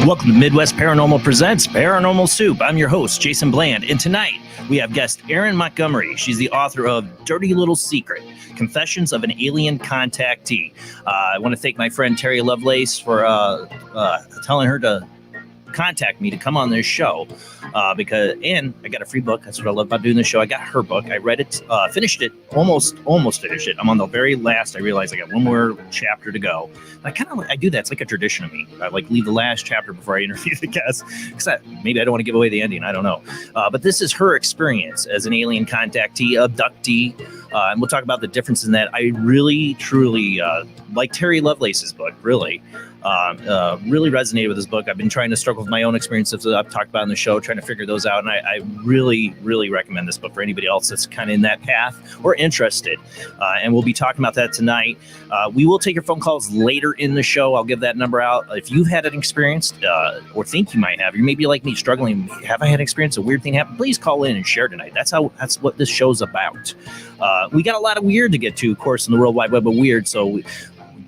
Welcome to Midwest Paranormal Presents Paranormal Soup. I'm your host, Jason Bland, and tonight we have guest Erin Montgomery. She's the author of Dirty Little Secret, Confessions of an Alien Contactee. I want to thank my friend Terry Lovelace for telling her to contact me to come on this show and I got a free book. That's what I love about doing this show. I got her book. I read it, finished it, almost finished it. I'm on the very last. I realized I got one more chapter to go. I do that. It's like a tradition of me. I leave the last chapter before I interview the guest because maybe I don't want to give away the ending. I don't know. But this is her experience as an alien contactee, abductee, and we'll talk about the difference in that. I really, truly like Terry Lovelace's book. Really resonated with this book. I've been trying to struggle with my own experiences that I've talked about in the show, trying to figure those out. And I really, really recommend this book for anybody else that's kind of in that path or interested. And we'll be talking about that tonight. We will take your phone calls later in the show. I'll give that number out. If you've had an experience or think you might have, you may be like me struggling. Have I had an experience? A weird thing happened? Please call in and share tonight. That's what this show's about. We got a lot of weird to get to, of course, in the World Wide Web of weird. So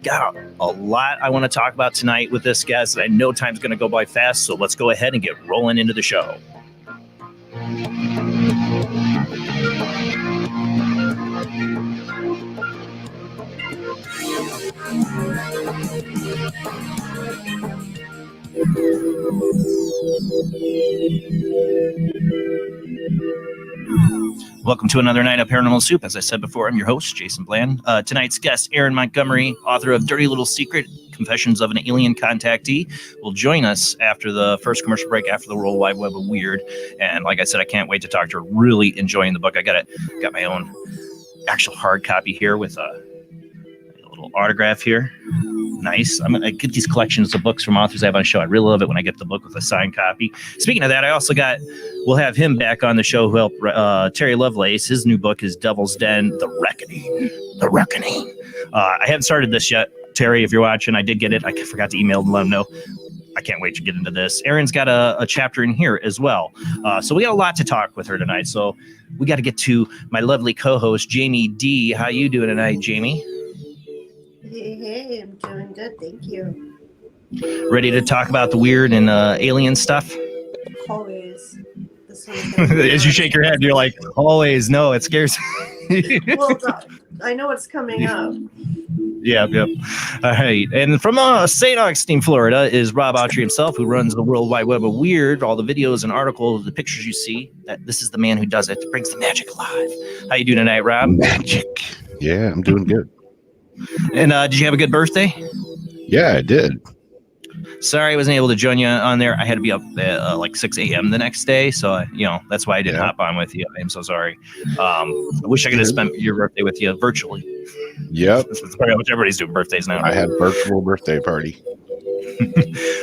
got a lot I want to talk about tonight with this guest. I know time's going to go by fast, so let's go ahead and get rolling into the show. Welcome to another night of Paranormal Soup. As I said before, I'm your host, Jason Bland. Tonight's guest, Erin Montgomery, author of Dirty Little Secret, Confessions of an Alien Contactee, will join us after the first commercial break, after the World Wide Web of Weird. And like I said, I can't wait to talk to her. Really enjoying the book. I got my own actual hard copy here with a little autograph here. Nice. I get these collections of books from authors I have on the show. I really love it when I get the book with a signed copy. Speaking of that, we'll have him back on the show who helped Terry Lovelace. His new book is Devil's Den, The Reckoning. I haven't started this yet. Terry, if you're watching, I did get it. I forgot to email and let him know. I can't wait to get into this. Erin's got a chapter in here as well. So we got a lot to talk with her tonight. So we got to get to my lovely co-host, Jamie D. How you doing tonight, Jamie? Hey, I'm doing good, thank you. Ready to talk about the weird and alien stuff? Always. As you shake your head, you're like, always, no, it scares me. Well, I know what's coming up. Yep. All right. And from St. Augustine, Florida, is Rob Autry himself, who runs the World Wide Web of Weird, all the videos and articles, the pictures you see. This is the man who does it, brings the magic alive. How you doing tonight, Rob? Magic. Yeah, I'm doing good. And did you have a good birthday? Yeah, I did. Sorry I wasn't able to join you on there. I had to be up at like 6 a.m. the next day. So, that's why I didn't hop on with you. I'm so sorry. I wish I could have spent your birthday with you virtually. Yep. That's pretty much everybody's doing birthdays now. I had a virtual birthday party.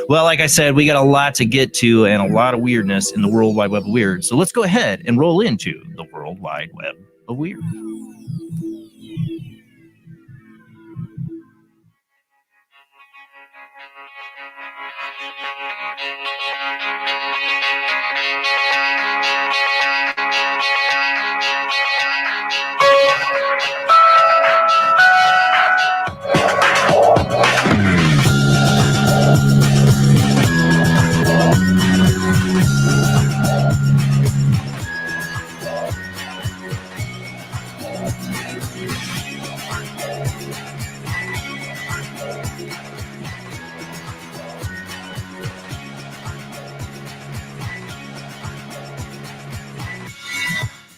Well, like I said, we got a lot to get to and a lot of weirdness in the World Wide Web of Weird. So let's go ahead and roll into the World Wide Web of Weird.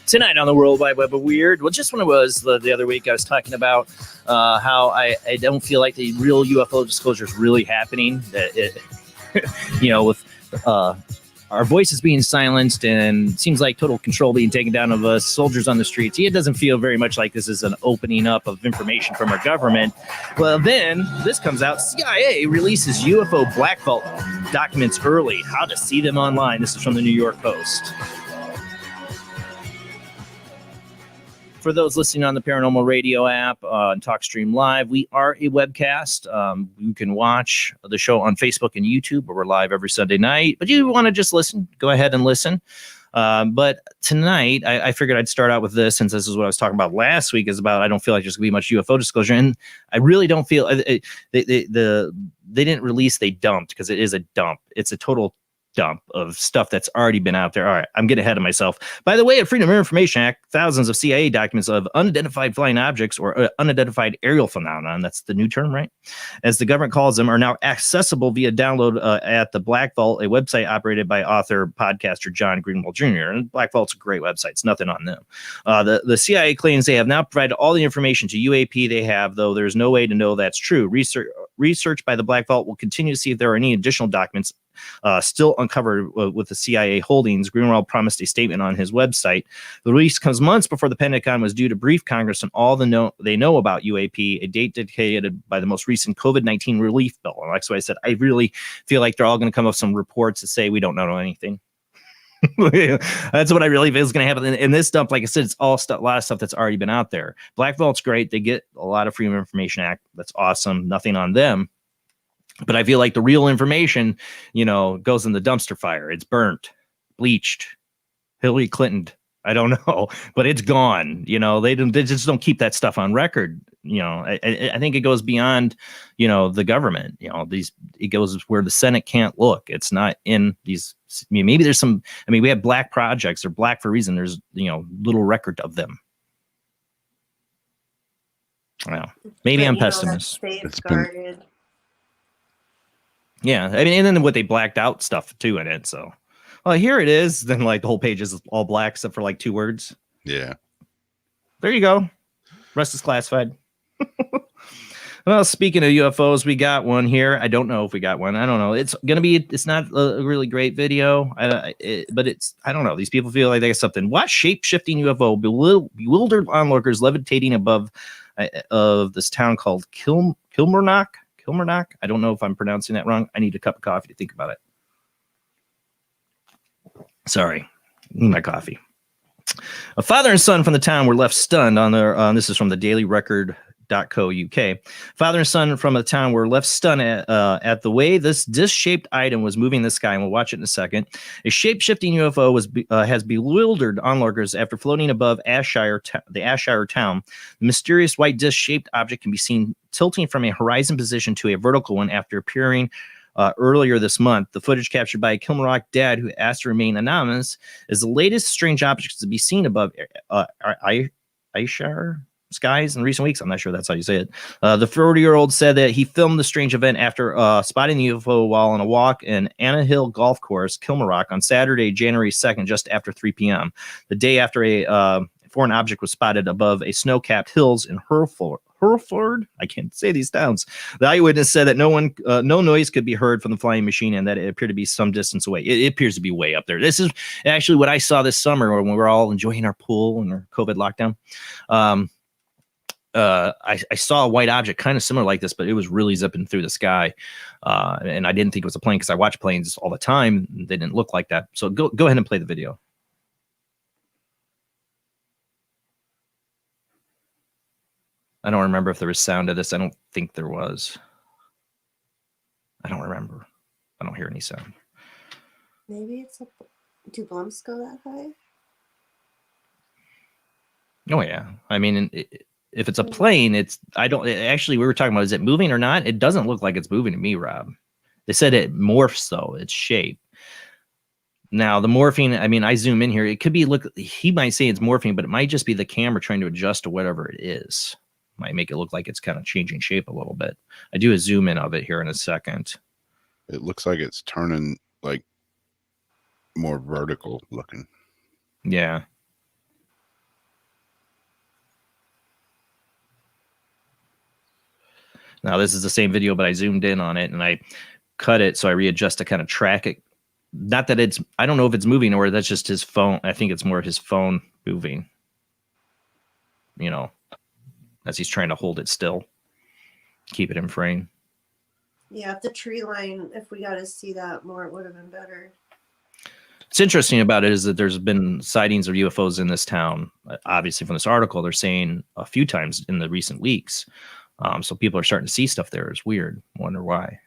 Tonight on the World Wide Web of Weird. Well, just when it was the other week, I was talking about how I don't feel like the real UFO disclosure is really happening. That it, with our voices being silenced and it seems like total control being taken down of us, soldiers on the streets. It doesn't feel very much like this is an opening up of information from our government. Well, then this comes out. CIA releases UFO black vault documents early. How to see them online. This is from the New York Post. For those listening on the Paranormal Radio app on Talkstream Live, we are a webcast. You can watch the show on Facebook and YouTube, where we're live every Sunday night. But you want to just listen, go ahead and listen. But tonight, I figured I'd start out with this, since this is what I was talking about last week, is about I don't feel like there's going to be much UFO disclosure. And I really don't feel they didn't release, they dumped, because it is a dump. It's a total dump of stuff that's already been out there. All right, I'm getting ahead of myself. By the way, at Freedom of Information Act, thousands of CIA documents of unidentified flying objects or unidentified aerial phenomenon, that's the new term, right? As the government calls them, are now accessible via download at the Black Vault, a website operated by author, podcaster John Greenwald Jr. And Black Vault's a great website. It's nothing on them. The CIA claims they have now provided all the information to UAP they have, though there's no way to know that's true. Research by the Black Vault will continue to see if there are any additional documents still uncovered with the CIA holdings. Greenwald promised a statement on his website. The release comes months before the Pentagon was due to brief Congress on all they know about UAP, a date dictated by the most recent COVID-19 relief bill. And like I said, I really feel like they're all going to come up with some reports that say we don't know anything. That's what I really feel is going to happen. In this dump, like I said, it's all stuff, a lot of stuff that's already been out there. Black Vault's great. They get a lot of Freedom of Information Act. That's awesome. Nothing on them. But I feel like the real information, goes in the dumpster fire. It's burnt, bleached, Hillary Clinton. I don't know, but it's gone. They just don't keep that stuff on record. I think it goes beyond, the government. It goes where the Senate can't look. It's not in these. Maybe there's some. We have black projects. They're black for a reason. There's little record of them. Well, maybe I'm pessimist. Safeguarded. Yeah, and then what they blacked out stuff too in it. So, well, here it is. Then the whole page is all black except for 2 words. Yeah. There you go. Rest is classified. Well, speaking of UFOs, we got one here. I don't know if we got one. I don't know. It's not a really great video, but I don't know. These people feel like they got something. Watch shape-shifting UFO bewildered onlookers levitating above of this town called Kilmarnock. I don't know if I'm pronouncing that wrong. I need a cup of coffee to think about it. Sorry. Need my coffee. A father and son from the town were left stunned on their, this is from the Daily Record.co UK. Father and son from the town were left stunned at the way this disc-shaped item was moving in the sky, and we'll watch it in a second. A shape-shifting UFO has bewildered onlookers after floating above the Ayrshire town. The mysterious white disc-shaped object can be seen tilting from a horizon position to a vertical one after appearing earlier this month. The footage captured by a Kilmarnock dad who asked to remain anonymous is the latest strange object to be seen above Ayrshire skies in recent weeks. I'm not sure that's how you say it. The 40-year-old said that he filmed the strange event after spotting the UFO while on a walk in Anna Hill Golf Course, Kilmarnock, on Saturday, January 2nd, just after 3 p.m. The day after a foreign object was spotted above a snow-capped hills in Hurlford. I can't say these towns. The eyewitness said that no noise could be heard from the flying machine and that it appeared to be some distance away. It appears to be way up there. This is actually what I saw this summer when we were all enjoying our pool and our COVID lockdown. I saw a white object kind of similar like this, but it was really zipping through the sky. And I didn't think it was a plane because I watch planes all the time. They didn't look like that. So go ahead and play the video. I don't remember if there was sound to this. I don't think there was. I don't remember. I don't hear any sound. Maybe it's do bumps go that high? Oh yeah. If it's a plane, we were talking about, is it moving or not? It doesn't look like it's moving to me, Rob. They said it morphs though, its shape. Now the morphing, I zoom in here. It could be, he might say it's morphing, but it might just be the camera trying to adjust to whatever it is. Might make it look like it's kind of changing shape a little bit. I do a zoom in of it here in a second. It looks like it's turning more vertical looking. Yeah. Now this is the same video, but I zoomed in on it and I cut it so I readjust to kind of track it. Not that it's, I don't know if it's moving or that's just his phone. I think it's more his phone moving, you know, as he's trying to hold it still, keep it in frame. Yeah, if the tree line, if we got to see that more, it would have been better. What's interesting about it is that there's been sightings of UFOs in this town. Obviously, from this article, they're saying a few times in the recent weeks. So people are starting to see stuff there. It's weird. Wonder why.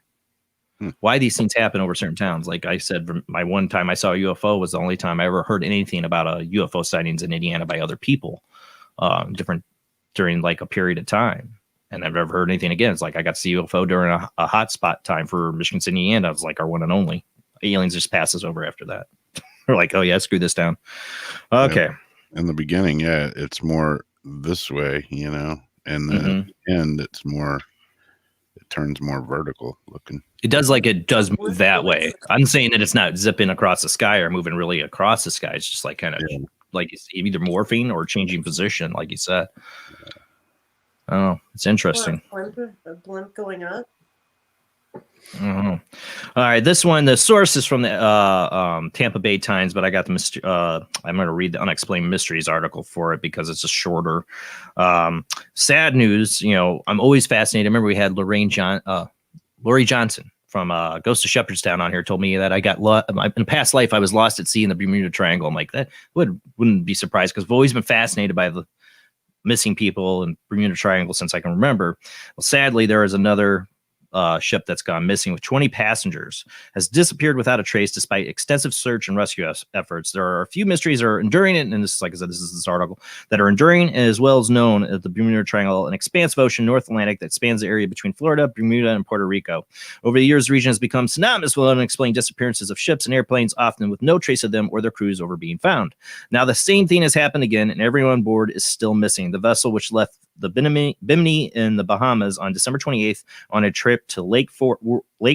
Why these things happen over certain towns. Like I said, my one time I saw a UFO was the only time I ever heard anything about a UFO sightings in Indiana by other people, different during like a period of time. And I've never heard anything again. It's like I got to see UFO during a hotspot time for Michigan City, Indiana. It was like our one and only. Aliens just passes over after that. We're like, oh yeah, screw this down. Okay. Yeah. In the beginning, yeah, it's more this way, you know, and then at the end, it's more. It turns more vertical looking. It does move that way. I'm saying that it's not zipping across the sky or moving really across the sky. It's just like kind of like it's either morphing or changing position, like you said. Oh, it's interesting. A blimp going up. All right, this one, the source is from the Tampa Bay Times, but I got the I'm going to read the Unexplained Mysteries article for it because it's a shorter. Sad news, you know, I'm always fascinated. I remember we had Lori Johnson from Ghost of Shepherdstown on here told me that I got in past life I was lost at sea in the Bermuda Triangle. I'm like, that wouldn't be surprised because I've always been fascinated by the missing people in Bermuda Triangle since I can remember. Well, sadly, there is another ship that's gone missing with 20 passengers, has disappeared without a trace despite extensive search and rescue efforts. There are a few mysteries that are enduring, and this is, like I said, this is this article, that are enduring as well as known as the Bermuda Triangle, an expansive ocean North Atlantic that spans the area between Florida, Bermuda, and Puerto Rico. Over the years, the region has become synonymous with unexplained disappearances of ships and airplanes, often with no trace of them or their crews ever being found. Now, the same thing has happened again, and everyone on board is still missing. The vessel, which left the Bimini in the Bahamas on December 28th on a trip to Lake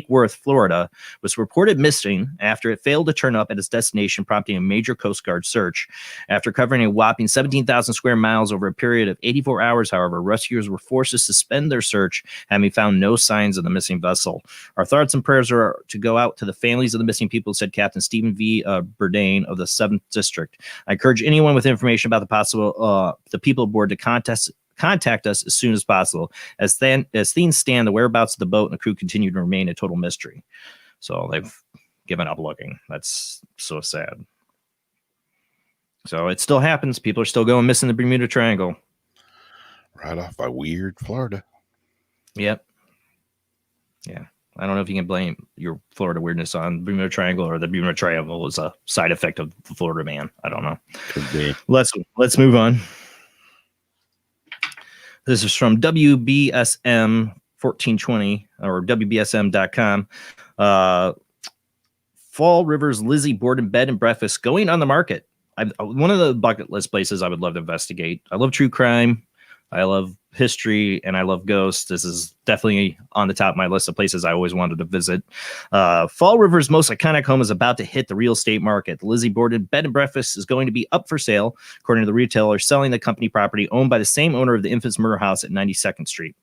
Worth, Florida, was reported missing after it failed to turn up at its destination, prompting a major Coast Guard search. After covering a whopping 17,000 square miles over a period of 84 hours, however, rescuers were forced to suspend their search, having found no signs of the missing vessel. Our thoughts and prayers are to go out to the families of the missing people, said Captain Stephen V. Bourdain of the 7th District. I encourage anyone with information about the people aboard to contact us as soon as possible. As things stand, the whereabouts of the boat and the crew continue to remain a total mystery. So they've given up looking. That's so sad. So it still happens. People are still going missing the Bermuda Triangle. Right off by weird Florida. Yep. Yeah. I don't know if you can blame your Florida weirdness on Bermuda Triangle or the Bermuda Triangle is a side effect of the Florida man. I don't know. Could be. Let's move on. This is from WBSM 1420 or WBSM.com. Fall River's Lizzie Board and Bed and Breakfast going on the market. One of the bucket list places I would love to investigate. I love true crime. I love history and I love ghosts. This is definitely on the top of my list of places I always wanted to visit. Fall River's most iconic home is about to hit the real estate market. The Lizzie Board and Bed and Breakfast is going to be up for sale, according to the retailer selling the company property owned by the same owner of the infamous murder house at 92nd Street.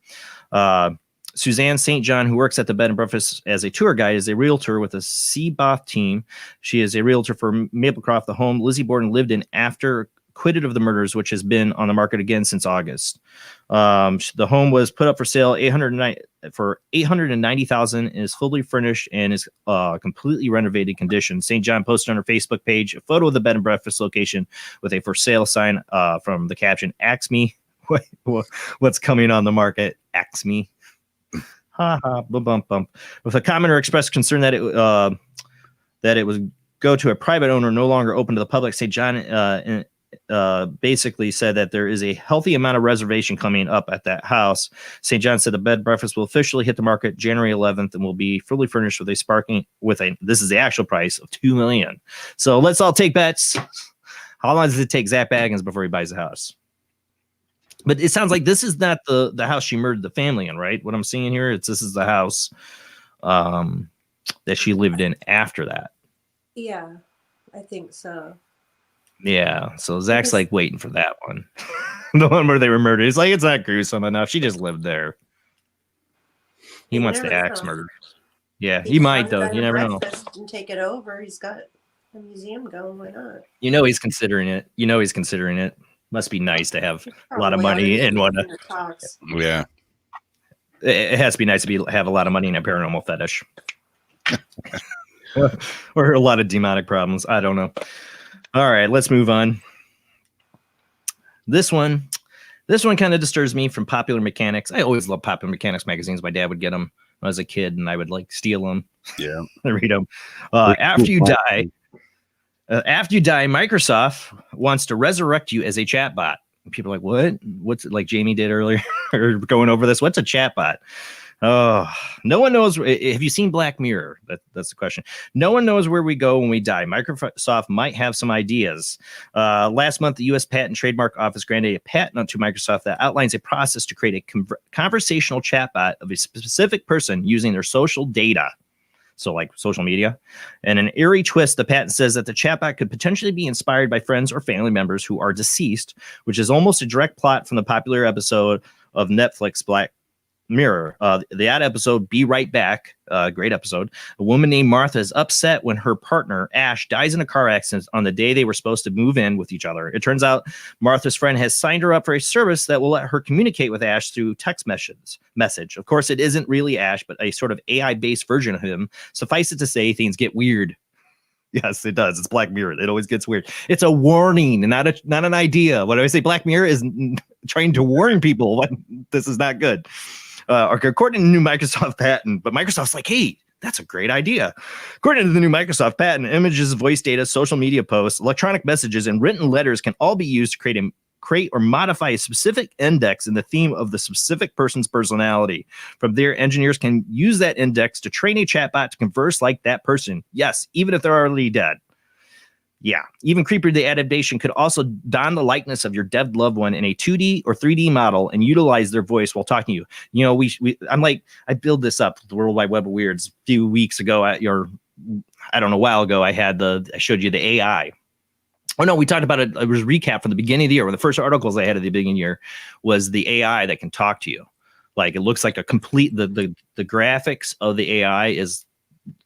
Suzanne St. John, who works at the Bed and Breakfast as a tour guide, is a realtor with a Seaboth team. She is a realtor for Maplecroft, the home Lizzie Borden lived in after acquitted of the murders, which has been on the market again since August. The home was put up for sale for $890,000 and is fully furnished and is completely renovated condition. St. John posted on her Facebook page a photo of the Bed and Breakfast location with a for sale sign from the caption, "Ask me what's coming on the market. Ask me." Ha ha, bump bump. With a commenter expressed concern that it would go to a private owner, no longer open to the public. St. John basically said that there is a healthy amount of reservation coming up at that house. St. John said the bed breakfast will officially hit the market January 11th and will be fully furnished with this is the actual price of $2 million. So let's all take bets. How long does it take Zach Baggins before he buys a house? But it sounds like this is not the house she murdered the family in, right? What I'm seeing here, this is the house that she lived in after that. Yeah, I think so. Yeah, so Zach's like waiting for that one. The one where they were murdered. He's like, it's not gruesome enough. She just lived there. He You wants the never axe know. murdered. Yeah, He he might could though. run You never know. breakfast and take it over. He's got a museum going. Why not? You know he's considering it. Must be nice to have a lot of Probably ought to money be and want in the talks. Yeah. It has to be nice to have a lot of money in a paranormal fetish. Or a lot of demonic problems. I don't know. All right, let's move on. This one kind of disturbs me from Popular Mechanics. I always loved Popular Mechanics magazines. My dad would get them when I was a kid, and I would like steal them. Yeah. And read them. After you die, Microsoft wants to resurrect you as a chatbot. People are like, what? What's it, like Jamie did earlier or going over this? What's a chatbot? Oh, no one knows. Have you seen Black Mirror? That's the question. No one knows where we go when we die. Microsoft might have some ideas. Last month, the U.S. Patent and Trademark Office granted a patent to Microsoft that outlines a process to create a conversational chatbot of a specific person using their social data. So like social media. And an eerie twist, the patent says that the chatbot could potentially be inspired by friends or family members who are deceased, which is almost a direct plot from the popular episode of Netflix Black Mirror. That episode, Be Right Back, great episode. A woman named Martha is upset when her partner, Ash, dies in a car accident on the day they were supposed to move in with each other. It turns out Martha's friend has signed her up for a service that will let her communicate with Ash through text message. Of course, it isn't really Ash, but a sort of AI-based version of him. Suffice it to say, things get weird. Yes, it does. It's Black Mirror. It always gets weird. It's a warning and not an idea. When I say Black Mirror is trying to warn people, this is not good. According to the new Microsoft patent, but Microsoft's like, hey, that's a great idea. According to the new Microsoft patent, images, voice data, social media posts, electronic messages, and written letters can all be used to create or modify a specific index in the theme of the specific person's personality. From there, engineers can use that index to train a chatbot to converse like that person. Yes, even if they're already dead. Yeah, even creepier, the adaptation could also don the likeness of your dead loved one in a 2D or 3D model and utilize their voice while talking to you. You know, I build this up, the World Wide Web of Weirds, a few weeks ago a while ago, I showed you the AI. Oh no, we talked about it. It was a recap from the beginning of the year. One of the first articles I had at the beginning of the year was the AI that can talk to you. Like it looks like a complete, the graphics of the AI is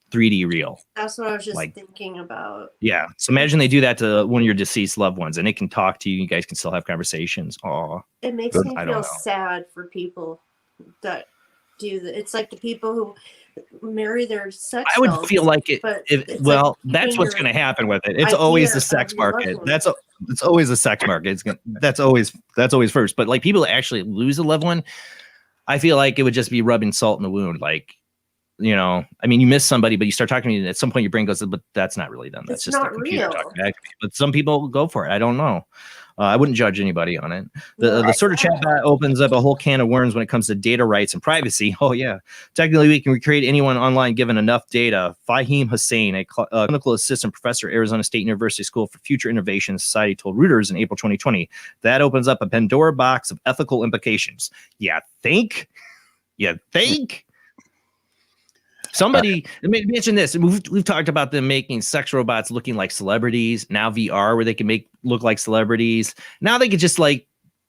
3D real. That's what I was just thinking about. Yeah. So imagine they do that to one of your deceased loved ones and it can talk to you. You guys can still have conversations. Oh, it makes me feel sad for people that do that. It's like the people who marry their sex. I would feel like it. That's what's going to happen with it. It's always the sex market. It's always the sex market. That's always first. But like people that actually lose a loved one, I feel like it would just be rubbing salt in the wound. Like, you know, I mean, you miss somebody, but you start talking to me, at some point your brain goes, but that's not really them. That's just the computer talking back to me. But some people go for it. I don't know. I wouldn't judge anybody on it. The sort of chatbot opens up a whole can of worms when it comes to data rights and privacy. Oh, yeah. Technically, we can recreate anyone online given enough data. Fahim Hussein, a clinical assistant professor at Arizona State University School for Future Innovation Society, told Reuters in April 2020 that opens up a Pandora box of ethical implications. You think? Somebody mention this. We've talked about them making sex robots looking like celebrities. Now VR, where they can look like celebrities. Now they could just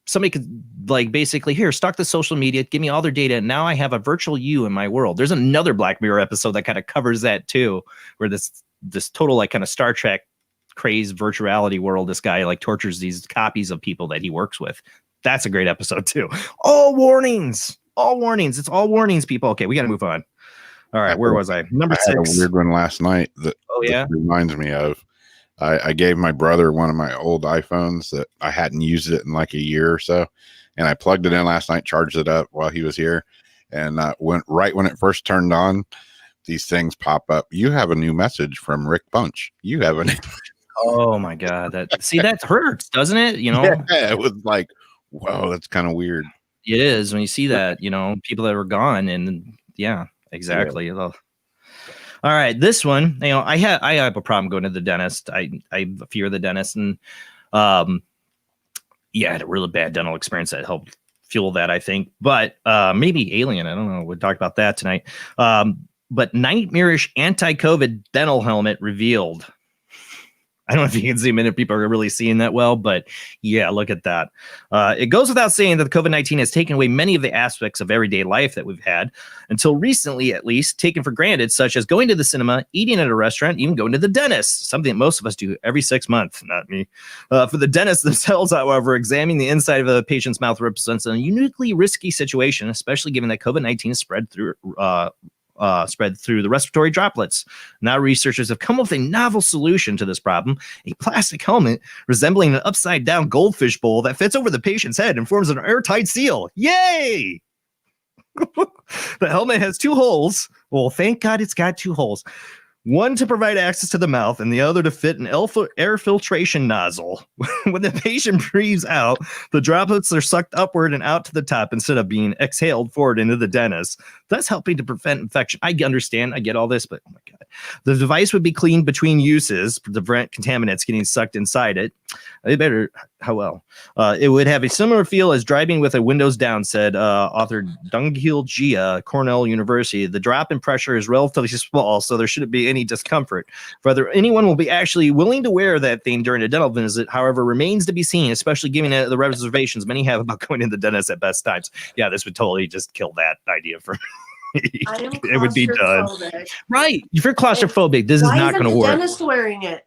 somebody could basically here, stalk the social media, give me all their data. And now I have a virtual you in my world. There's another Black Mirror episode that kind of covers that too, where this total kind of Star Trek crazed virtuality world, this guy tortures these copies of people that he works with. That's a great episode too. All warnings. It's all warnings, people. Okay, we got to move on. All right, where was I? Number 6. I had a weird one last night that reminds me of. I gave my brother one of my old iPhones that I hadn't used it in like a year or so, and I plugged it in last night, charged it up while he was here, and went right when it first turned on. These things pop up. You have a new message from Rick Bunch. You have a new. Oh my God! That hurts, doesn't it? You know. Yeah, it was like, whoa, that's kind of weird. It is when you see that. You know, people that were gone, and yeah. Exactly. Yeah. All right, this one. You know, I have a problem going to the dentist. I fear the dentist, and I had a really bad dental experience that helped fuel that, I think. But maybe Alien. I don't know. We'll talk about that tonight. But nightmarish anti-COVID dental helmet revealed. I don't know if you can zoom in if people are really seeing that well, but yeah, look at that. It goes without saying that the COVID-19 has taken away many of the aspects of everyday life that we've had, until recently at least, taken for granted, such as going to the cinema, eating at a restaurant, even going to the dentist, something that most of us do every 6 months, not me. For the dentists themselves, however, examining the inside of a patient's mouth represents a uniquely risky situation, especially given that COVID-19 is spread through the respiratory droplets. Now researchers have come up with a novel solution to this problem, a plastic helmet resembling an upside down goldfish bowl that fits over the patient's head and forms an airtight seal. Yay! The helmet has 2 holes. Well, thank God it's got 2 holes. One to provide access to the mouth and the other to fit an air filtration nozzle. When the patient breathes out, the droplets are sucked upward and out to the top instead of being exhaled forward into the dentist, thus helping to prevent infection. I understand, I get all this, but oh my God. The device would be cleaned between uses to prevent contaminants getting sucked inside it. It would have a similar feel as driving with a windows down, said author Dunghil Gia, Cornell University. The drop in pressure is relatively small, so there shouldn't be any discomfort. Whether anyone will be actually willing to wear that thing during a dental visit, however, remains to be seen, especially given the reservations many have about going to the dentist at best times. Yeah, this would totally just kill that idea for me. It would be done. Right. If you're claustrophobic, this is not going to work. Why isn't the dentist wearing it?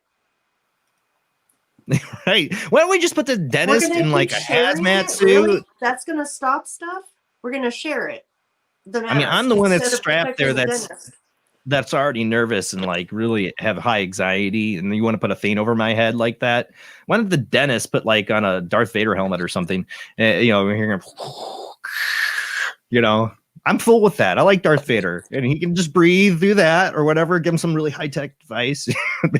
Right. Why don't we just put the dentist in like a hazmat suit? Really? That's going to stop stuff? We're going to share it. I mean, I'm the one that's strapped there that's already nervous and like really have high anxiety, and you want to put a thing over my head like that. Why don't the dentist put like on a Darth Vader helmet or something? We're hearing, I'm full with that. I like Darth Vader, and he can just breathe through that or whatever. Give him some really high tech device.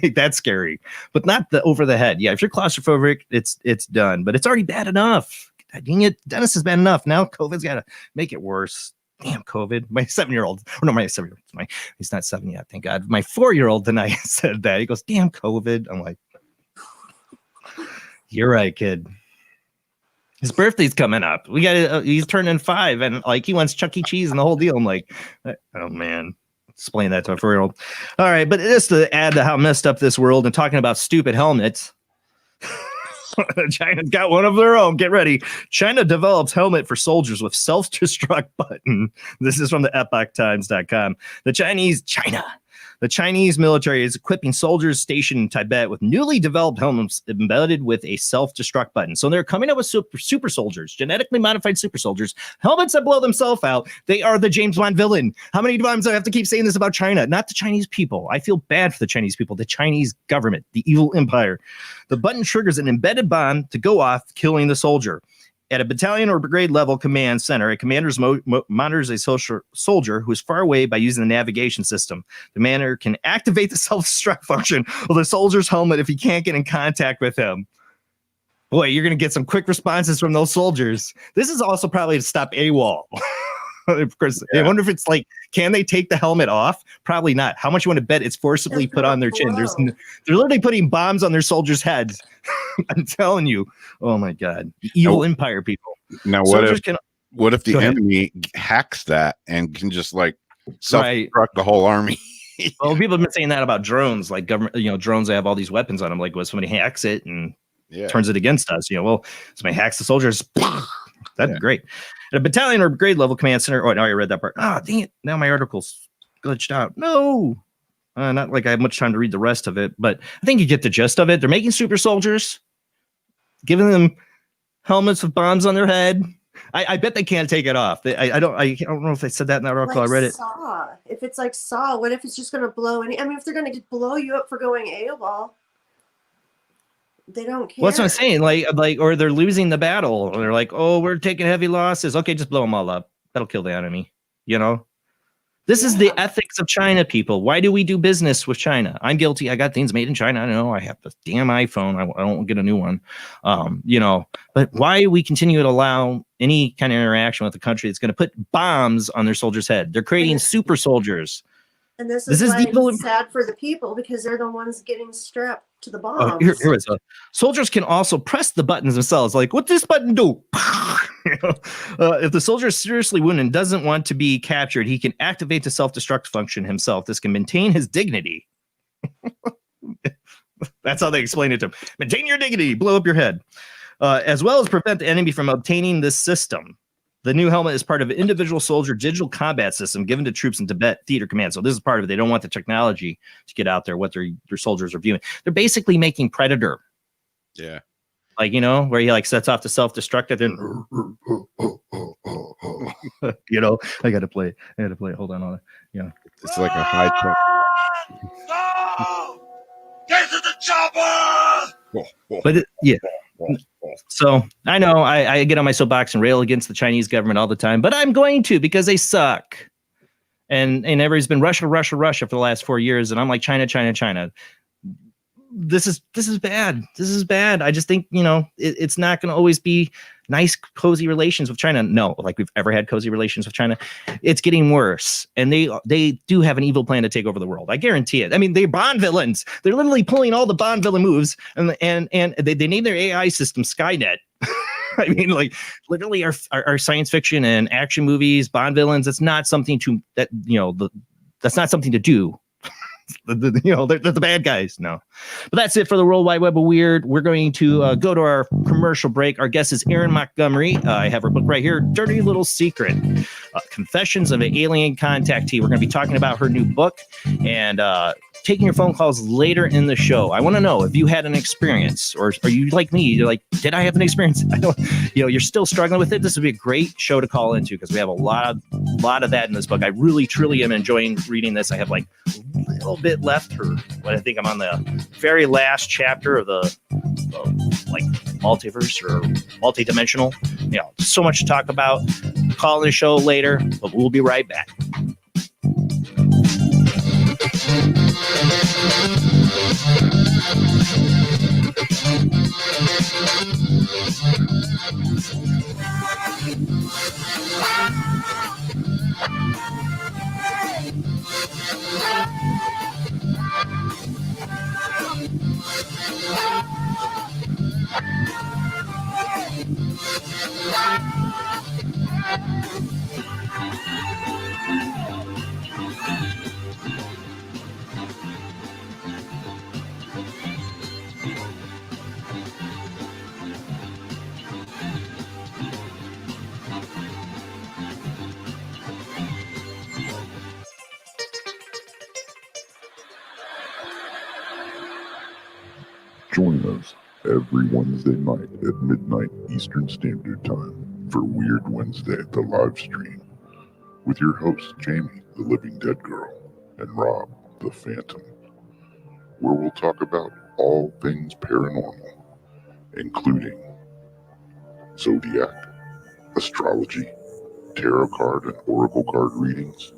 Make that scary, but not the over the head. Yeah, if you're claustrophobic, it's done. But it's already bad enough. Dang it, dentist is bad enough. Now COVID's got to make it worse. Damn COVID. My 7-year-old. Oh, no, my 7-year-old. He's not 7 yet. Thank God. My 4-year-old tonight said that. He goes, "Damn COVID." I'm like, "You're right, kid." His birthday's coming up. We got he's turning 5, and like he wants Chuck E. Cheese and the whole deal. I'm like, oh man, explain that to a 4-year-old. All right, but just to add to how messed up this world and talking about stupid helmets, China's got one of their own. Get ready. China develops helmet for soldiers with self-destruct button. This is from the epochtimes.com. The Chinese military is equipping soldiers stationed in Tibet with newly developed helmets embedded with a self-destruct button. So they're coming up with super soldiers, genetically modified super soldiers, helmets that blow themselves out. They are the James Bond villain. How many times do I have to keep saying this about China? Not the Chinese people. I feel bad for the Chinese people, the Chinese government, the evil empire. The button triggers an embedded bomb to go off, killing the soldier. At a battalion or brigade level command center, a commander monitors a soldier who is far away by using the navigation system. The commander can activate the self-destruct function of the soldier's helmet if he can't get in contact with him. Boy, you're going to get some quick responses from those soldiers. This is also probably to stop AWOL. Of course, yeah. I wonder if it's like, can they take the helmet off? Probably not. How much you want to bet it's forcibly put on their chin? They're literally putting bombs on their soldiers' heads. I'm telling you. Oh my God, evil empire people. Now, what if the enemy hacks that and can just like self-destruct the whole army? Well, people have been saying that about drones, like government, drones that have all these weapons on them. Like, when somebody hacks it and turns it against us, well, somebody hacks the soldiers. That'd be great. At a battalion or grade level command center. Oh, now I read that part. Ah, dang it. Now my article's glitched out. No. Not like I have much time to read the rest of it, but I think you get the gist of it. They're making super soldiers, giving them helmets with bombs on their head. I bet they can't take it off. I don't know if they said that in that article. Like I read it. Saw. If it's like Saw, what if it's just going to blow if they're going to blow you up for going AWOL, they don't care. Well, that's what I'm saying. Like, or they're losing the battle. Or they're like, oh, we're taking heavy losses. Okay, just blow them all up. That'll kill the enemy. This is the ethics of China, people. Why do we do business with China? I'm guilty. I got things made in China. I know. I have the damn iPhone. I don't get a new one. But why we continue to allow any kind of interaction with a country that's going to put bombs on their soldiers' head? They're creating super soldiers. And this is why it's sad for the people, because they're the ones getting strapped to the bombs. Here it is. Soldiers can also press the buttons themselves. Like, what this button do? If the soldier is seriously wounded and doesn't want to be captured, he can activate the self-destruct function himself. This can maintain his dignity. That's how they explain it to him. Maintain your dignity, blow up your head, as well as prevent the enemy from obtaining this system. The new helmet is part of an individual soldier digital combat system given to troops in Tibet Theater Command. So this is part of it. They don't want the technology to get out there, what their soldiers are viewing. They're basically making Predator. Yeah. Like, you know, where he like sets off the self-destructive, then you know, I gotta play it. Hold on. Yeah. It's like a high tech. No! Get to the chopper! But so I know I get on my soapbox and rail against the Chinese government all the time, but I'm going to, because they suck. And everybody's been Russia for the last 4 years, and I'm like China. This is bad. This is bad. I just think, you know, it's not going to always be nice, cozy relations with China. No, like we've ever had cozy relations with China. It's getting worse. And they do have an evil plan to take over the world. I guarantee it. I mean, they're Bond villains. They're literally pulling all the Bond villain moves, and they name their AI system Skynet. I mean, like literally our science fiction and action movies, Bond villains, that's not something to that's not something to do. They're the bad guys. No, but that's it for the World Wide Web of Weird. We're going to go to our commercial break. Our guest is Erin Montgomery. I have her book right here, Dirty Little Secret, Confessions of an Alien Contactee. We're going to be talking about her new book and taking your phone calls later in the show. I want to know if you had an experience, or are you like me? You're like, did I have an experience? I don't, you're still struggling with it. This would be a great show to call into, because we have a lot of that in this book. I really, truly am enjoying reading this. I have like a little bit left, but I think I'm on the very last chapter of the like multiverse or multidimensional. So much to talk about. Call the show later, but we'll be right back. Join us every Wednesday night at midnight Eastern Standard Time for Weird Wednesday, the live stream, with your hosts Jamie, the Living Dead Girl, and Rob, the Phantom, where we'll talk about all things paranormal, including zodiac, astrology, tarot card and oracle card readings,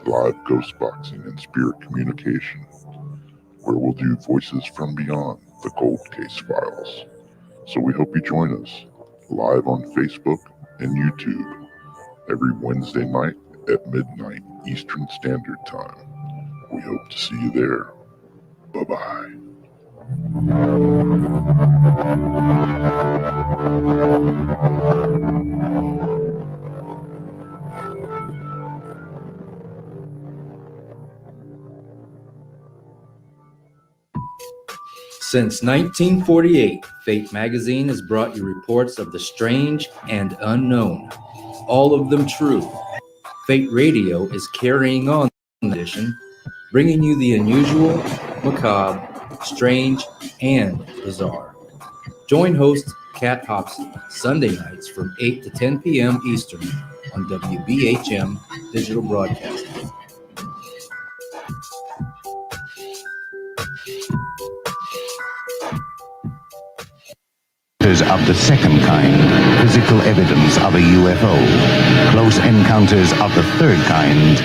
live ghost boxing and spirit communication, where we'll do Voices from Beyond, the Cold Case Files. So we hope you join us live on Facebook and YouTube every Wednesday night at midnight Eastern Standard Time. We hope to see you there. Bye-bye. Since 1948, Fate magazine has brought you reports of the strange and unknown, all of them true. Fate Radio is carrying on the edition, bringing you the unusual, macabre, strange, and bizarre. Join host Kat Hobson Sunday nights from 8 to 10 p.m. Eastern on WBHM Digital Broadcasting. Of the second kind, physical evidence of a UFO. Close encounters of the third kind,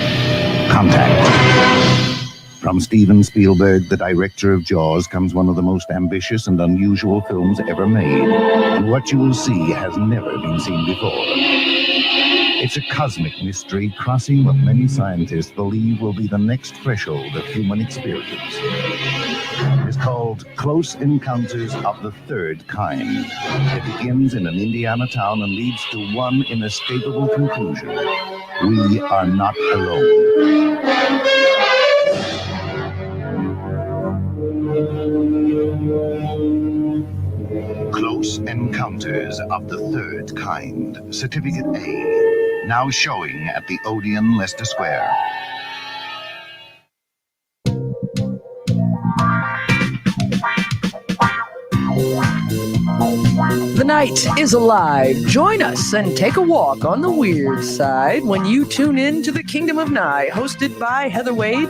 contact. From Steven Spielberg, the director of Jaws, comes one of the most ambitious and unusual films ever made. And what you will see has never been seen before. It's a cosmic mystery crossing what many scientists believe will be the next threshold of human experience. It's called Close Encounters of the Third Kind. It begins in an Indiana town and leads to one inescapable conclusion. We are not alone. Close Encounters of the Third Kind, Certificate A, now showing at the Odeon, Leicester Square. The night is alive. Join us and take a walk on the weird side when you tune in to the Kingdom of Nye, hosted by Heather Wade,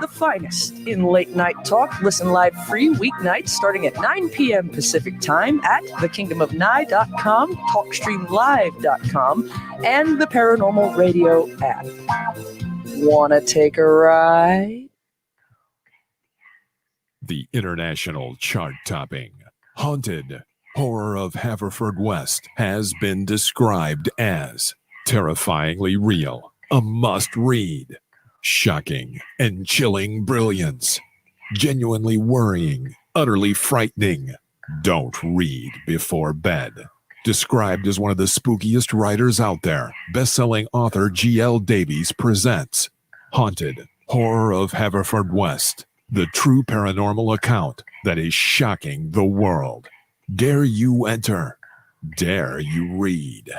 the finest in late night talk. Listen live free weeknights starting at 9 p.m. Pacific time at thekingdomofnye.com, talkstreamlive.com, and the Paranormal Radio app. Wanna take a ride? The international chart-topping Haunted Horror of Haverfordwest has been described as terrifyingly real, a must-read, shocking and chilling brilliance, genuinely worrying, utterly frightening. Don't read before bed. Described as one of the spookiest writers out there, best-selling author G.L. Davies presents Haunted Horror of Haverfordwest, the true paranormal account that is shocking the world. Dare you enter? Dare you read?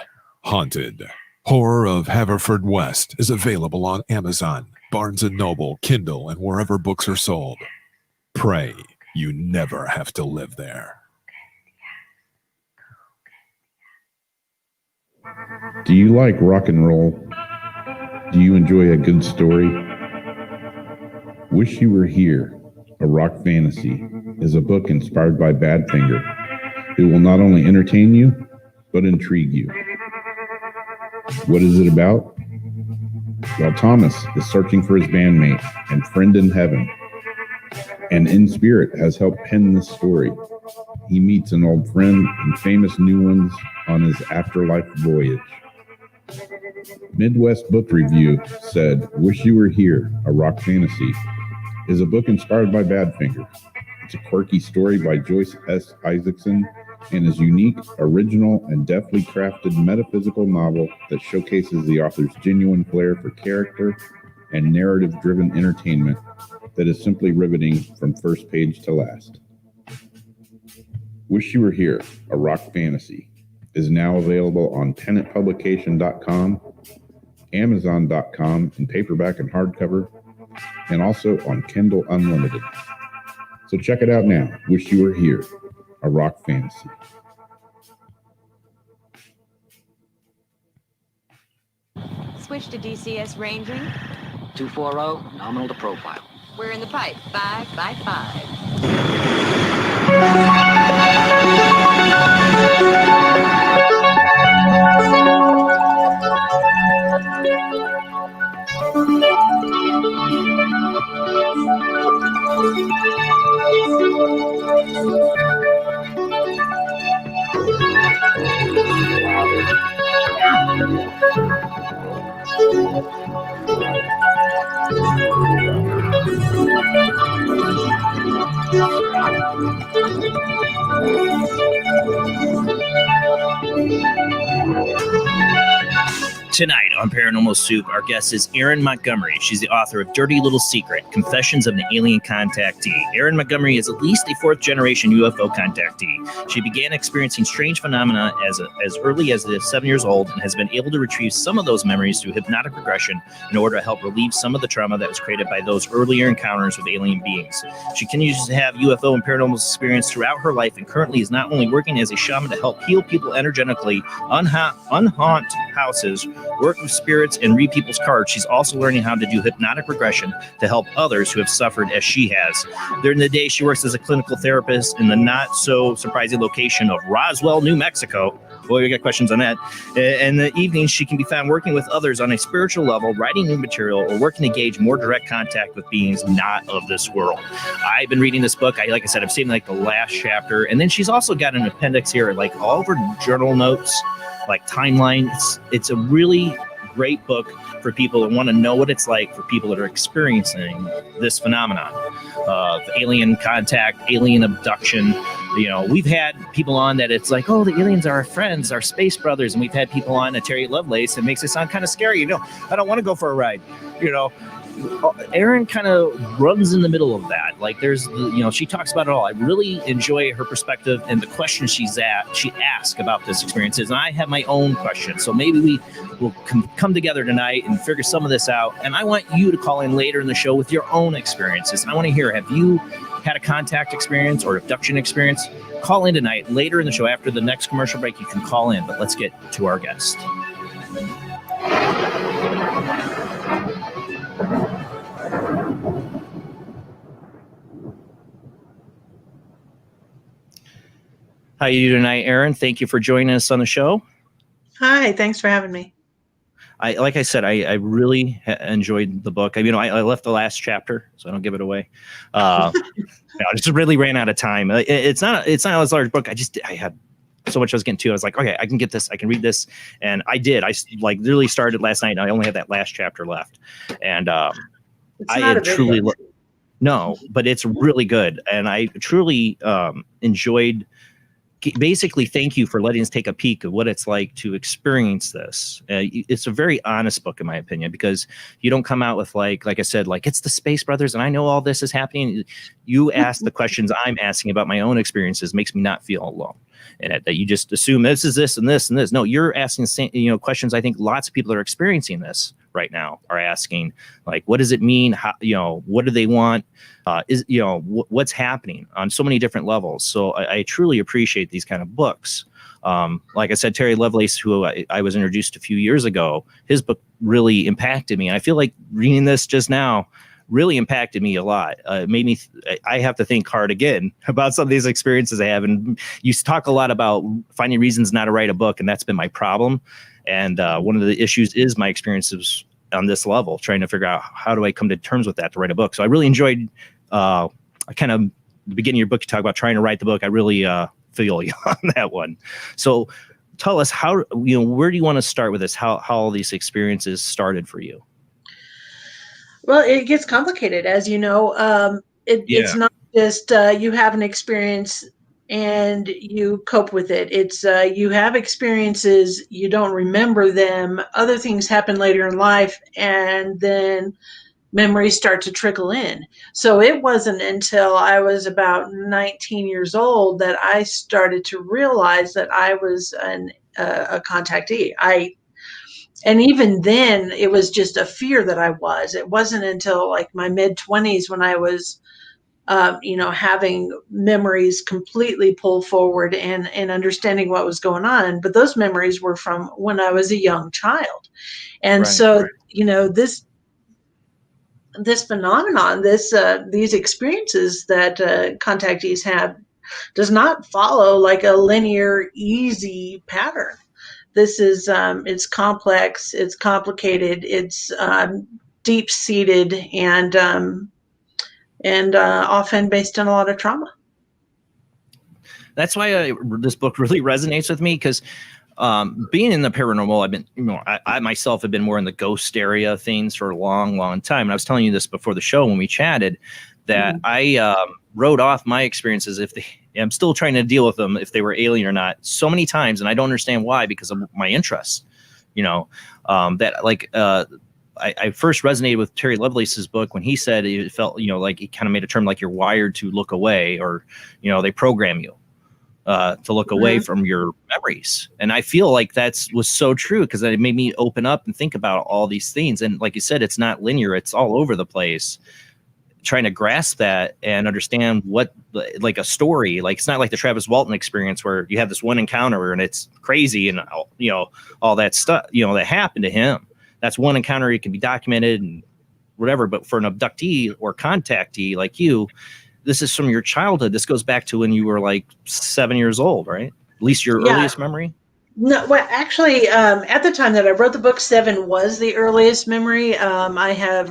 Haunted Horror of Haverfordwest is available on Amazon, Barnes & Noble, Kindle, and wherever books are sold. Pray you never have to live there. Do you like rock and roll? Do you enjoy a good story? Wish You Were Here, a rock fantasy, is a book inspired by Badfinger. It will not only entertain you, but intrigue you. What is it about? Well, Thomas is searching for his bandmate and friend in heaven, and in spirit has helped pen this story. He meets an old friend and famous new ones on his afterlife voyage. Midwest Book Review said, Wish You Were Here, a rock fantasy, is a book inspired by Badfinger. It's a quirky story by Joyce S. Isaacson and is unique, original, and deftly crafted metaphysical novel that showcases the author's genuine flair for character and narrative-driven entertainment that is simply riveting from first page to last. Wish You Were Here, a rock fantasy, is now available on PennantPublication.com, Amazon.com in paperback and hardcover, and also on Kindle Unlimited. So check it out now. Wish You Were Here, a rock fantasy. Switch to DCS ranging. 240, nominal to profile. We're in the pipe. 5 by 5. Tonight on Paranormal Soup, our guest is Erin Montgomery. She's the author of Dirty Little Secret, Confessions of an Alien Contactee. Erin Montgomery is at least a fourth-generation UFO contactee. She began experiencing strange phenomena as early as 7 years old and has been able to retrieve some of those memories through hypnotic regression in order to help relieve some of the trauma that was created by those earlier encounters with alien beings. She continues to have UFO and paranormal experience throughout her life and currently is not only working as a shaman to help heal people energetically, unhaunt houses, work with spirits, and read people's cards. She's also learning how to do hypnotic regression to help others who have suffered as she has. During the day, she works as a clinical therapist in the not-so-surprising location of Roswell, New Mexico. Boy, we got questions on that. In the evenings, she can be found working with others on a spiritual level, writing new material, or working to gauge more direct contact with beings not of this world. I've been reading this book. Like I said, I've seen like the last chapter. And then she's also got an appendix here, like all of her journal notes, like timelines. It's a really great book for people that want to know what it's like for people that are experiencing this phenomenon of alien contact, alien abduction. You know, we've had people on that it's like, oh, the aliens are our friends, our space brothers. And we've had people on, Terry Lovelace, that makes it sound kind of scary. You know, I don't want to go for a ride. You know, Erin kind of runs in the middle of that. Like there's, she talks about it all. I really enjoy her perspective and the questions she asks about this experiences. And I have my own questions. So maybe we will come together tonight and figure some of this out. And I want you to call in later in the show with your own experiences. And I want to hear, have you had a contact experience or abduction experience? Call in tonight. Later in the show, after the next commercial break, you can call in. But let's get to our guest. How you doing tonight, Erin? Thank you for joining us on the show. Hi, thanks for having me. Like I said, I really enjoyed the book. I left the last chapter, so I don't give it away. I just really ran out of time. It's not a large book. I had so much I was getting to. I was like, okay, I can get this. I can read this, and I did. I literally started last night, and I only had that last chapter left. And I had truly no, but it's really good, and I truly enjoyed. Basically, thank you for letting us take a peek of what it's like to experience this. It's a very honest book, in my opinion, because you don't come out with like I said, like it's the Space Brothers, and I know all this is happening. You ask the questions I'm asking about my own experiences, makes me not feel alone. And that you just assume this is this and this and this. No, you're asking the same, questions. I think lots of people that are experiencing this right now are asking, like, what does it mean? How, what do they want? What's happening on so many different levels. So I truly appreciate these kind of books. Like I said, Terry Lovelace, who I was introduced a few years ago, his book really impacted me. And I feel like reading this just now really impacted me a lot. It made me, I have to think hard again about some of these experiences I have. And you talk a lot about finding reasons not to write a book. And that's been my problem. And one of the issues is my experiences on this level, trying to figure out how do I come to terms with that to write a book. So I really enjoyed the beginning of your book. You talk about trying to write the book. I really feel you on that one. So tell us how, where do you want to start with this? How all these experiences started for you? Well, it gets complicated, as you know. It's not just you have an experience and you cope with it. It's you have experiences, you don't remember them. Other things happen later in life, and then memories start to trickle in. So it wasn't until I was about 19 years old that I started to realize that I was a contactee. And even then, it was just a fear that I was. It wasn't until like my mid-20s when I was, having memories completely pull forward and understanding what was going on. But those memories were from when I was a young child. And this phenomenon, these experiences that contactees have does not follow like a linear, easy pattern. This is, it's complex, it's complicated, it's deep-seated, and often based on a lot of trauma. That's why this book really resonates with me, because being in the paranormal, I've been, I myself have been more in the ghost area of things for a long, long time. And I was telling you this before the show when we chatted, that I wrote off my experiences I'm still trying to deal with them, if they were alien or not, so many times, and I don't understand why, because of my interests. I first resonated with Terry Lovelace's book when he said it felt, like he kind of made a term like you're wired to look away, or, they program you to look away from your memories. And I feel like was so true, because it made me open up and think about all these things. And like you said, it's not linear, it's all over the place. Trying to grasp that and understand what, like a story, like it's not like the Travis Walton experience where you have this one encounter and it's crazy and all that stuff that happened to him. That's one encounter, it can be documented and whatever. But for an abductee or contactee like you, this is from your childhood. This goes back to when you were like 7 years old, right? At least your earliest memory. No, well, actually, at the time that I wrote the book, 7 was the earliest memory. I have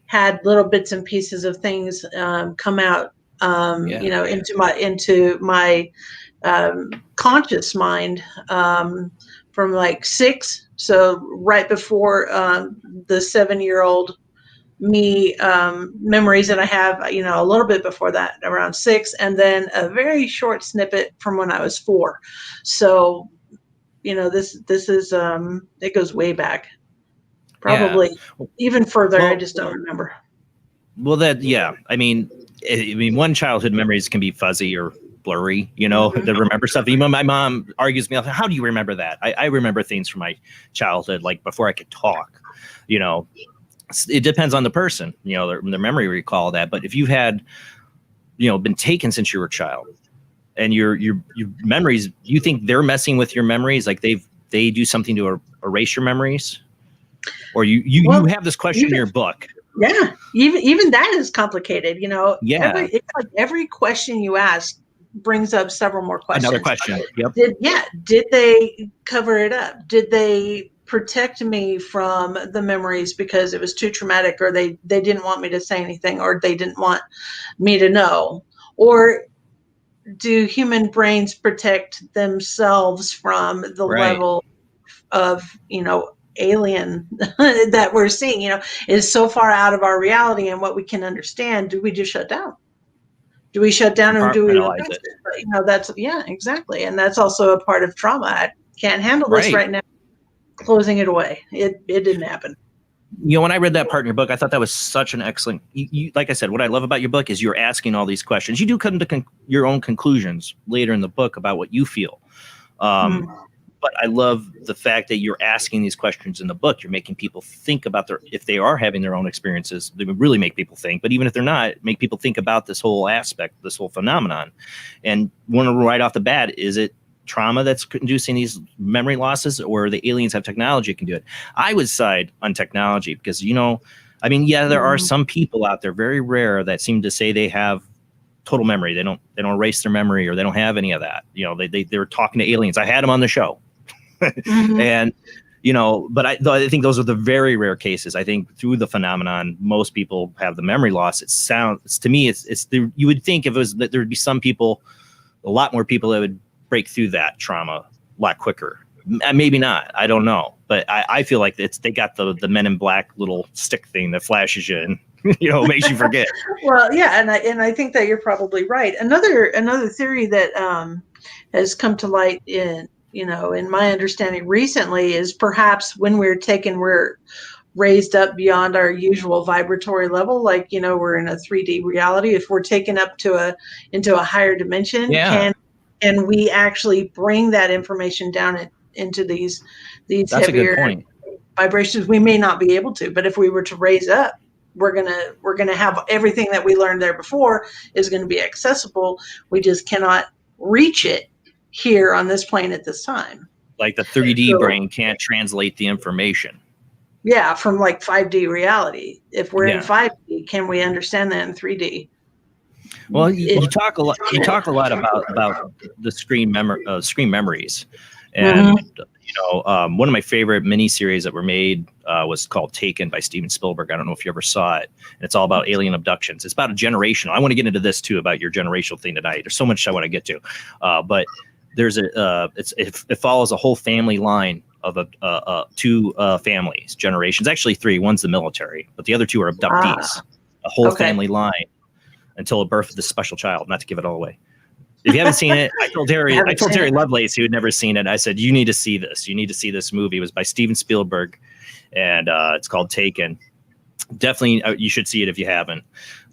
had little bits and pieces of things come out, into my conscious mind from like 6. So right before the 7-year-old me memories that I have, a little bit before that, around 6, and then a very short snippet from when I was 4. So, this is it goes way back. Probably even further. Well, I just don't remember. Well, I mean, one childhood memories can be fuzzy or blurry, to remember stuff. Even my mom argues with me, how do you remember that? I remember things from my childhood, like before I could talk, It depends on the person, their memory recall that. But if you've had, been taken since you were a child, and your memories, you think they're messing with your memories, like they do something to erase your memories, or you have this question in your book. Yeah, even that is complicated. Yeah, it's like every question you ask brings up several more questions. Another question. Yep. Did they cover it up? Did they protect me from the memories because it was too traumatic, or they didn't want me to say anything, or they didn't want me to know? Or do human brains protect themselves from the level of, alien that we're seeing, is so far out of our reality and what we can understand? Do we just shut down? Do we shut down, or do we repress it? That's exactly. And that's also a part of trauma. I can't handle this right now. Closing it away. It didn't happen. When I read that part in your book, I thought that was such an excellent, like I said, what I love about your book is you're asking all these questions. You do come to your own conclusions later in the book about what you feel. But I love the fact that you're asking these questions in the book. You're making people think about if they are having their own experiences, they would really make people think. But even if they're not, make people think about this whole aspect, this whole phenomenon. And one right off the bat, is it trauma that's inducing these memory losses, or the aliens have technology that can do it? I would side on technology because, there are some people out there, very rare, that seem to say they have total memory. They don't erase their memory, or they don't have any of that. They're talking to aliens. I had them on the show. And, but I think those are the very rare cases. I think through the phenomenon, most people have the memory loss. It sounds to me, you would think if it was that there would be some people, a lot more people that would break through that trauma a lot quicker. Maybe not. I don't know. But I feel like they got the Men in Black little stick thing that flashes you and, makes you forget. Well, yeah. And I think that you're probably right. Another theory that has come to light in my understanding recently is perhaps when we're raised up beyond our usual vibratory level, like, we're in a 3D reality. If we're taken up into a higher dimension, can we actually bring that information down into these That's heavier vibrations? We may not be able to, but if we were to raise up, we're gonna have everything that we learned there before is going to be accessible. We just cannot reach it here on this plane at this time. Like the 3D brain can't translate the information. Yeah, from like 5D reality. If we're in 5D, can we understand that in 3D? Well, you talk a lot. You talk a lot about the screen memories, and one of my favorite miniseries that were made was called Taken by Steven Spielberg. I don't know if you ever saw it. And it's all about alien abductions. It's about a generational. I want to get into this too about your generational thing tonight. There's so much I want to get to, but there's it follows a whole family line of two families, generations, actually three. One's the military, but the other two are abductees. A whole family line until the birth of this special child. Not to give it all away. If you haven't seen it, I told Terry Lovelace, who had never seen it. I said, you need to see this. You need to see this movie. It was by Steven Spielberg, and it's called Taken. Definitely, you should see it if you haven't.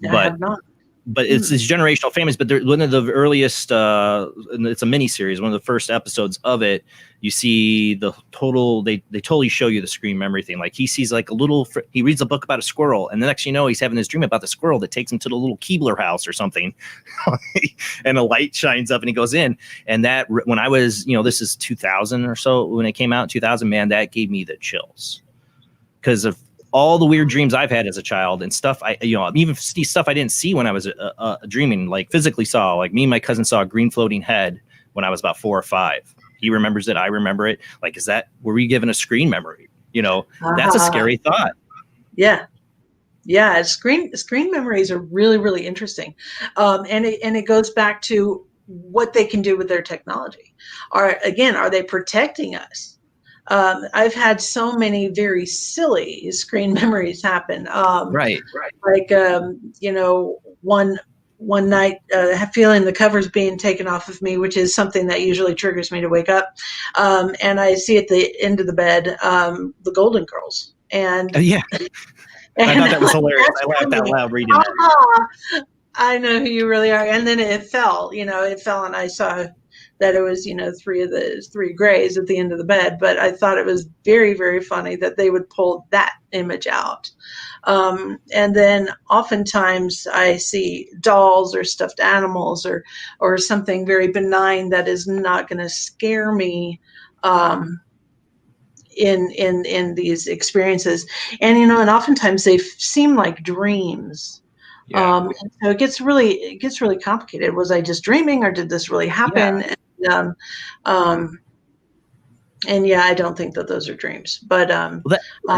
I have not. But it's these generational families. But they're one of the earliest. It's a mini series. One of the first episodes of it. You see the total. They totally show you the screen memory thing. Like he sees like a little. He reads a book about a squirrel, and the next you know, he's having this dream about the squirrel that takes him to the little Keebler house or something, and a light shines up, and he goes in. And that when I was, this is 2000 or so when it came out, 2000. Man, that gave me the chills because of all the weird dreams I've had as a child and stuff. Even stuff I didn't see when I was dreaming, like physically saw. Like me and my cousin saw a green floating head when I was about 4 or 5. He remembers it. I remember it. Like, were we given a screen memory? That's a scary thought. Yeah. Yeah. Screen memories are really, really interesting. And it goes back to what they can do with their technology. Are they protecting us? I've had so many very silly screen memories happen. Right. Like, one night, feeling the covers being taken off of me, which is something that usually triggers me to wake up. And I see at the end of the bed, the Golden Girls. And Yeah. I thought that was hilarious. I laughed out loud reading that. I know who you really are. And then it fell, and I saw that it was, three grays at the end of the bed. But I thought it was very, very funny that they would pull that image out. And then oftentimes I see dolls or stuffed animals or something very benign that is not going to scare me in these experiences. And and oftentimes they seem like dreams. Yeah. And so it gets really complicated. Was I just dreaming, or did this really happen? Yeah. And yeah, I don't think that those are dreams. But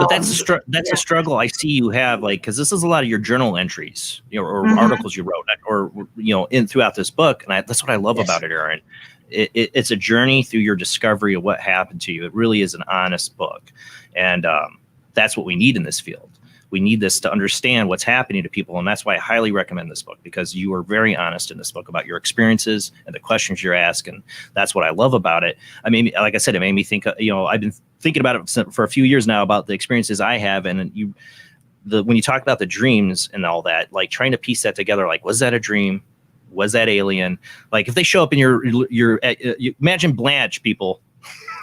that's a struggle I see you have, like, because this is a lot of your journal entries, or articles you wrote, or in throughout this book, and that's what I love about it, Erin. It's a journey through your discovery of what happened to you. It really is an honest book, and that's what we need in this field. We need this to understand what's happening to people, and that's why I highly recommend this book, because you are very honest in this book about your experiences and the questions you're asking. That's what I love about it. I mean, like I said, it made me think. I've been thinking about it for a few years now about the experiences I have, and when you talk about the dreams and all that, like trying to piece that together, like, was that a dream? Was that alien? Like, if they show up in your imagine Blanche, people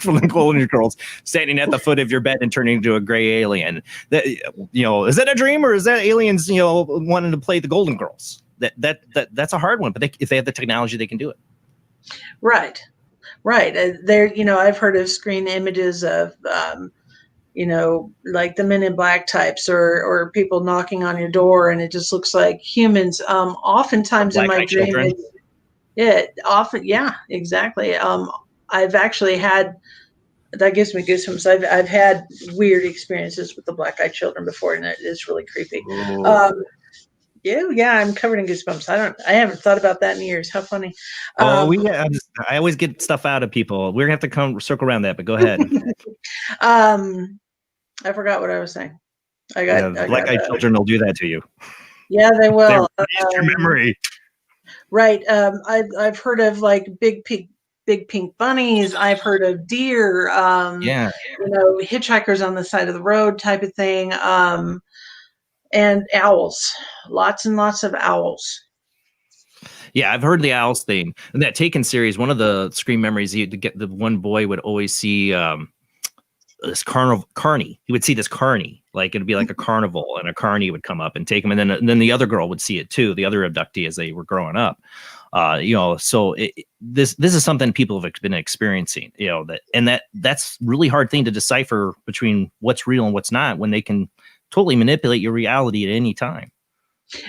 from the Golden Girls standing at the foot of your bed and turning into a gray alien. That, is that a dream, or is that aliens, wanting to play the Golden Girls? That's a hard one, but if they have the technology, they can do it. Right. There, I've heard of screen images of, like the Men in Black types, or people knocking on your door, and it just looks like humans. Oftentimes in my dream, exactly. I've actually had, that gives me goosebumps. I've had weird experiences with the black-eyed children before, and it is really creepy. Yeah, I'm covered in goosebumps. I haven't thought about that in years. How funny. I always get stuff out of people. We're gonna have to circle around that, but go ahead. I forgot what I was saying. Black-eyed children will do that to you. Yeah, they will. Your memory. Right. I've heard of like big pink bunnies. I've heard of deer. Hitchhikers on the side of the road type of thing. And owls. Lots and lots of owls. Yeah, I've heard the owls thing. In that Taken series, one of the screen memories, the one boy would always see this carny. He would see this carny, like it'd be like a carnival, and a carny would come up and take him, and then the other girl would see it too, the other abductee, as they were growing up. So this is something people have been experiencing. That's really hard thing to decipher between what's real and what's not, when they can totally manipulate your reality at any time.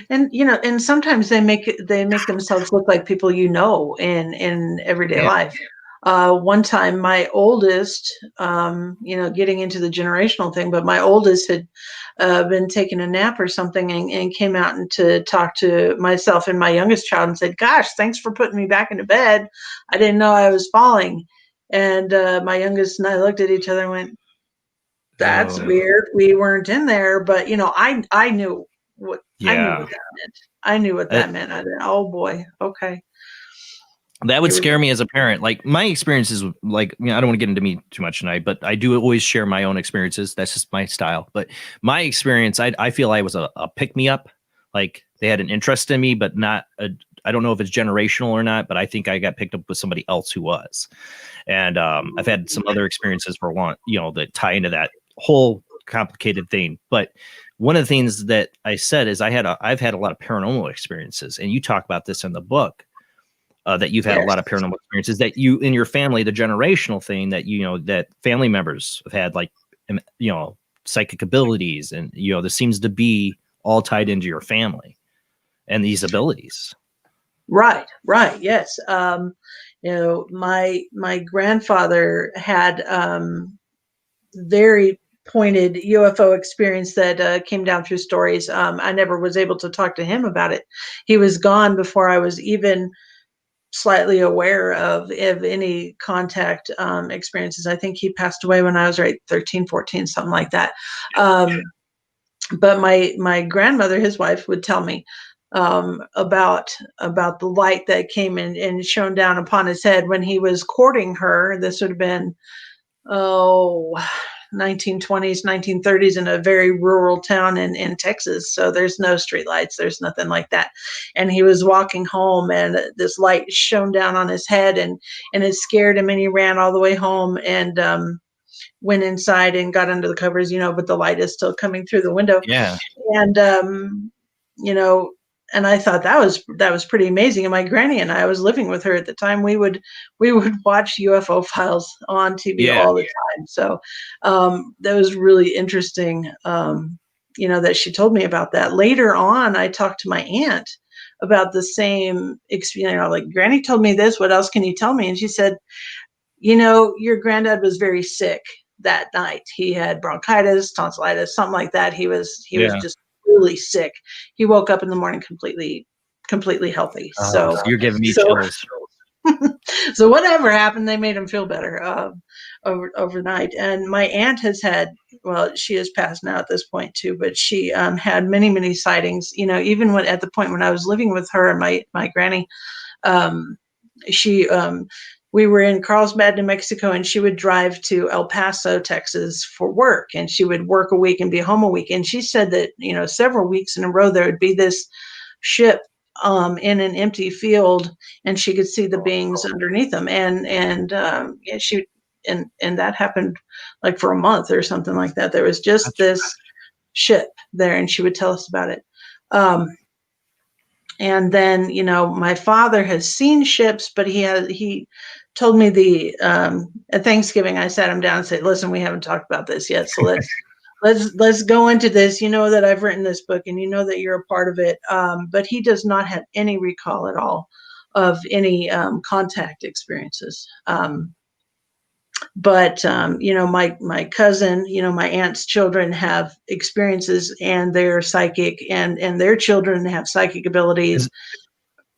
And and sometimes they make themselves look like people in everyday life. One time my oldest, getting into the generational thing, but my oldest had been taking a nap or something, and came out and to talk to myself and my youngest child and said, "Gosh, thanks for putting me back into bed. I didn't know I was falling." And my youngest and I looked at each other and went, "That's weird. We weren't in there." But I knew what I knew what that meant. I knew what that meant. I said, "Oh boy, okay." That would scare me as a parent. Like, my experiences, like, I don't want to get into me too much tonight, but I do always share my own experiences. That's just my style. But my experience, I feel I was a pick-me-up. Like, they had an interest in me, but not I don't know if it's generational or not, but I think I got picked up with somebody else who was. And I've had some other experiences for one, that tie into that whole complicated thing. But one of the things that I said is I've had a lot of paranormal experiences, and you talk about this in the book. That you've had a lot of paranormal experiences, that you in your family, the generational thing that that family members have had, like psychic abilities, and this seems to be all tied into your family and these abilities. Right. Yes. My grandfather had very pointed UFO experience that came down through stories. I never was able to talk to him about it. He was gone before I was even slightly aware of any contact experiences. I think he passed away when I was 13, 14, something like that. But my grandmother, his wife, would tell me about the light that came in and shone down upon his head when he was courting her. This would have been 1920s, 1930s in a very rural town in Texas. So there's no streetlights. There's nothing like that. And he was walking home and this light shone down on his head and it scared him. And he ran all the way home and went inside and got under the covers, but the light is still coming through the window. Yeah. And, and I thought that was pretty amazing. And my granny and I was living with her at the time. We would watch UFO Files on TV all the time. So that was really interesting. That she told me about that. Later on, I talked to my aunt about the same experience. Like, Granny told me this. What else can you tell me? And she said, your granddad was very sick that night. He had bronchitis, tonsillitis, something like that. He was just really sick. He woke up in the morning completely healthy. So you're giving me chills. So whatever happened, they made him feel better overnight. And my aunt has had, she has passed now at this point too, but she had many, many sightings. Even at the point when I was living with her and my granny, we were in Carlsbad, New Mexico, and she would drive to El Paso, Texas for work. And she would work a week and be home a week. And she said that, several weeks in a row, there would be this ship in an empty field and she could see the beings underneath them. And that happened like for a month or something like that. There was just this ship there and she would tell us about it. And then, my father has seen ships, but he told me at Thanksgiving, I sat him down and said, listen, we haven't talked about this yet. So let's go into this. That I've written this book and that you're a part of it. But he does not have any recall at all of any contact experiences. But my cousin, my aunt's children have experiences and they're psychic and their children have psychic abilities.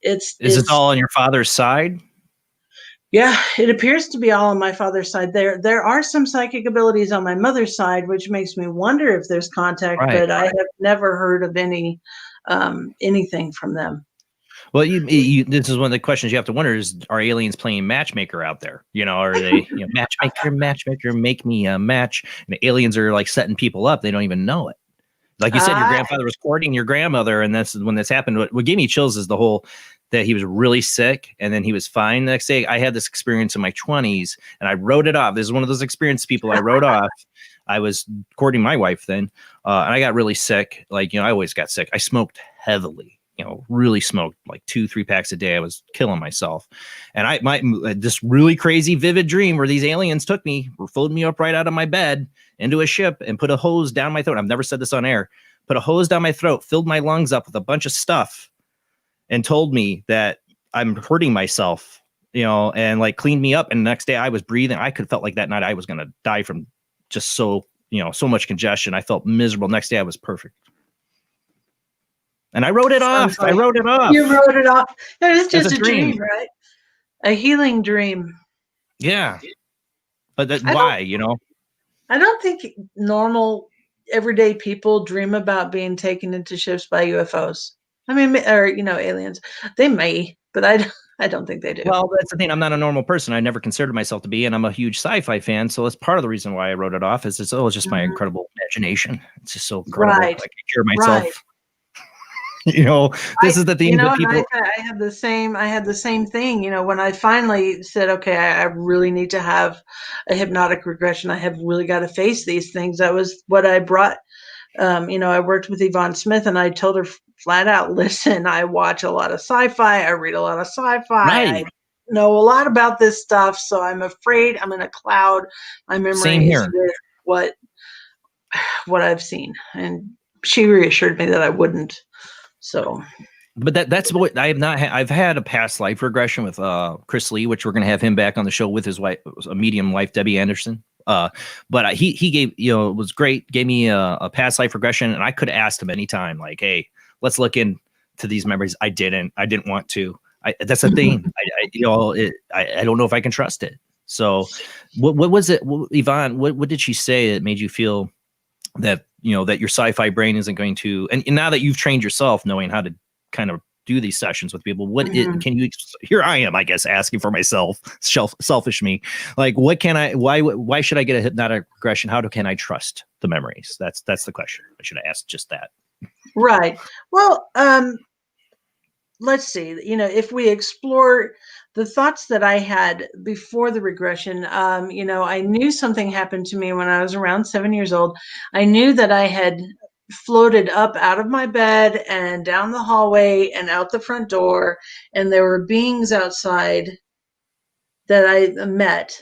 Is it all on your father's side? Yeah, it appears to be all on my father's side. There are some psychic abilities on my mother's side, which makes me wonder if there's contact, but I have never heard of anything from them. Well, this is one of the questions you have to wonder is, are aliens playing matchmaker out there? Are they matchmaker, make me a match? And the aliens are like setting people up. They don't even know it. Like you said, your grandfather was courting your grandmother. And that's when this happened. What gave me chills is the whole that he was really sick and then he was fine the next day. I had this experience in my 20s and I wrote it off. This is one of those experienced people I wrote off. I was courting my wife then and I got really sick. Like, I always got sick. I smoked heavily. Really smoked like 2-3 packs a day. I was killing myself. And this really crazy vivid dream where these aliens took me, folded me up right out of my bed into a ship and put a hose down my throat. I've never said this on air. Put a hose down my throat, filled my lungs up with a bunch of stuff and told me that I'm hurting myself, and like cleaned me up. And the next day I was breathing. I could have felt like that night I was going to die from just so much congestion. I felt miserable. Next day I was perfect. And I wrote it off. I wrote it off. You wrote it off. It's just a dream, right? A healing dream. Yeah. But why, I don't think normal, everyday people dream about being taken into ships by UFOs. I mean, or, aliens. They may, but I don't think they do. Well, that's the thing. I'm not a normal person. I never considered myself to be, and I'm a huge sci-fi fan. So that's part of the reason why I wrote it off. It's just my incredible imagination. It's just so incredible. Right. I can cure myself. Right. This is the thing that people. I had the same thing. When I finally said, okay, I really need to have a hypnotic regression. I have really got to face these things. That was what I brought. I worked with Yvonne Smith, and I told her flat out, listen, I watch a lot of sci-fi. I read a lot of sci-fi. Right. I know a lot about this stuff, so I'm afraid I'm in a cloud. My memory is with what I've seen, and she reassured me that I wouldn't. So, but that's what I have not had. I've had a past life regression with Chris Lee, which we're going to have him back on the show with his wife, a medium wife, Debbie Anderson. But he gave, it was great. Gave me a past life regression, and I could have asked him anytime, like, hey, let's look into these memories. I didn't want to. That's the thing. I don't know if I can trust it. So what was it, Yvonne? What did she say that made you feel that, that your sci-fi brain isn't going to, and now that you've trained yourself knowing how to kind of do these sessions with people. Can you, here I am, I guess, asking for myself, selfish me, like, why should I get a hypnotic regression? Can I trust the memories? That's the question. I should have asked just that. Right. Well, let's see, if we explore the thoughts that I had before the regression, I knew something happened to me when I was around 7 years old. I knew that I had floated up out of my bed and down the hallway and out the front door, and there were beings outside that I met,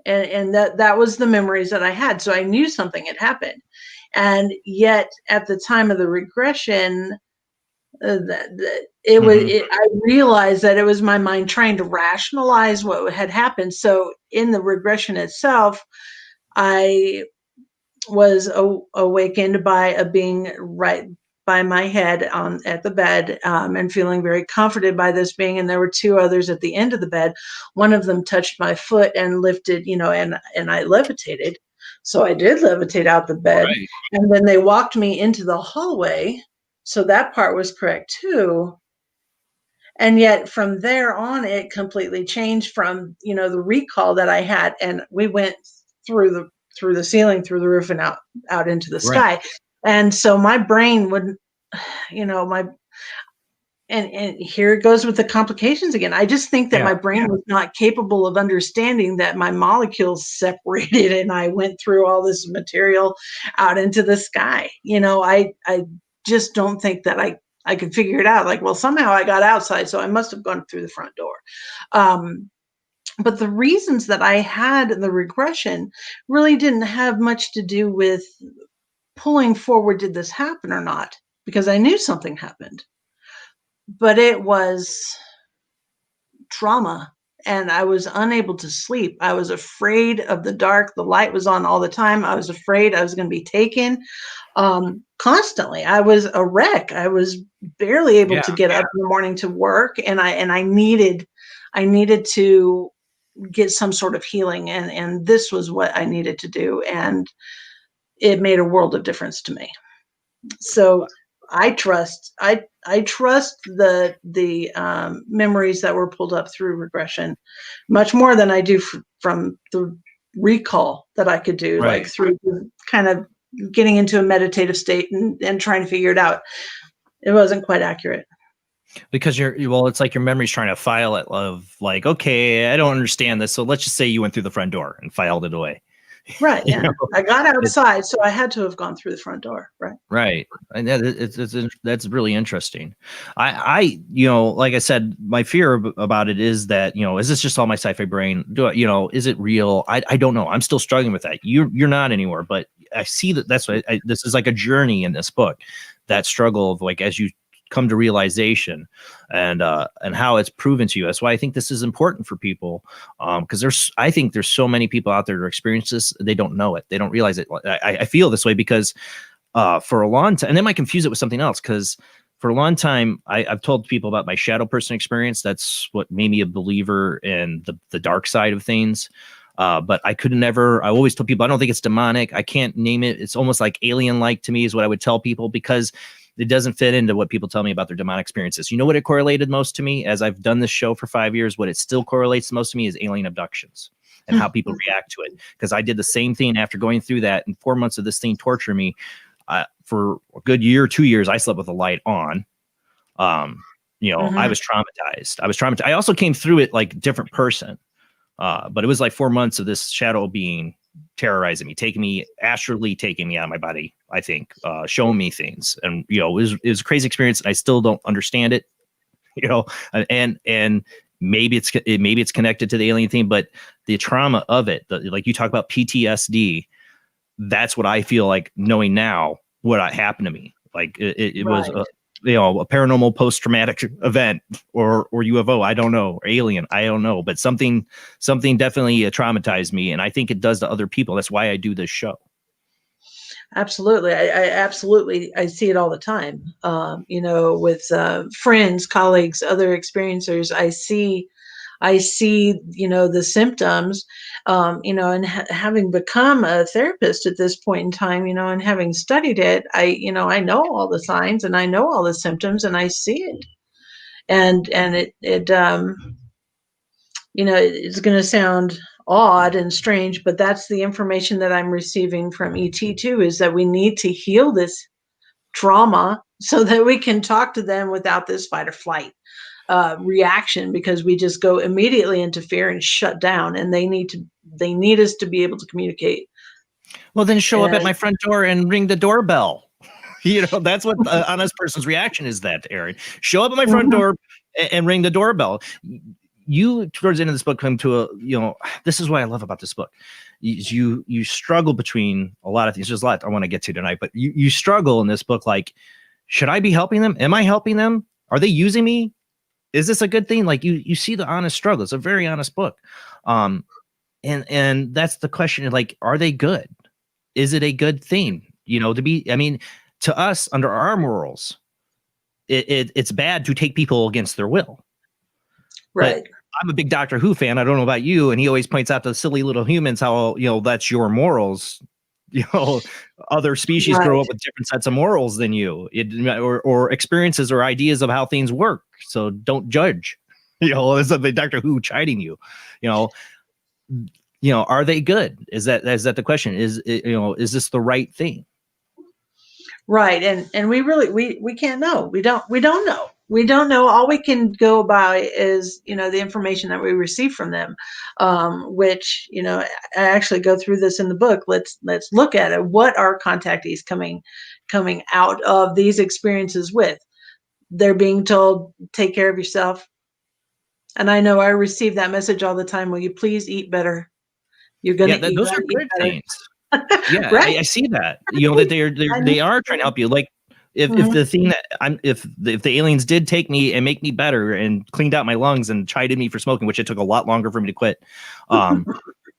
and that was the memories that I had. So I knew something had happened, and yet at the time of the regression, I realized that it was my mind trying to rationalize what had happened. So in the regression itself, I was awakened by a being right by my head at the bed, and feeling very comforted by this being. And there were two others at the end of the bed. One of them touched my foot and lifted, and I levitated. So I did levitate out the bed. Right. And then they walked me into the hallway. So that part was correct too. And yet from there on, it completely changed from, the recall that I had. And we went through the ceiling, through the roof, and out into the sky. And so my brain would, and here it goes with the complications again. I just think that my brain was not capable of understanding that my molecules separated and I went through all this material out into the sky. I just don't think that I could figure it out. Like, well, somehow I got outside, so I must have gone through the front door. But the reasons that I had the regression really didn't have much to do with pulling forward, did this happen or not? Because I knew something happened. But it was trauma, and I was unable to sleep. I was afraid of the dark. The light was on all the time. I was afraid I was going to be taken constantly. I was a wreck. I was barely able to get up in the morning to work, and I needed to get some sort of healing, and this was what I needed to do, and it made a world of difference to me. So I trust the memories that were pulled up through regression much more than I do from the recall that I could do, like through kind of getting into a meditative state and trying to figure it out. It wasn't quite accurate. Because it's like your memory's trying to file it of like, okay, I don't understand this. So let's just say you went through the front door and filed it away. Right. Yeah. I got outside, so I had to have gone through the front door. Right. Right. And that's really interesting. I like I said, my fear about it is that, is this just all my sci-fi brain? Is it real? I don't know. I'm still struggling with that. You're not anymore, but I see that that's why this is like a journey in this book, that struggle of like, as you come to realization and how it's proven to you. That's why I think this is important for people. Because I think there's so many people out there that experience this. They don't know it. They don't realize it. I feel this way because for a long time, and they might confuse it with something else, because for a long time, I've told people about my shadow person experience. That's what made me a believer in the dark side of things. But I always tell people, I don't think it's demonic. I can't name it. It's almost like alien-like to me is what I would tell people, because it doesn't fit into what people tell me about their demonic experiences. You know what it correlated most to me? As I've done this show for 5 years, what it still correlates most to me is alien abductions and how people react to it. Because I did the same thing after going through that, and 4 months of this thing torturing me. For a good year, 2 years, I slept with the light on. I was traumatized. I also came through it like a different person. But it was like 4 months of this shadow being terrorizing me, astrally taking me out of my body, I think, showing me things. And, it was a crazy experience. And I still don't understand it, and maybe it's connected to the alien thing, but the trauma of it, like you talk about PTSD, that's what I feel like knowing now what happened to me. Like it was a paranormal post-traumatic event or UFO, I don't know, or alien, I don't know, but something definitely traumatized me, and I think it does to other people. That's why I do this show. Absolutely. I see it all the time. With friends, colleagues, other experiencers, I see, the symptoms, and having become a therapist at this point in time, and having studied it, I know all the signs and I know all the symptoms and I see it. and it's going to sound odd and strange, but that's the information that I'm receiving from ET too, is that we need to heal this trauma so that we can talk to them without this fight or flight reaction, because we just go immediately into fear and shut down, and they need us to be able to communicate. Well, then show up at my front door and ring the doorbell. That's what an honest person's reaction is. That, Erin, show up at my front door and ring the doorbell. You, towards the end of this book, come to this is what I love about this book. You struggle between a lot of things. There's a lot I want to get to tonight, but you struggle in this book. Like, should I be helping them? Am I helping them? Are they using me? Is this a good thing? Like, you see the honest struggle. It's a very honest book. And that's the question. Like, are they good? Is it a good thing? To us, under our morals, it's bad to take people against their will. Right. But I'm a big Doctor Who fan. I don't know about you. And he always points out to the silly little humans how, that's your morals. Other species grow up with different sets of morals than you, or experiences or ideas of how things work. So don't judge. It's the Doctor Who chiding you. Are they good? Is that the question? Is this the right thing? Right. And we really we can't know. We don't know. We don't know. All we can go by is, the information that we receive from them, which, I actually go through this in the book. Let's look at it. What are contactees coming out of these experiences with? They're being told, take care of yourself. And I know I receive that message all the time. Will you please eat better? You're going to eat. Those are good things. Yeah, right. I see that. That they are trying to help you. Like, if the thing that if the aliens did take me and make me better and cleaned out my lungs and chided me for smoking, which it took a lot longer for me to quit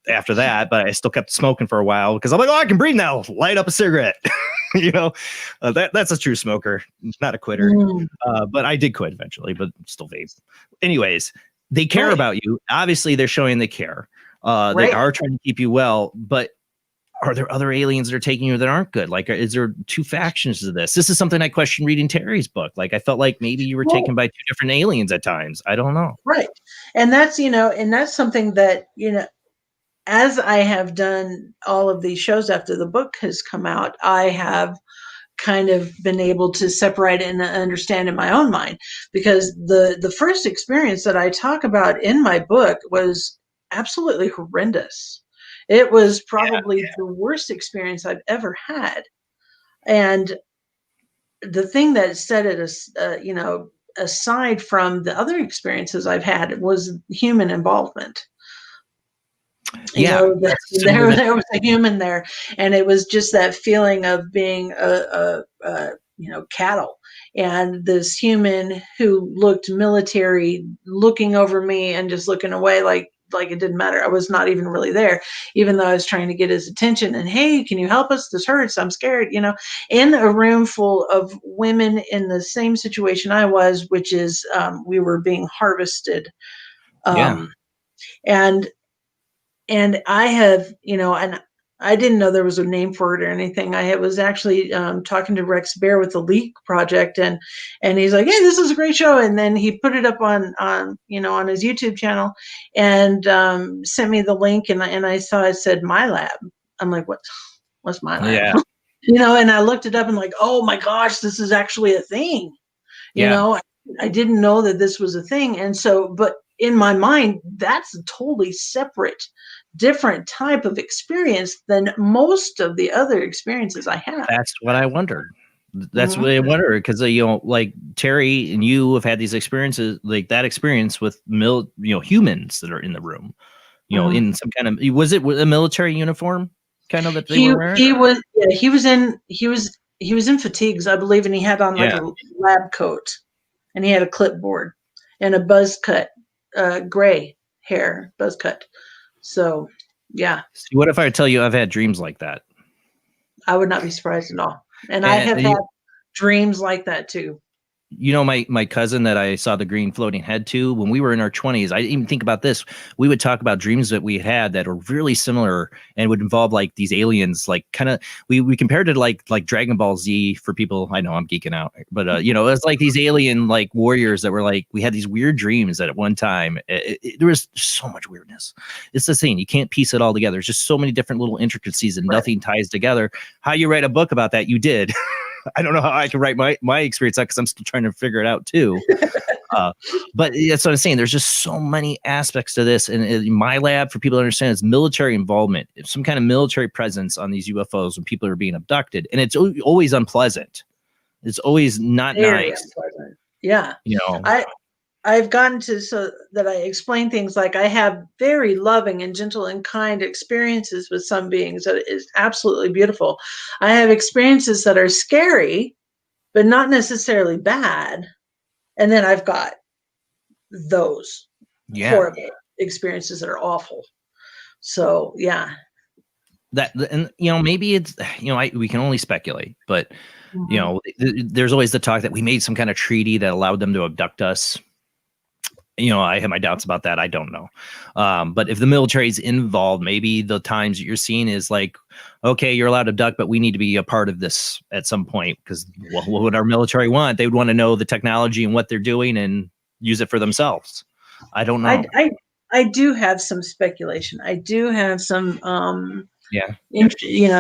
after that, but I still kept smoking for a while because I'm like, I can breathe now. Light up a cigarette. That's a true smoker, not a quitter. But I did quit eventually, but still vape. Anyways, they care about you. Obviously, they're showing they care. They are trying to keep you well, but are there other aliens that are taking you that aren't good? Like, is there two factions to this? This is something I questioned reading Terry's book. Like, I felt like maybe you were taken by two different aliens at times. I don't know. Right. And that's, and that's something that, as I have done all of these shows after the book has come out, I have kind of been able to separate and understand in my own mind, because the first experience that I talk about in my book was absolutely horrendous. It was probably the worst experience I've ever had. And the thing that set it, aside from the other experiences I've had, was human involvement. There was a human there, and it was just that feeling of being cattle, and this human who looked military, looking over me and just looking away like it didn't matter. I was not even really there, even though I was trying to get his attention and, hey, can you help us? This hurts. I'm scared, in a room full of women in the same situation I was, which is we were being harvested. And I have, and I didn't know there was a name for it or anything. I was actually talking to Rex Bear with the Leak Project, and he's like, "Hey, this is a great show." And then he put it up on his YouTube channel, and sent me the link, and I saw it said My Lab. I'm like, what's My Lab? Yeah. And I looked it up and like, oh my gosh, this is actually a thing. I didn't know that this was a thing, and so, but in my mind, that's a totally separate, different type of experience than most of the other experiences I have. That's what I wondered. That's what I wondered, because like Terry and you have had these experiences, like that experience with humans that are in the room, in some kind of, was it a military uniform kind of that they were wearing? He was in fatigues, I believe, and he had on like a lab coat, and he had a clipboard and a buzz cut, gray hair buzz cut. So, yeah. See, what if I tell you I've had dreams like that? I would not be surprised at all. And I have had dreams like that too. my cousin that I saw the green floating head to, when we were in our 20s, I didn't even think about this. We would talk about dreams that we had that are really similar and would involve like these aliens, like kind of, we compared it to like Dragon Ball Z for people. I know I'm geeking out, but it's like these alien like warriors that were like, we had these weird dreams that at one time there was so much weirdness. It's the thing. You can't piece it all together. There's just so many different little intricacies and nothing ties together. How you write a book about that? You did. I don't know how I can write my experience out because I'm still trying to figure it out too. But that's what I'm saying. There's just so many aspects to this. And in my lab, for people to understand, it's military involvement, it's some kind of military presence on these UFOs when people are being abducted. And it's always unpleasant. It's always not Very nice. unpleasant. Yeah. You know, I've gotten to so that I explain things like I have very loving and gentle and kind experiences with some beings that is absolutely beautiful. I have experiences that are scary, but not necessarily bad. And then I've got those horrible experiences that are awful. So, yeah. And maybe it's, we can only speculate, but there's always the talk that we made some kind of treaty that allowed them to abduct us. I have my doubts about that. I don't know. But if the military is involved, maybe the times that you're seeing is like, okay, you're allowed to abduct, but we need to be a part of this at some point, because what would our military want? They would want to know the technology and what they're doing and use it for themselves. I don't know. I do have some speculation. I do have some,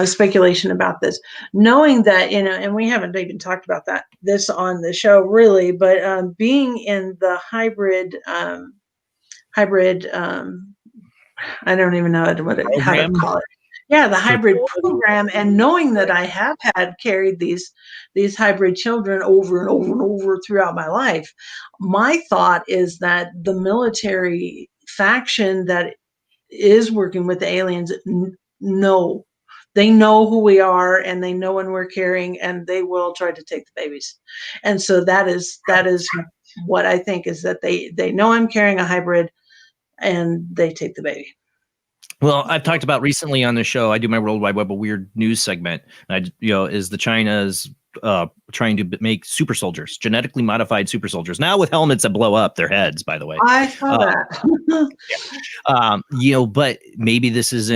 speculation about this, knowing that, and we haven't even talked about this on the show really, but being in the hybrid, I don't even know how to call it. Yeah, the hybrid program, and knowing that I have carried these hybrid children over and over and over throughout my life, my thought is that the military faction that is working with the aliens they know who we are, and they know when we're carrying, and they will try to take the babies. And so that is what I think, is that they know I'm carrying a hybrid, and they take the baby. Well, I've talked about recently on the show, I do my World Wide Web of Weird News segment. Is the China's trying to make super soldiers, genetically modified super soldiers, now with helmets that blow up their heads, by the way. I saw that. But maybe this is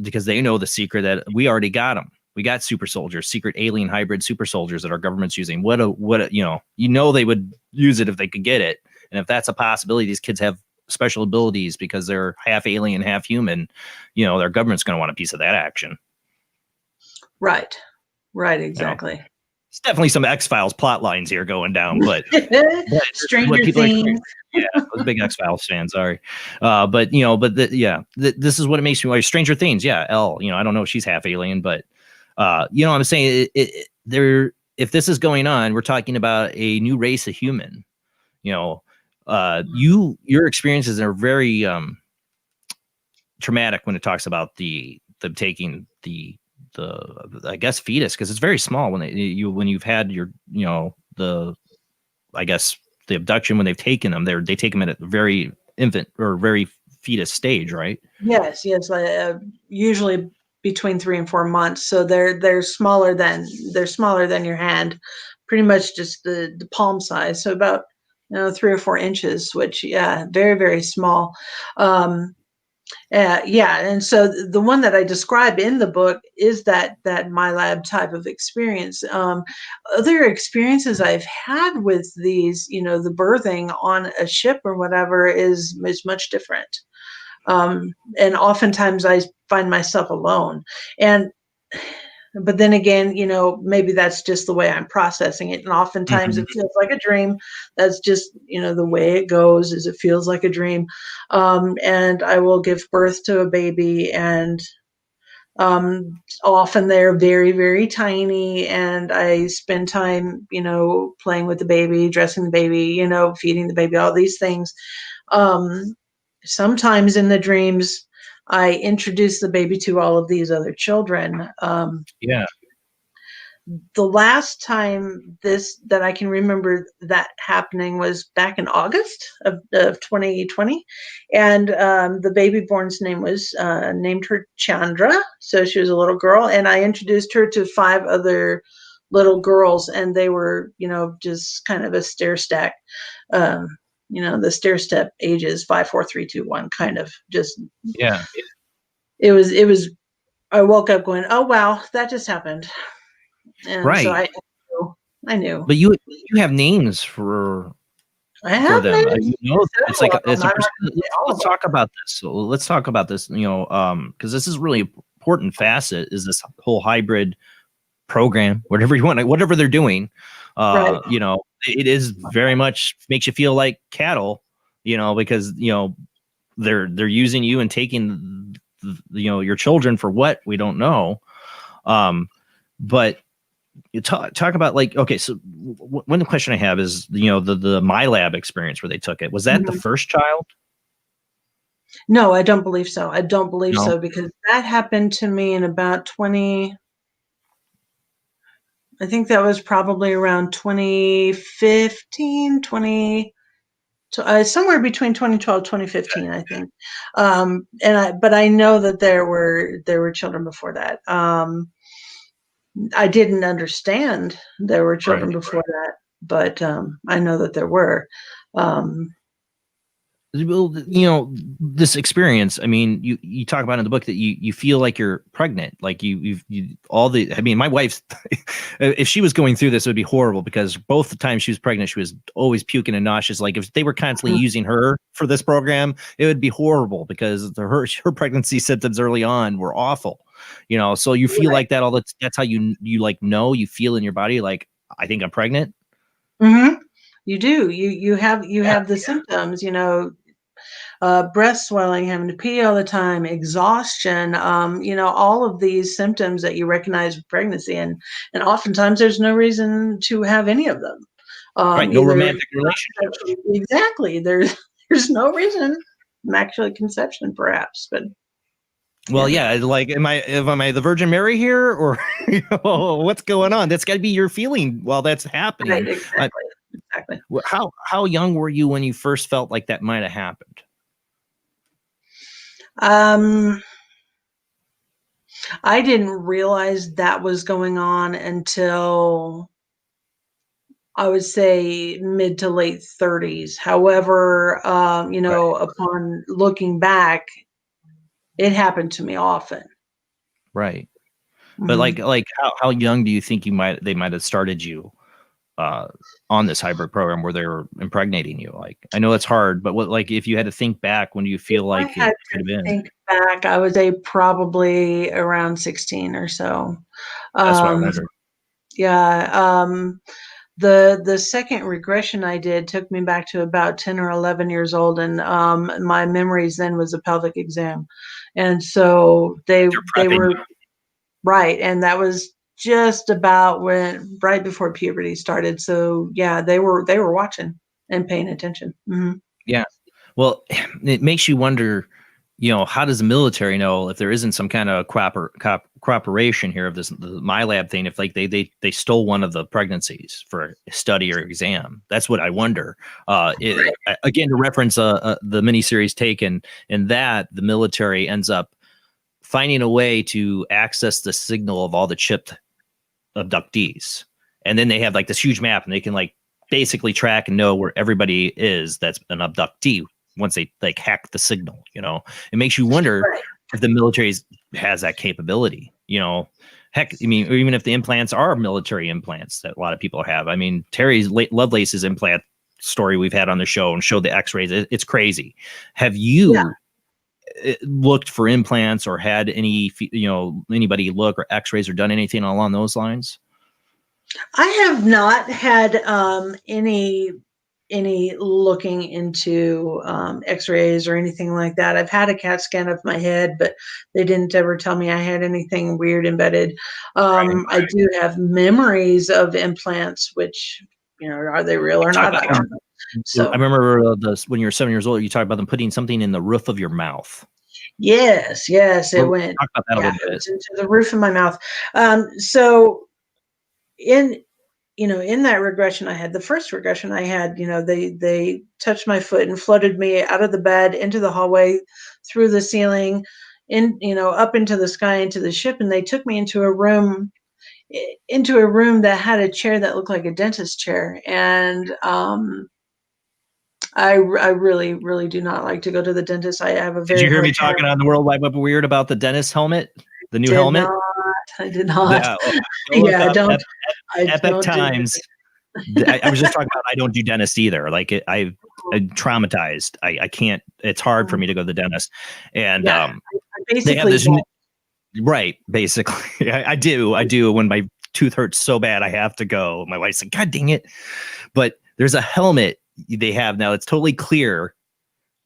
because they know the secret that we already got them. We got super soldiers, secret alien hybrid super soldiers that our government's using. They would use it if they could get it. And if that's a possibility, these kids have special abilities because they're half alien, half human. Their government's going to want a piece of that action. Right. Exactly. It's definitely some X-Files plot lines here going down, but Stranger Things. Those big X-Files fans, sorry. This is what it makes me like Stranger Things. Yeah. Elle, I don't know if she's half alien, but I'm saying if this is going on, we're talking about a new race of human. Your experiences are very traumatic when it talks about them taking the I guess fetus, because it's very small when you've had your the abduction, when they've taken them, they take them at a very infant or very fetus stage, right? Yes, usually between 3 and 4 months. So they're smaller than your hand, pretty much just the palm size. So about 3 or 4 inches, which very, very small. And so the one that I describe in the book is that my lab type of experience. Other experiences I've had with these, the birthing on a ship or whatever is much different. And oftentimes I find myself alone. But then again, maybe that's just the way I'm processing it. And oftentimes it feels like a dream. That's just, the way it goes, is it feels like a dream. And I will give birth to a baby, and often they're very, very tiny, and I spend time, playing with the baby, dressing the baby, feeding the baby, all these things. Sometimes in the dreams, I introduce the baby to all of these other children. The last time that I can remember that happening was back in August of 2020. And the baby born's name was, named her Chandra. So she was a little girl. And I introduced her to 5 other little girls, and they were, just kind of a stair stack. The stair step ages 5, 4, 3, 2, 1, kind of just. Yeah. It was. I woke up going, "Oh wow, that just happened," and Right. so I knew. But you have names for I have them. names. It's like let's talk about this. So let's talk about this. Because this is really important facet is this whole hybrid program, whatever you want, whatever they're doing. Right. It is very much makes you feel like cattle. Because they're using you and taking your children for what we don't know. But you talk about okay, so one question I have is the My Lab experience where they took it. Was that the first child? No, I don't believe so. I don't believe No? so, because that happened to me in about 20. I think that was probably around 2015, somewhere between 2012, 2015, I think. But I know that there were children before that. I didn't understand there were children before that, but I know that there were. Well, this experience, I mean, you talk about in the book that you feel like you're pregnant, like you I mean, my wife's, if she was going through this, it would be horrible, because both the times she was pregnant, she was always puking and nauseous. Like if they were constantly using her for this program, it would be horrible, because her pregnancy symptoms early on were awful, so you feel like that that's how you you feel in your body, like, I think I'm pregnant. Mm-hmm. You do. You have the symptoms, breast swelling, having to pee all the time, exhaustion, all of these symptoms that you recognize with pregnancy. And oftentimes there's no reason to have any of them. Right. No romantic relationship. Exactly. There's no reason. Immaculate conception, perhaps, but. Well, yeah, like, am I the Virgin Mary here, or what's going on? That's got to be your feeling while that's happening. Right, exactly. How young were you when you first felt like that might have happened? I didn't realize that was going on until, I would say, mid to late 30s. However, upon looking back, it happened to me often. Right. But like how young do you think they might have started you on this hybrid program where they were impregnating you? Like, I know it's hard, but if you had to think back, when do you feel like it could have been? Think back, I would say probably around 16 or so. That's what I wondered. Yeah. The second regression I did took me back to about 10 or 11 years old, and my memories then was a pelvic exam, and so they were right, and that was just about right before puberty started. So yeah, they were watching and paying attention. Mm-hmm. Yeah, well, it makes you wonder, how does the military know if there isn't some kind of cooperation here of the My Lab thing, if they stole one of the pregnancies for a study or exam? That's what I wonder. Again, to reference the miniseries Taken, in that the military ends up finding a way to access the signal of all the chipped abductees, and then they have this huge map, and they can basically track and know where everybody is that's an abductee once they hack the signal. It makes you wonder if the military has that capability. Heck, I mean, even if the implants are military implants that a lot of people have. I mean, Terry Lovelace's implant story we've had on the show and showed the x-rays. It's crazy. Have you looked for implants, or had anybody look, or x-rays, or done anything along those lines? I have not had any looking into x-rays or anything like that. I've had a CAT scan of my head, but they didn't ever tell me I had anything weird embedded. I do have memories of implants, which, are they real or not? I don't know. So I remember when you were 7 years old, you talked about them putting something in the roof of your mouth. Yes, it went. Talk about that a little bit. Into the roof of my mouth. So in that regression I had, the first regression I had, they touched my foot and floated me out of the bed into the hallway, through the ceiling, up into the sky, into the ship, and they took me into a room into a room that had a chair that looked like a dentist chair. And I really, really do not like to go to the dentist. I have a very. Did you hear me hard talking on the World Wide Web weird about the dentist helmet, the new Did helmet? I did not. Yeah, Yeah, I don't. Epic Times. I was just talking about I don't do dentist either. Like I'm traumatized. I can't. It's hard for me to go to the dentist, and they have this. Right, basically, I do. When my tooth hurts so bad, I have to go. My wife's like, "God dang it!" But there's a helmet they have now. It's totally clear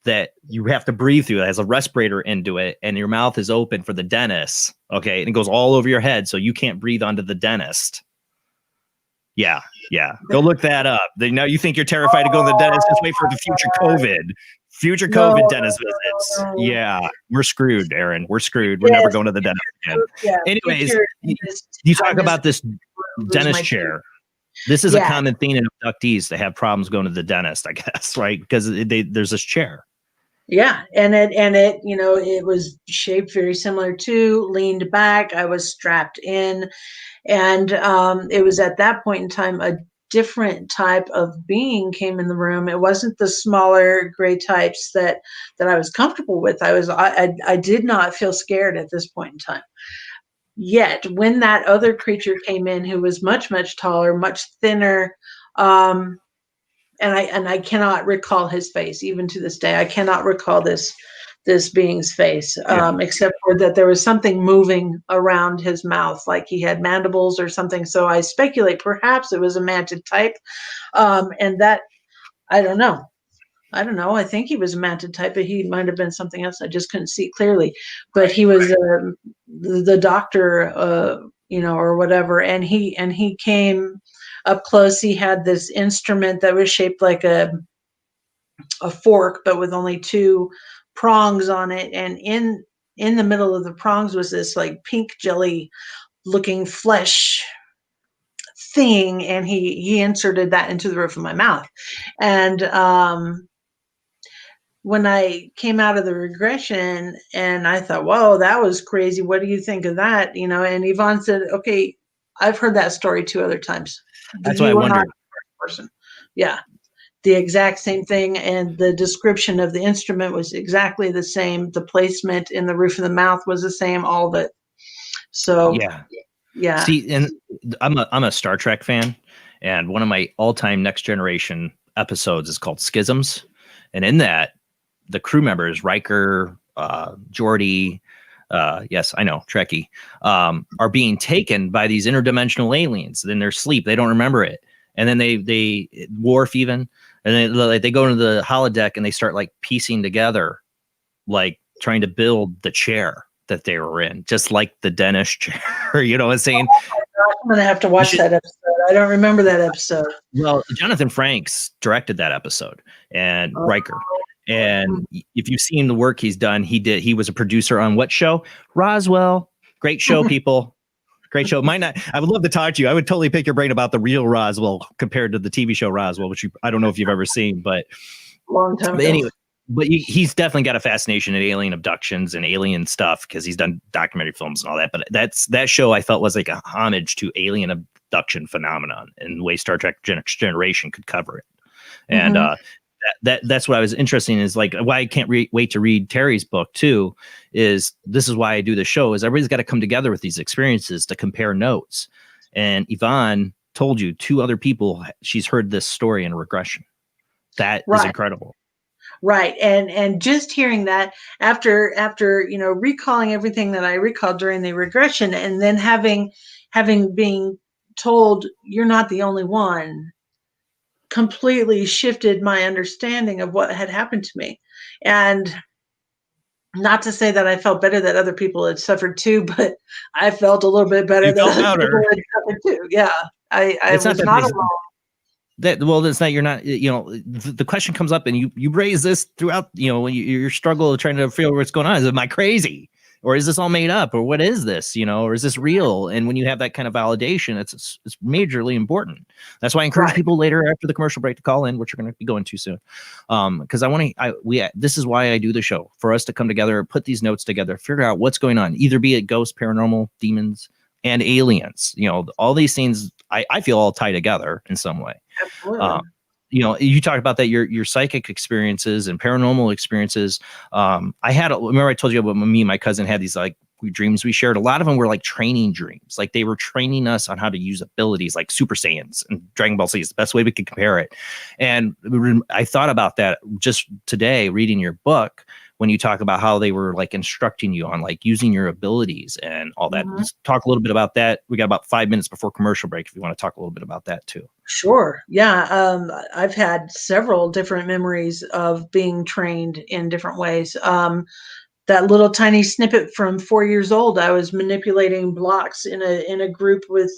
that you have to breathe through. It has a respirator into it, and your mouth is open for the dentist. Okay, and it goes all over your head, so you can't breathe onto the dentist. Yeah. Go look that up. Now you think you're terrified to go to the dentist. Just wait for the future COVID dentist visits. Yeah, we're screwed, Erin. We're screwed. We're never going to the dentist again. Yeah. Anyways, you talk about this dentist chair. This is a common theme in abductees. They have problems going to the dentist, I guess, right? Because there's this chair. Yeah, and it it was shaped very similar to, leaned back. I was strapped in. And it was at that point in time, a different type of being came in the room. It wasn't the smaller gray types that I was comfortable with. I did not feel scared at this point in time. Yet when that other creature came in, who was much, much taller, much thinner, and I cannot recall his face even to this day. I cannot recall this being's face, except for that there was something moving around his mouth, like he had mandibles or something. So I speculate perhaps it was a mantid type, and that I don't know. I think he was a mantid type, but he might have been something else. I just couldn't see clearly. But he was the doctor, or whatever, and he came up close. He had this instrument that was shaped like a fork, but with only two prongs on it, and in the middle of the prongs was this like pink jelly looking flesh thing, and he inserted that into the roof of my mouth. And when I came out of the regression, and I thought, whoa, that was crazy, what do you think of that? And Yvonne said, okay, I've heard that story 2 other times. That's why I wondered. Person. Yeah, the exact same thing, and the description of the instrument was exactly the same. The placement in the roof of the mouth was the same, all of it. So yeah. See, and I'm a Star Trek fan, and one of my all-time Next Generation episodes is called Schisms, and in that, the crew members, Riker, Geordi, yes, I know, Trekkie, are being taken by these interdimensional aliens in their sleep. They don't remember it. And then they Worf even, and they go into the holodeck and they start like piecing together, like trying to build the chair that they were in, just like the dentist chair. You know what I'm saying? I'm going to have to watch that episode. I don't remember that episode. Well, Jonathan Frakes directed that episode, and Riker. And if you've seen the work he's done, he was a producer on what show? Roswell. Great show, people. Great show. I would love to talk to you. I would totally pick your brain about the real Roswell compared to the TV show Roswell, which I don't know if you've ever seen, but long time ago. Anyway, but he's definitely got a fascination in alien abductions and alien stuff because he's done documentary films and all that. But that show I felt was like a homage to alien abduction phenomenon and the way Star Trek Next Generation could cover it. And that's what I was interested in, is like why I can't wait to read Terry's book too. This is why I do the show, is everybody's got to come together with these experiences to compare notes. And Yvonne told you 2 other people she's heard this story in regression. That is incredible. Right. And just hearing that after recalling everything that I recalled during the regression, and then having been told you're not the only one, completely shifted my understanding of what had happened to me. And not to say that I felt better that other people had suffered too, but I felt a little bit better that other people had suffered too. Yeah. I was not alone. It's not, you're not, the question comes up, and you raise this throughout, when your struggle trying to figure out what's going on. Is am I crazy? Or is this all made up? Or what is this, or is this real? And when you have that kind of validation, it's majorly important. That's why I encourage people later after the commercial break to call in, which we're going to be going to soon. Because this is why I do the show, for us to come together, put these notes together, figure out what's going on, either be it ghosts, paranormal, demons, and aliens. All these things I feel all tie together in some way. Absolutely. You talk about that your psychic experiences and paranormal experiences. Remember I told you about me and my cousin had these like dreams we shared. A lot of them were like training dreams. Like they were training us on how to use abilities like Super Saiyans and Dragon Ball Z is the best way we could compare it. And I thought about that just today reading your book when you talk about how they were like instructing you on like using your abilities and all that. Let's talk a little bit about that. We got about 5 minutes before commercial break if you want to talk a little bit about that too. Sure. Yeah. I've had several different memories of being trained in different ways. That little tiny snippet from 4 years old, I was manipulating blocks in a group with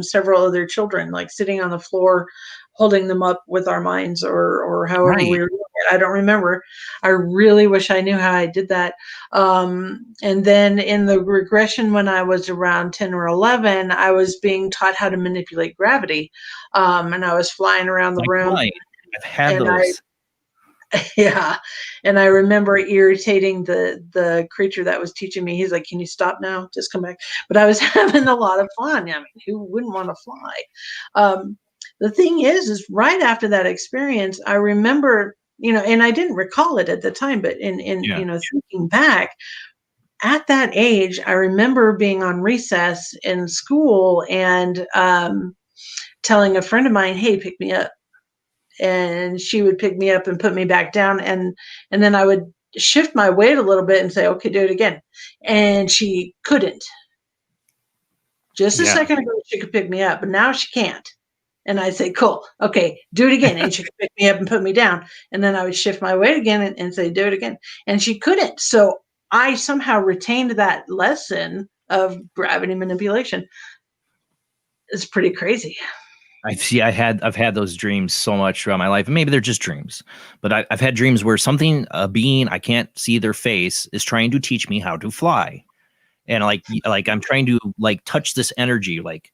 several other children, like sitting on the floor, holding them up with our minds or however we were doing it. I don't remember. I really wish I knew how I did that. And then in the regression, when I was around 10 or 11, I was being taught how to manipulate gravity. And I was flying around the room. I've had those. Yeah. And I remember irritating the creature that was teaching me. He's like, can you stop now? Just come back. But I was having a lot of fun. I mean, who wouldn't want to fly? The thing is right after that experience, I remember, and I didn't recall it at the time, but in thinking back at that age, I remember being on recess in school and telling a friend of mine, hey, pick me up. And she would pick me up and put me back down. And then I would shift my weight a little bit and say, okay, do it again. And she couldn't. Just a second ago, she could pick me up, but now she can't. And I'd say, cool, okay, do it again. And she could pick me up and put me down. And then I would shift my weight again and say, do it again. And she couldn't. So I somehow retained that lesson of gravity manipulation. It's pretty crazy. I've had those dreams so much throughout my life, and maybe they're just dreams, but I've had dreams where a being, I can't see their face, is trying to teach me how to fly. And like I'm trying to like touch this energy, like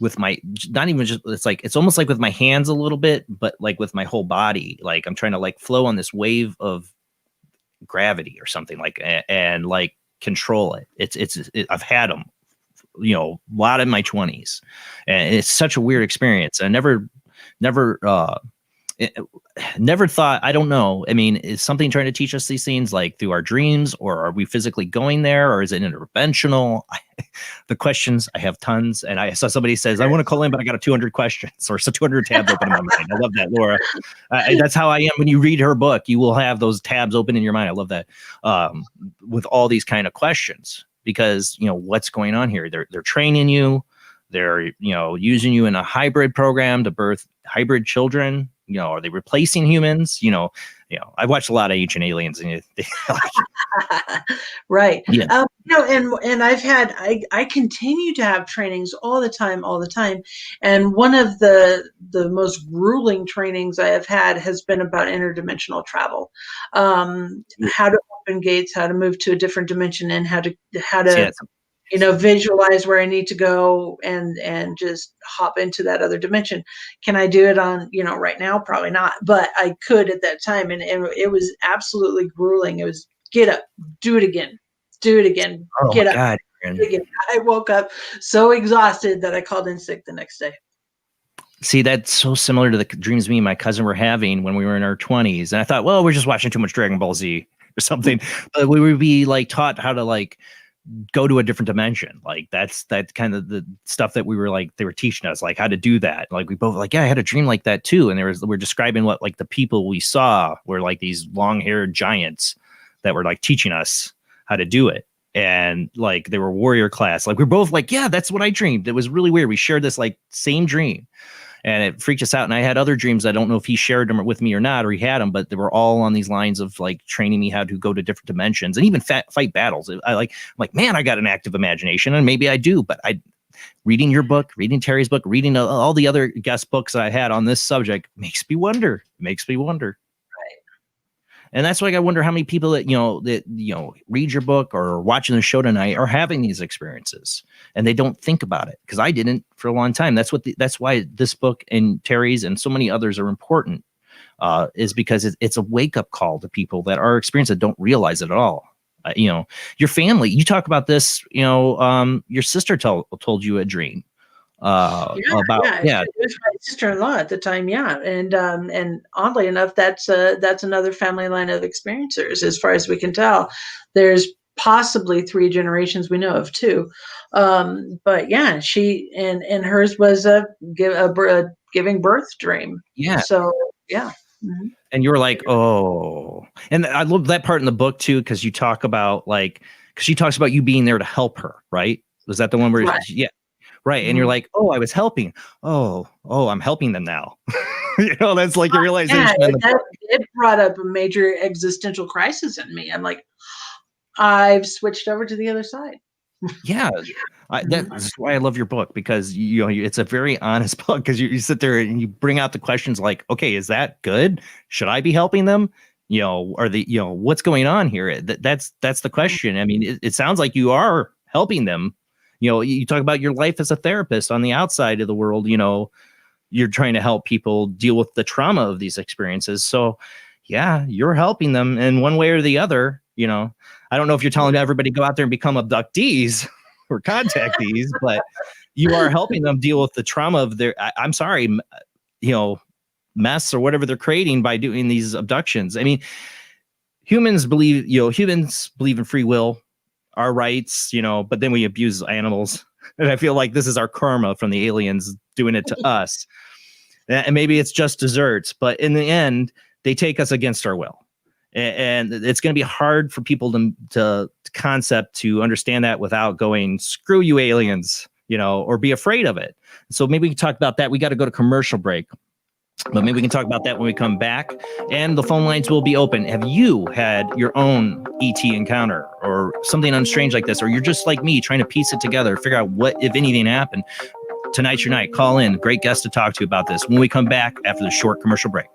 with my, not even just, it's almost like with my hands a little bit, but like with my whole body, like I'm trying to like flow on this wave of gravity or something like, and like control it. I've had them, a lot in my 20s, and it's such a weird experience. I never thought, I don't know. I mean, is something trying to teach us these things like through our dreams, or are we physically going there, or is it interventional? The questions, I have tons. And I saw somebody says, I want to call in, but I got 200 questions or 200 tabs open in my mind. I love that, Laura. That's how I am. When you read her book, you will have those tabs open in your mind. I love that. With all these kind of questions, because, what's going on here? They're training you. They're, using you in a hybrid program to birth hybrid children. Are they replacing humans? I've watched a lot of Ancient Aliens, and right. Yeah. And I continue to have trainings all the time. And one of the most grueling trainings I have had has been about interdimensional travel, how to open gates, how to move to a different dimension, and how to visualize where I need to go and just hop into that other dimension. Can I do it on, right now? Probably not, but I could at that time. And it was absolutely grueling. It was get up, do it again, Oh, get up. God. Do it again. I woke up so exhausted that I called in sick the next day. See, that's so similar to the dreams me and my cousin were having when we were in our 20s. And I thought, well, we're just watching too much Dragon Ball Z or something. But we would be like taught how to like go to a different dimension. Like that's kind of the stuff that we were like, they were teaching us like how to do that. Like we both like, yeah, I had a dream like that too. And we're describing what like the people we saw were like these long-haired giants that were like teaching us how to do it. And like they were warrior class. Like we're both like, yeah, that's what I dreamed. It was really weird. We shared this like same dream. And it freaked us out. And I had other dreams. I don't know if he shared them with me or not, or he had them, but they were all on these lines of like training me how to go to different dimensions and even fight battles. I'm like, man, I got an active imagination, and maybe I do. But reading your book, reading Terry's book, reading all the other guest books I had on this subject makes me wonder. And that's why I wonder how many people that read your book or are watching the show tonight are having these experiences and they don't think about it, because I didn't for a long time. That's why this book and Terry's and so many others are important, is because it's a wake up call to people that are experiencing it, don't realize it at all. Your family. You talk about this. Your sister told you a dream. It was my sister-in-law at the time, and oddly enough, that's another family line of experiencers, as far as we can tell. There's possibly 3 generations, we know of 2, but yeah, she and hers was a giving birth dream. So yeah. Mm-hmm. And you were like, oh, and I love that part in the book too, because you talk about because she talks about you being there to help her, right? Was that the one where right. Right. And you're like, oh, I was helping. Oh, I'm helping them now. That's like a realization. It brought up a major existential crisis in me. I'm like, I've switched over to the other side. Yeah. That's why I love your book, because it's a very honest book, because you sit there and you bring out the questions like, okay, is that good? Should I be helping them? What's going on here? That's the question. I mean, it sounds like you are helping them. You talk about your life as a therapist on the outside of the world. You're trying to help people deal with the trauma of these experiences. So yeah, you're helping them in one way or the other. I don't know if you're telling everybody go out there and become abductees or contactees, but you are helping them deal with the trauma of their, mess or whatever they're creating by doing these abductions. I mean, humans believe in free will, our rights, but then we abuse animals. And I feel like this is our karma from the aliens doing it to us. And maybe it's just desserts, but in the end, they take us against our will. And it's going to be hard for people to understand that without going, screw you aliens, or be afraid of it. So maybe we can talk about that. We got to go to commercial break, but maybe we can talk about that when we come back, and the phone lines will be open. Have you had your own ET encounter or something strange like this? Or you're just like me trying to piece it together, figure out what, if anything, happened? Tonight's your night. Call in. Great guest to talk to about this when we come back after the short commercial break.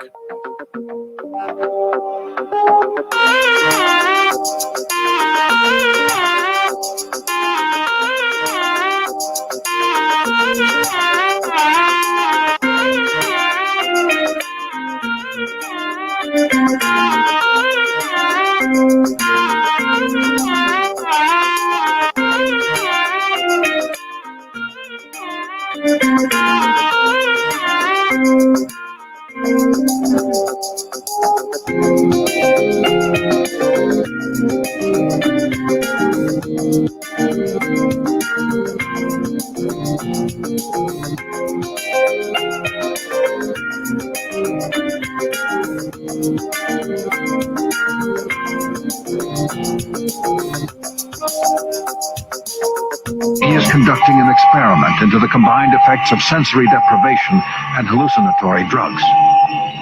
He is conducting an experiment into the combined effects of sensory deprivation and hallucinatory drugs.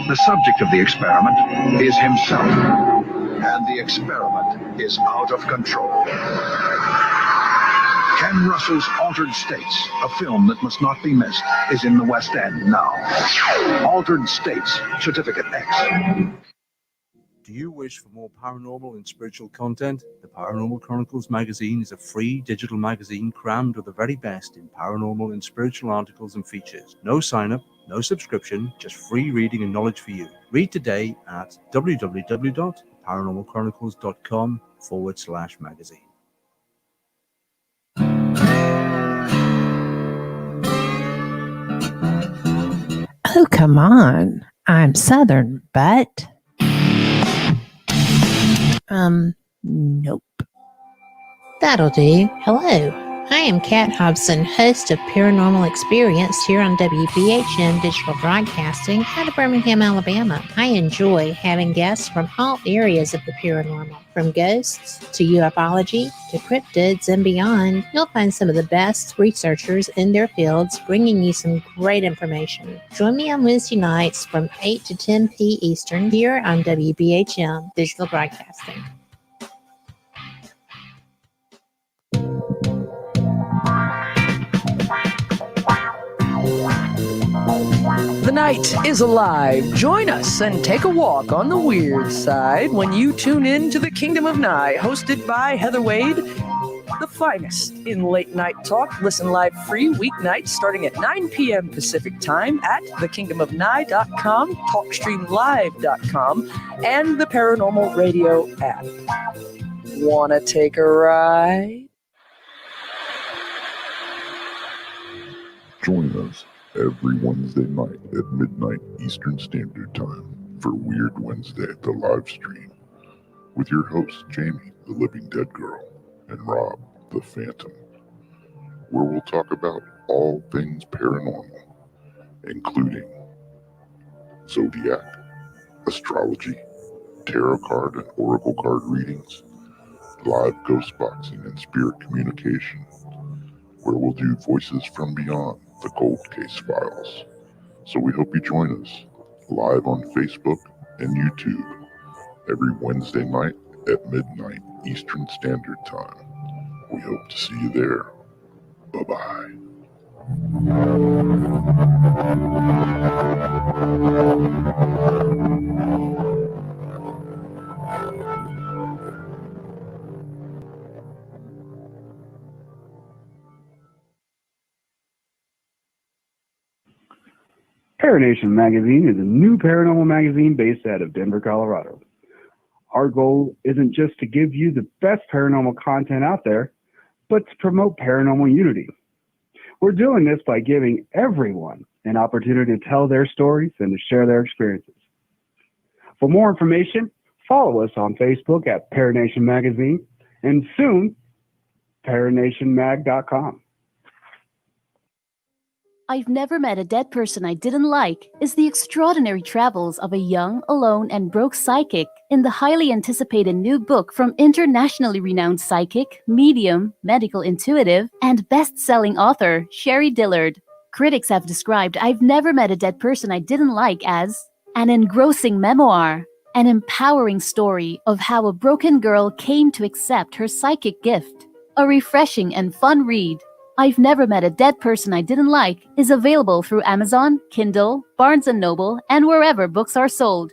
The subject of the experiment is himself, and the experiment is out of control. Ken Russell's Altered States, a film that must not be missed, is in the West End now. Altered States, Certificate X. Do you wish for more paranormal and spiritual content? The Paranormal Chronicles magazine is a free digital magazine crammed with the very best in paranormal and spiritual articles and features. No sign-up, no subscription, just free reading and knowledge for you. Read today at www.paranormalchronicles.com/magazine. Oh, come on. I'm Southern, but... Nope. That'll do. Hello. I am Kat Hobson, host of Paranormal Experience here on WBHM Digital Broadcasting out of Birmingham, Alabama. I enjoy having guests from all areas of the paranormal, from ghosts to ufology to cryptids and beyond. You'll find some of the best researchers in their fields bringing you some great information. Join me on Wednesday nights from 8 to 10 p. Eastern here on WBHM Digital Broadcasting. The night is alive. Join us and take a walk on the weird side when you tune in to the Kingdom of Nye, hosted by Heather Wade, the finest in late night talk. Listen live free weeknights starting at 9 p.m. Pacific time at thekingdomofnye.com, talkstreamlive.com, and the Paranormal Radio app. Wanna take a ride? Join us every Wednesday night at midnight Eastern Standard Time for Weird Wednesday, the live stream, with your hosts Jamie, the Living Dead Girl, and Rob, the Phantom, where we'll talk about all things paranormal, including zodiac, astrology, tarot card and oracle card readings, live ghost boxing and spirit communication, where we'll do voices from beyond the cold case files. So we hope you join us live on Facebook and YouTube every Wednesday night at midnight Eastern Standard Time. We hope to see you there. Bye-bye. Paranation Magazine is a new paranormal magazine based out of Denver, Colorado. Our goal isn't just to give you the best paranormal content out there, but to promote paranormal unity. We're doing this by giving everyone an opportunity to tell their stories and to share their experiences. For more information, follow us on Facebook at Paranation Magazine and soon, paranationmag.com. I've Never Met a Dead Person I Didn't Like is the extraordinary travels of a young, alone, and broke psychic in the highly anticipated new book from internationally renowned psychic, medium, medical intuitive, and best-selling author Sherry Dillard. Critics have described I've Never Met a Dead Person I Didn't Like as an engrossing memoir, an empowering story of how a broken girl came to accept her psychic gift, a refreshing and fun read. I've Never Met a Dead Person I Didn't Like is available through Amazon, Kindle, Barnes & Noble, and wherever books are sold.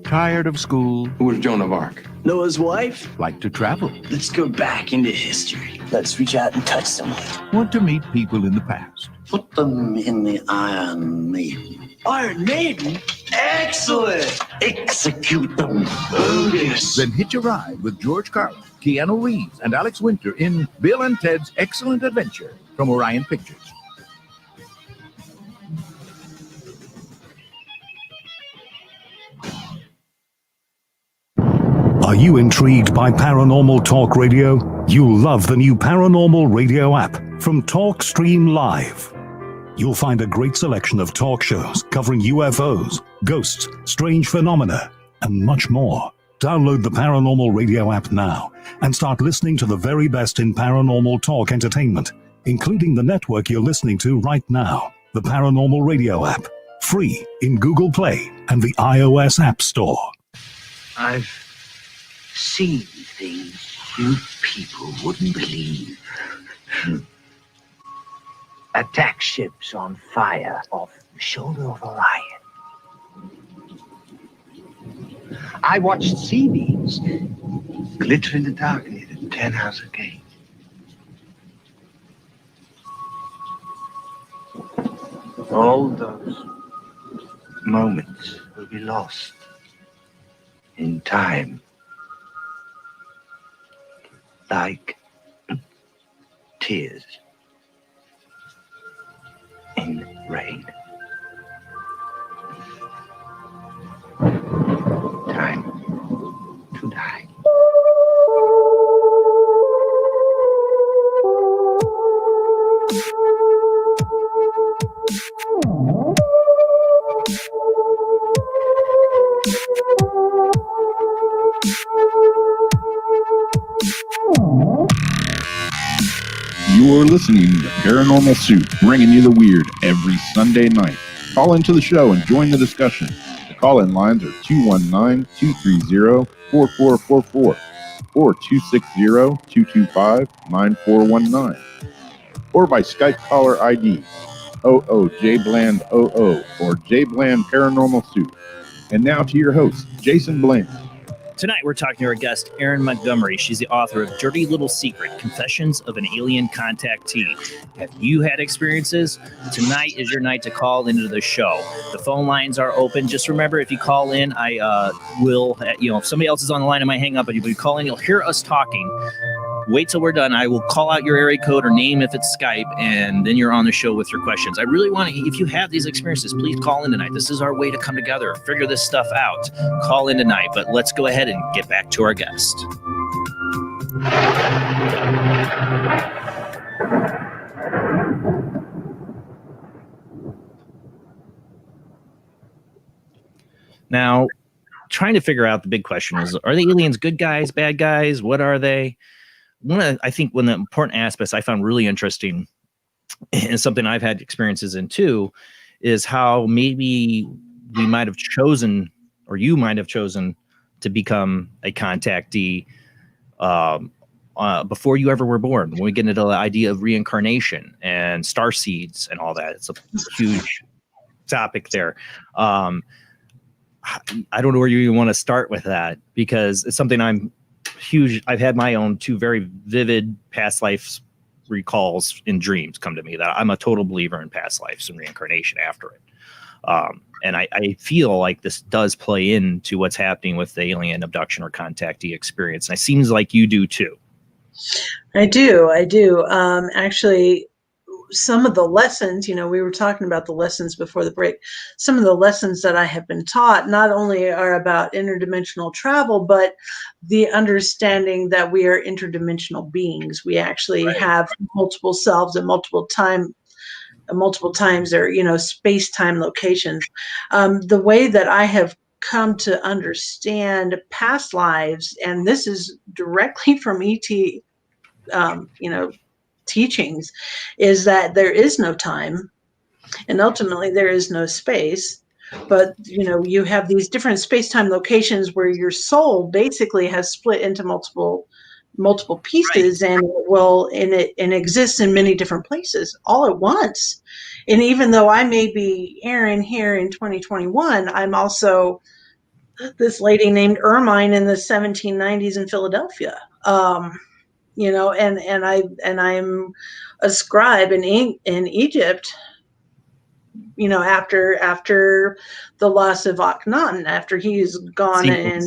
Tired of school? Who was Joan of Arc? Noah's wife? Like to travel? Let's go back into history. Let's reach out and touch someone. Want to meet people in the past? Put them in the Iron Maiden. Iron Maiden? Excellent! Execute them. Oh, yes. Then hitch a ride with George Carlin, Keanu Reeves, and Alex Winter in Bill and Ted's Excellent Adventure from Orion Pictures. Are you intrigued by Paranormal Talk Radio? You'll love the new Paranormal Radio app from Talkstream Live. You'll find a great selection of talk shows covering UFOs, ghosts, strange phenomena, and much more. Download the Paranormal Radio app now and start listening to the very best in paranormal talk entertainment, including the network you're listening to right now, the Paranormal Radio app, free in Google Play and the iOS App Store. I've seen things you people wouldn't believe. Attack ships on fire off the shoulder of Orion. I watched sea beams glitter in the dark near the 10-house gate. All those moments will be lost in time. Like tears in rain. Time to die. You're listening to Paranormal Soup, bringing you the weird every Sunday night. Call into the show and join the discussion. The call-in lines are 219-230-4444 or 260-225-9419 or by Skype caller ID OOJBland00 or JBland Paranormal Soup. And now to your host, Jason Bland. Tonight, we're talking to our guest, Erin Montgomery. She's the author of Dirty Little Secret, Confessions of an Alien Contactee. Have you had experiences? Tonight is your night to call into the show. The phone lines are open. Just remember, if you call in, I will, if somebody else is on the line, I might hang up, but if you call in, you'll hear us talking. Wait till we're done. I will call out your area code or name if it's Skype, and then you're on the show with your questions. I really want to, if you have these experiences, please call in tonight. This is our way to come together, figure this stuff out. Call in tonight, but let's go ahead and get back to our guest. Now, trying to figure out the big question is, are the aliens good guys, bad guys? What are they? One of the important aspects I found really interesting, and something I've had experiences in too, is how maybe we might have chosen, or you might have chosen, to become a contactee before you ever were born. When we get into the idea of reincarnation and star seeds and all that, it's a huge topic there. I don't know where you even want to start with that, because it's something I've had my own two very vivid past life recalls in dreams come to me, that I'm a total believer in past lives and reincarnation after it. And I feel like this does play into what's happening with the alien abduction or contactee experience. And it seems like you do too. I do. Actually, some of the lessons, we were talking about the lessons before the break. Some of the lessons that I have been taught not only are about interdimensional travel, but the understanding that we are interdimensional beings. We actually have multiple selves and multiple times or, space-time locations. The way that I have come to understand past lives, and this is directly from ET, teachings, is that there is no time, and ultimately there is no space, but you have these different space-time locations where your soul basically has split into multiple pieces, and it exists in many different places all at once. And even though I may be Erin here in 2021, I'm also this lady named Ermine in the 1790s in Philadelphia. And I'm a scribe in Egypt, after the loss of Akhenaten, after he's gone and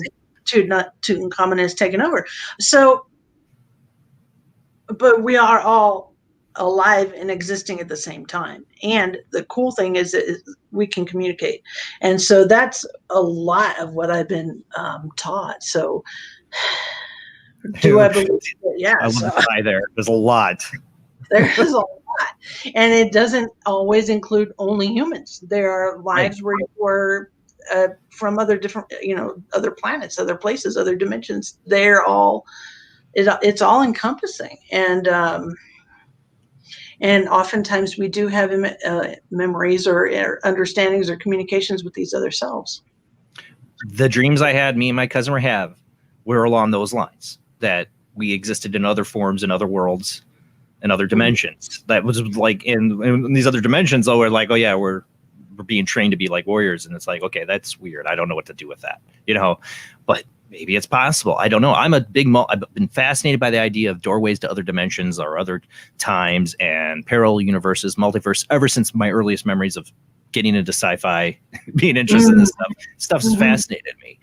Tutankhamun has taken over. So, but we are all alive and existing at the same time. And the cool thing is that we can communicate. And so that's a lot of what I've been taught. So do I believe it? Yeah. I want to try there. There's a lot. There's a lot. And it doesn't always include only humans. There are lives where you're from other different, other planets, other places, other dimensions. It's all encompassing. And oftentimes we do have memories or understandings or communications with these other selves. The dreams I had, me and my cousin were along those lines, that we existed in other forms, in other worlds, and other dimensions. That was like in these other dimensions, though, we're like, oh yeah, we're being trained to be like warriors. And it's like, okay, that's weird. I don't know what to do with that, but maybe it's possible. I don't know. I've been fascinated by the idea of doorways to other dimensions or other times and parallel universes, multiverse, ever since my earliest memories of getting into sci-fi, being interested in this stuff. Stuff's fascinated me.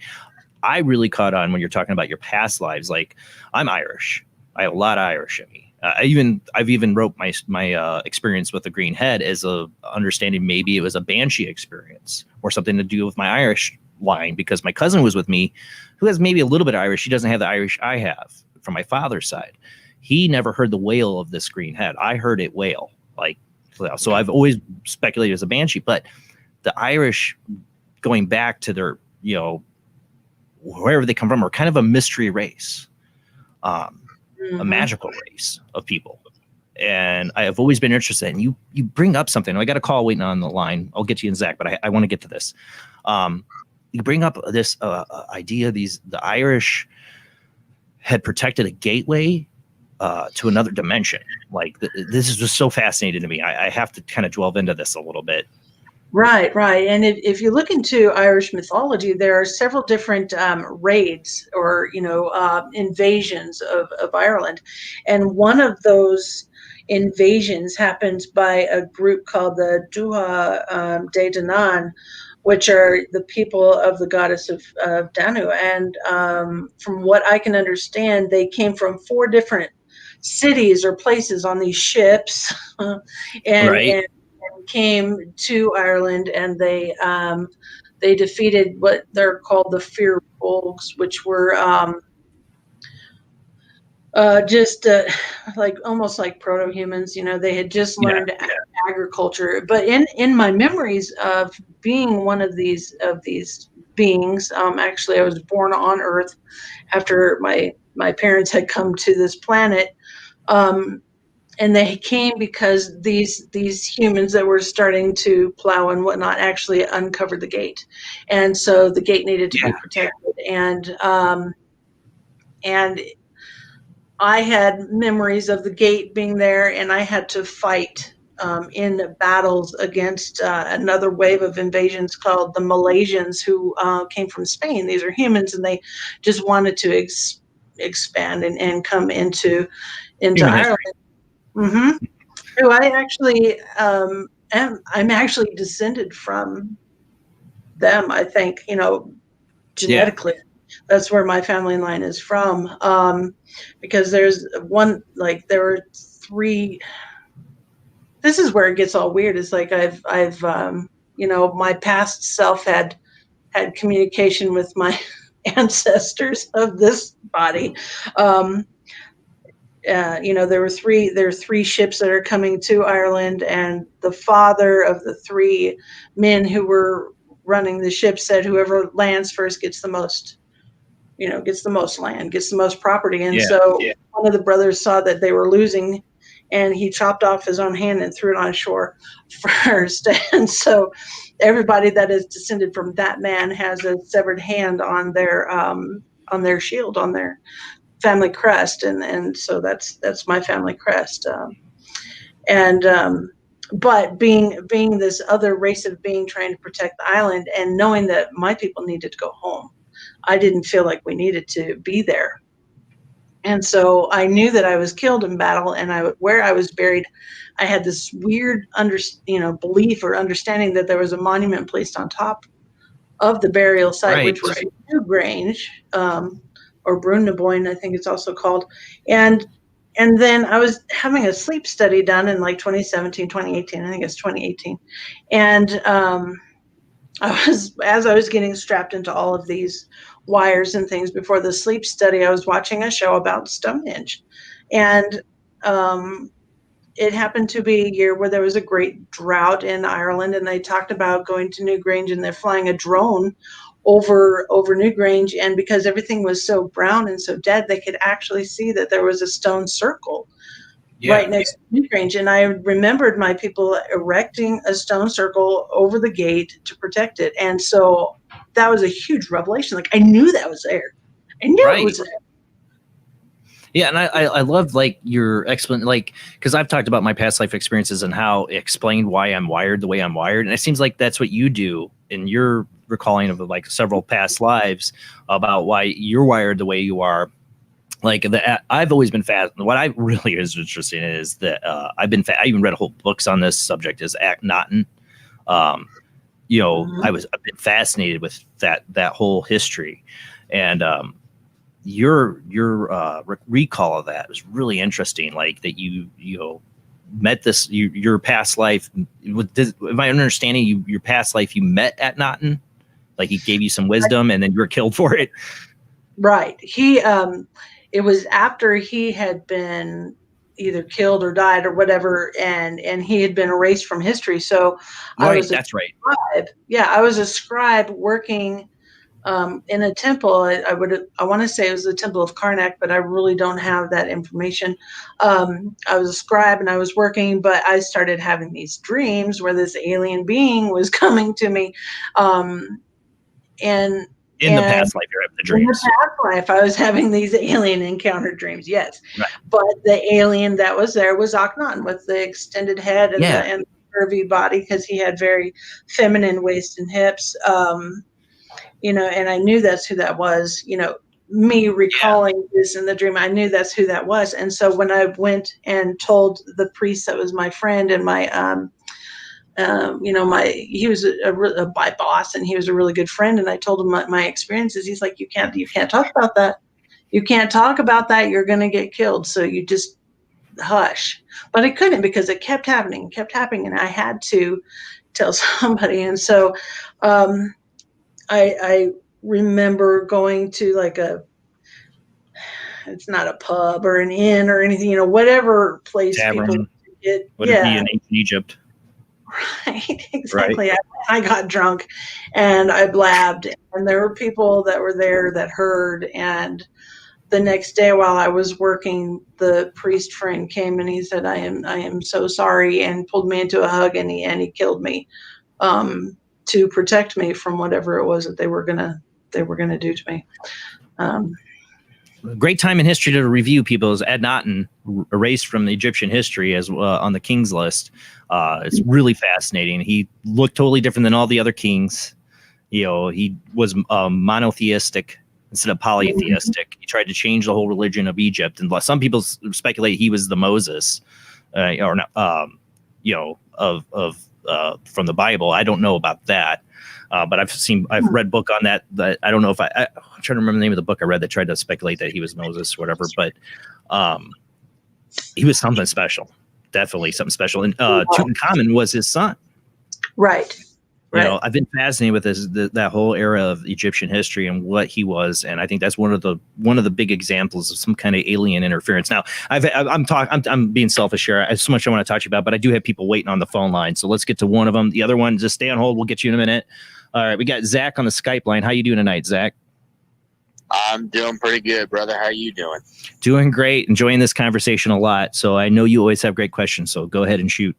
I really caught on when you're talking about your past lives. Like, I'm Irish. I have a lot of Irish in me. I've even wrote my experience with the green head as a understanding maybe it was a banshee experience or something to do with my Irish line, because my cousin was with me who has maybe a little bit of Irish. He doesn't have the Irish I have from my father's side. He never heard the wail of this green head. I heard it wail. So I've always speculated as a banshee, but the Irish, going back to their, wherever they come from, are kind of a mystery race. A magical race of people. And I have always been interested. And you bring up something. I got a call waiting on the line. I'll get to you in Zach, but I want to get to this. You bring up this idea, the Irish had protected a gateway to another dimension. Like, this is just so fascinating to me. I have to kind of delve into this a little bit. Right, right. And if you look into Irish mythology, there are several different raids or, invasions of Ireland. And one of those invasions happens by a group called the Duha de Danann, which are the people of the goddess of Danu. And from what I can understand, they came from 4 different cities or places on these ships. and, Right. and came to Ireland, and they defeated what they're called the Fear Bolgs, which were just like almost like proto-humans. They had just learned agriculture. But in my memories of being one of these beings, actually I was born on Earth after my parents had come to this planet. And they came because these humans that were starting to plow and whatnot actually uncovered the gate, and so the gate needed to be protected. And I had memories of the gate being there, and I had to fight in battles against another wave of invasions called the Malaysians, who came from Spain. These are humans, and they just wanted to expand and come into Ireland. Mm-hmm. Who I actually I'm actually descended from them. I think genetically, that's where my family line is from. Because there's one, like there were 3. This is where it gets all weird. It's like I've my past self had communication with my ancestors of this body. There are 3 ships that are coming to Ireland, and the father of the 3 men who were running the ship said whoever lands first gets the most land, gets the most property. And one of the brothers saw that they were losing, and he chopped off his own hand and threw it on shore first. And so everybody that is descended from that man has a severed hand on their shield, on their family crest, and so that's my family crest. But being this other race of being trying to protect the island, and knowing that my people needed to go home, I didn't feel like we needed to be there. And so I knew that I was killed in battle, and where I was buried, I had this weird belief or understanding that there was a monument placed on top of the burial site, which was New Grange, or Brunnaboyne, I think it's also called. And then I was having a sleep study done in like 2017, 2018, I think it's 2018. And as I was getting strapped into all of these wires and things before the sleep study, I was watching a show about Stonehenge. And it happened to be a year where there was a great drought in Ireland, and they talked about going to New Grange, and they're flying a drone over New Grange, and because everything was so brown and so dead, they could actually see that there was a stone circle right next to New Grange. And I remembered my people erecting a stone circle over the gate to protect it. And so that was a huge revelation. Like, I knew that was there. I knew it was there. Yeah, and I love like your explanation, like, because I've talked about my past life experiences and how it explained why I'm wired the way I'm wired, and it seems like that's what you do in your recalling of like several past lives about why you're wired the way you are. Like I've always been fascinated. What I really is interesting is that I even read whole books on this subject. Is Akhenaten. I've been fascinated with that whole history, and your recall of that was really interesting. Like that you met your past life. Am I understanding your past life? You met Akhenaten, like he gave you some wisdom, and then you were killed for it. Right. It was after he had been either killed or died or whatever, and he had been erased from history. So I was scribe. Yeah, I was a scribe working in a temple. I want to say it was the Temple of Karnak, but I really don't have that information. I was a scribe and I was working, but I started having these dreams where this alien being was coming to me, and in the past life, you're having the dreams. In the past life, I was having these alien encounter dreams, yes. Right. But the alien that was there was Akhenaten with the extended head and curvy body because he had very feminine waist and hips. You know, and I knew that's who that was. You know, me recalling this in the dream, I knew that's who that was. And so when I went and told the priest that was my friend and my you know, he was my boss, and he was a really good friend. And I told him my experiences. He's like, you can't talk about that. You can't talk about that. You're going to get killed. So you just hush. But I couldn't because it kept happening, and I had to tell somebody. And so I remember going to like it's not a pub or an inn or anything, you know, whatever place Tavern. people get. Would it be in ancient Egypt? Right, exactly. Right. I got drunk and I blabbed, and there were people that were there that heard. And the next day while I was working, the priest friend came and he said, I am so sorry, and pulled me into a hug, and he killed me to protect me from whatever it was that they were gonna do to me. Great time in history to review people is Akhenaten, erased from the Egyptian history as on the king's list. It's really fascinating. He looked totally different than all the other kings. You know, he was monotheistic instead of polytheistic. He tried to change the whole religion of Egypt, and some people speculate he was the Moses, or not, you know, of from the Bible. I don't know about that. But I've read a book on that I don't know if I'm trying to remember the name of the book I read that tried to speculate that he was Moses or whatever, but he was something special, definitely something special. And Tutankhamun was his son. Right. You know, I've been fascinated with that whole era of Egyptian history and what he was, and I think that's one of the big examples of some kind of alien interference. Now, I'm being selfish here. I have so much I want to talk to you about, but I do have people waiting on the phone line, so let's get to one of them. The other one, just stay on hold. We'll get you in a minute. All right, we got Zach on the Skype line. How you doing tonight, Zach? I'm doing pretty good, brother. How you doing? Doing great. Enjoying this conversation a lot. So I know you always have great questions, so go ahead and shoot.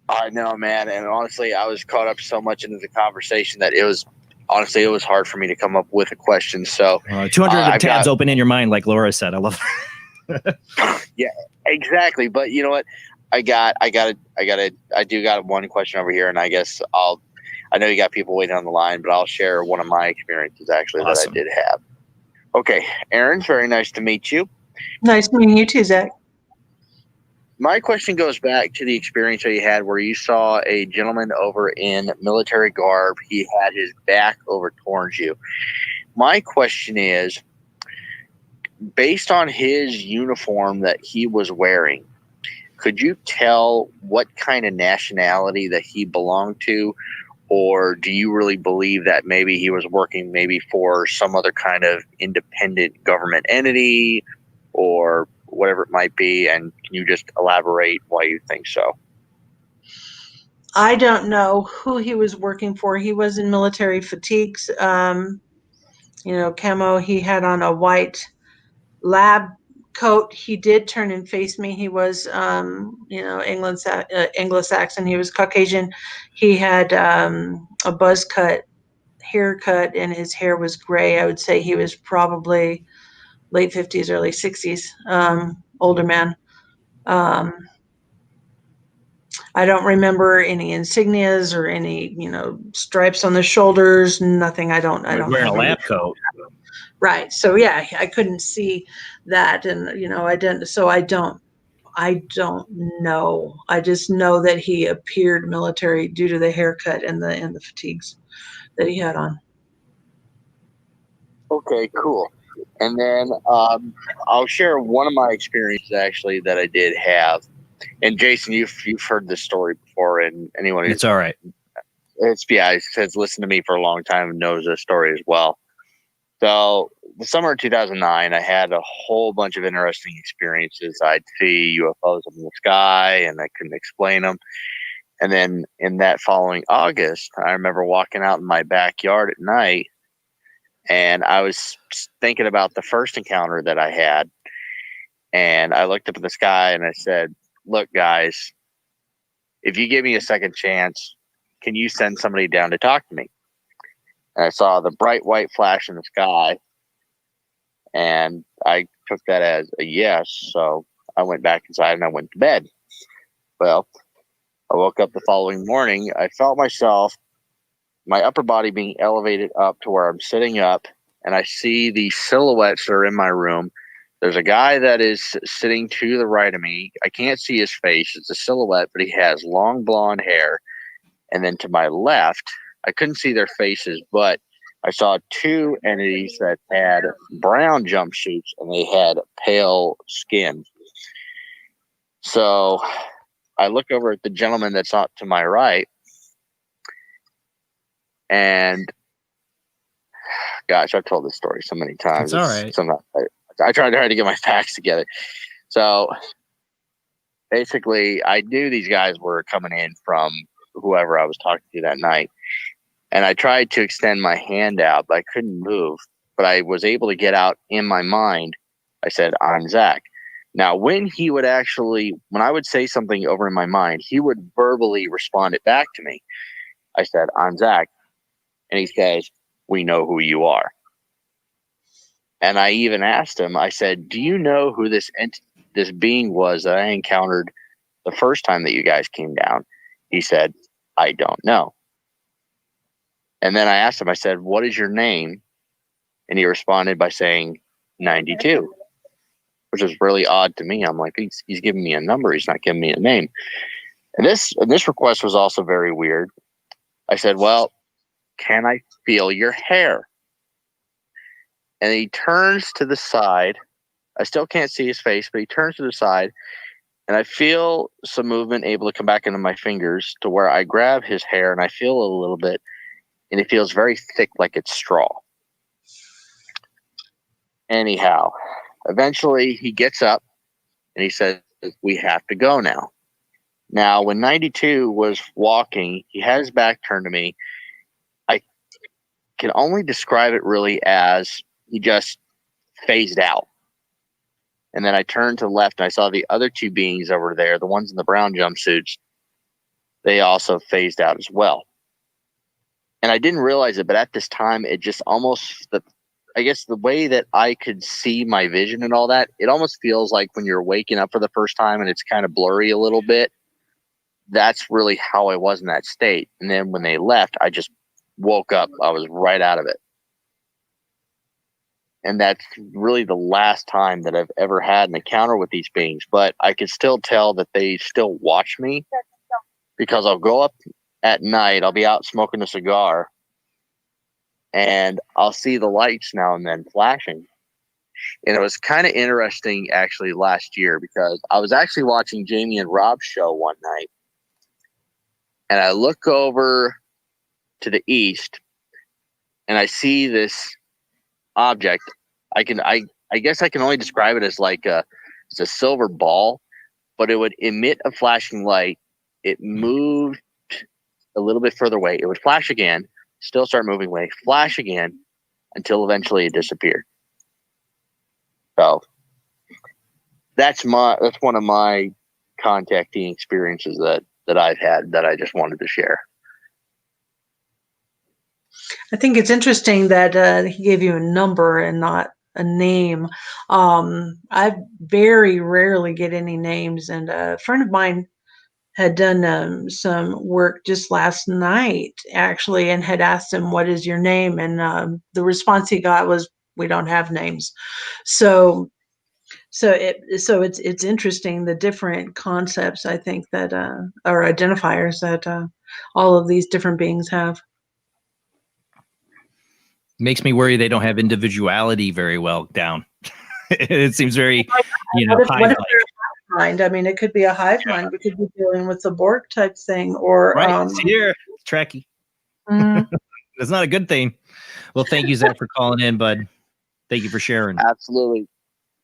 I know, man. And honestly, I was caught up so much into the conversation that it was hard for me to come up with a question. So 200 tabs open in your mind, like Laura said. I love her. Yeah, exactly. But you know what? I do got one question over here, and I guess I know you got people waiting on the line, but I'll share one of my experiences actually that I did have. Okay, Erin, very nice to meet you. Nice meeting you too, Zach. My question goes back to the experience that you had where you saw a gentleman over in military garb. He had his back over towards you. My question is, based on his uniform that he was wearing, could you tell what kind of nationality that he belonged to? Or do you really believe that maybe he was working maybe for some other kind of independent government entity or whatever it might be? And can you just elaborate why you think so? I don't know who he was working for. He was in military fatigues, you know, camo. He had on a white lab coat. He did turn and face me. He was, you know, Anglo-Saxon. He was Caucasian. He had a buzz cut haircut, and his hair was gray. I would say he was probably late 50s, early 60s, older man. I don't remember any insignias or any, you know, stripes on the shoulders. Nothing. I don't. Wearing a lab coat. Right. So yeah, I couldn't see that, and you know, I didn't. So I don't know. I just know that he appeared military due to the haircut and the fatigues that he had on. Okay, cool. And then I'll share one of my experiences actually that I did have. And Jason, you've heard this story before, and anyone it's all right. Has listened to me for a long time and knows this story as well. So the summer of 2009, I had a whole bunch of interesting experiences. I'd see UFOs in the sky, and I couldn't explain them. And then in that following August, I remember walking out in my backyard at night, and I was thinking about the first encounter that I had. And I looked up at the sky and I said, look, guys, if you give me a second chance, can you send somebody down to talk to me? And I saw the bright white flash in the sky, and I took that as a yes. So I went back inside and I went to bed. Well, I woke up the following morning. I felt my upper body being elevated up to where I'm sitting up, and I see the silhouettes that are in my room. There's a guy that is sitting to the right of me. I can't see his face. It's a silhouette, but he has long blonde hair. And then to my left, I couldn't see their faces, but I saw two entities that had brown jumpsuits and they had pale skin. So I look over at the gentleman that's not to my right, and gosh, I've told this story so many times. It's all right. Sometimes I try to get my facts together. So basically, I knew these guys were coming in from whoever I was talking to that night. And I tried to extend my hand out, but I couldn't move. But I was able to get out in my mind. I said, I'm Zach. Now, when I would say something over in my mind, he would verbally respond it back to me. I said, I'm Zach. And he says, we know who you are. And I even asked him, I said, do you know who this being was that I encountered the first time that you guys came down? He said, I don't know. And then I asked him, I said, what is your name? And he responded by saying 92, which was really odd to me. I'm like, he's giving me a number. He's not giving me a name. And this request was also very weird. I said, well, can I feel your hair? And he turns to the side. I still can't see his face, but he turns to the side, and I feel some movement able to come back into my fingers to where I grab his hair and I feel a little bit, and it feels very thick like it's straw. Anyhow, eventually he gets up and he says, we have to go now. Now, when 92 was walking, he had his back turned to me. I can only describe it really as he just phased out. And then I turned to the left and I saw the other two beings over there, the ones in the brown jumpsuits. They also phased out as well. And I didn't realize it, but at this time, it just almost, I guess the way that I could see my vision and all that, it almost feels like when you're waking up for the first time and it's kind of blurry a little bit. That's really how I was in that state. And then when they left, I just woke up. I was right out of it. And that's really the last time that I've ever had an encounter with these beings. But I could still tell that they still watch me, because I'll go up at night. I'll be out smoking a cigar, and I'll see the lights now and then flashing. And it was kind of interesting, actually, last year, because I was actually watching Jamie and Rob's show one night, and I look over to the east, and I see this object. I guess I can only describe it as like it's a silver ball, but it would emit a flashing light. It moved a little bit further away. It would flash again, still start moving away, flash again, until eventually it disappeared. So that's one of my contacting experiences that I've had that I just wanted to share. I think it's interesting that he gave you a number and not a name. I very rarely get any names, and a friend of mine had done some work just last night, actually, and had asked him, what is your name? And the response he got was, we don't have names. So it's interesting, the different concepts, I think, that or identifiers that all of these different beings have. Makes me worry they don't have individuality very well down. It seems very, What if hive-like. they're a hive mind? I mean, it could be a hive mind. We could be dealing with the Borg type thing, or Right, here, Trekkie. Mhm. That's not a good thing. Well, thank you, Zach, for calling in, bud. Thank you for sharing. Absolutely.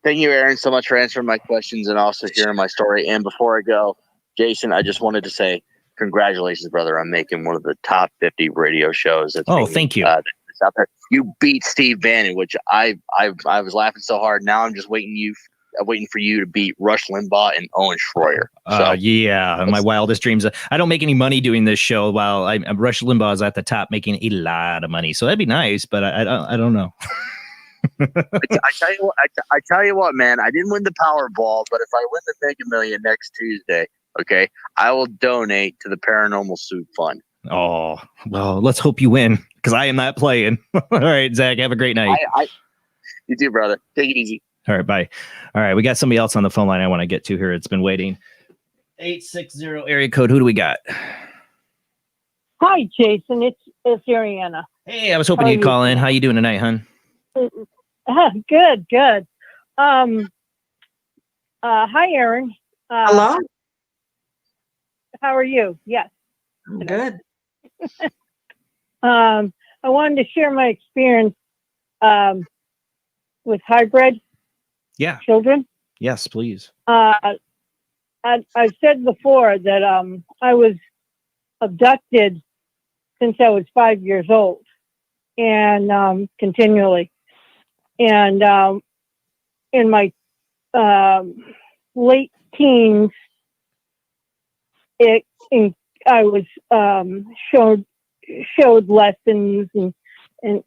Thank you, Erin, so much for answering my questions and also hearing my story. And before I go, Jason, I just wanted to say congratulations, brother, on making one of the top 50 radio shows. Thank you. That's out there. You beat Steve Bannon, which I was laughing so hard. Now I'm just waiting for you to beat Rush Limbaugh and Owen Schroyer. Yeah, my wildest dreams. I don't make any money doing this show while Rush Limbaugh is at the top making a lot of money. So that'd be nice, but I don't know. I tell you what, man. I didn't win the Powerball, but if I win the Mega Million next Tuesday, Okay, I will donate to the Paranormal Soup Fund. Oh, well, let's hope you win because I am not playing. All right, Zach, have a great night. You too, brother. Take it easy. All right, bye. All right, we got somebody else on the phone line I want to get to here. It's been waiting. 860 area code. Who do we got? Hi, Jason. It's Ariana. Hey, I was hoping you'd call in. How you doing tonight, hon? Good. Hi, Erin. Hello. How are you? Yes. I'm good. I wanted to share my experience with hybrid children. Yes, please. I've said before that I was abducted since I was 5 years old, and continually. And in my late teens, I was showed lessons and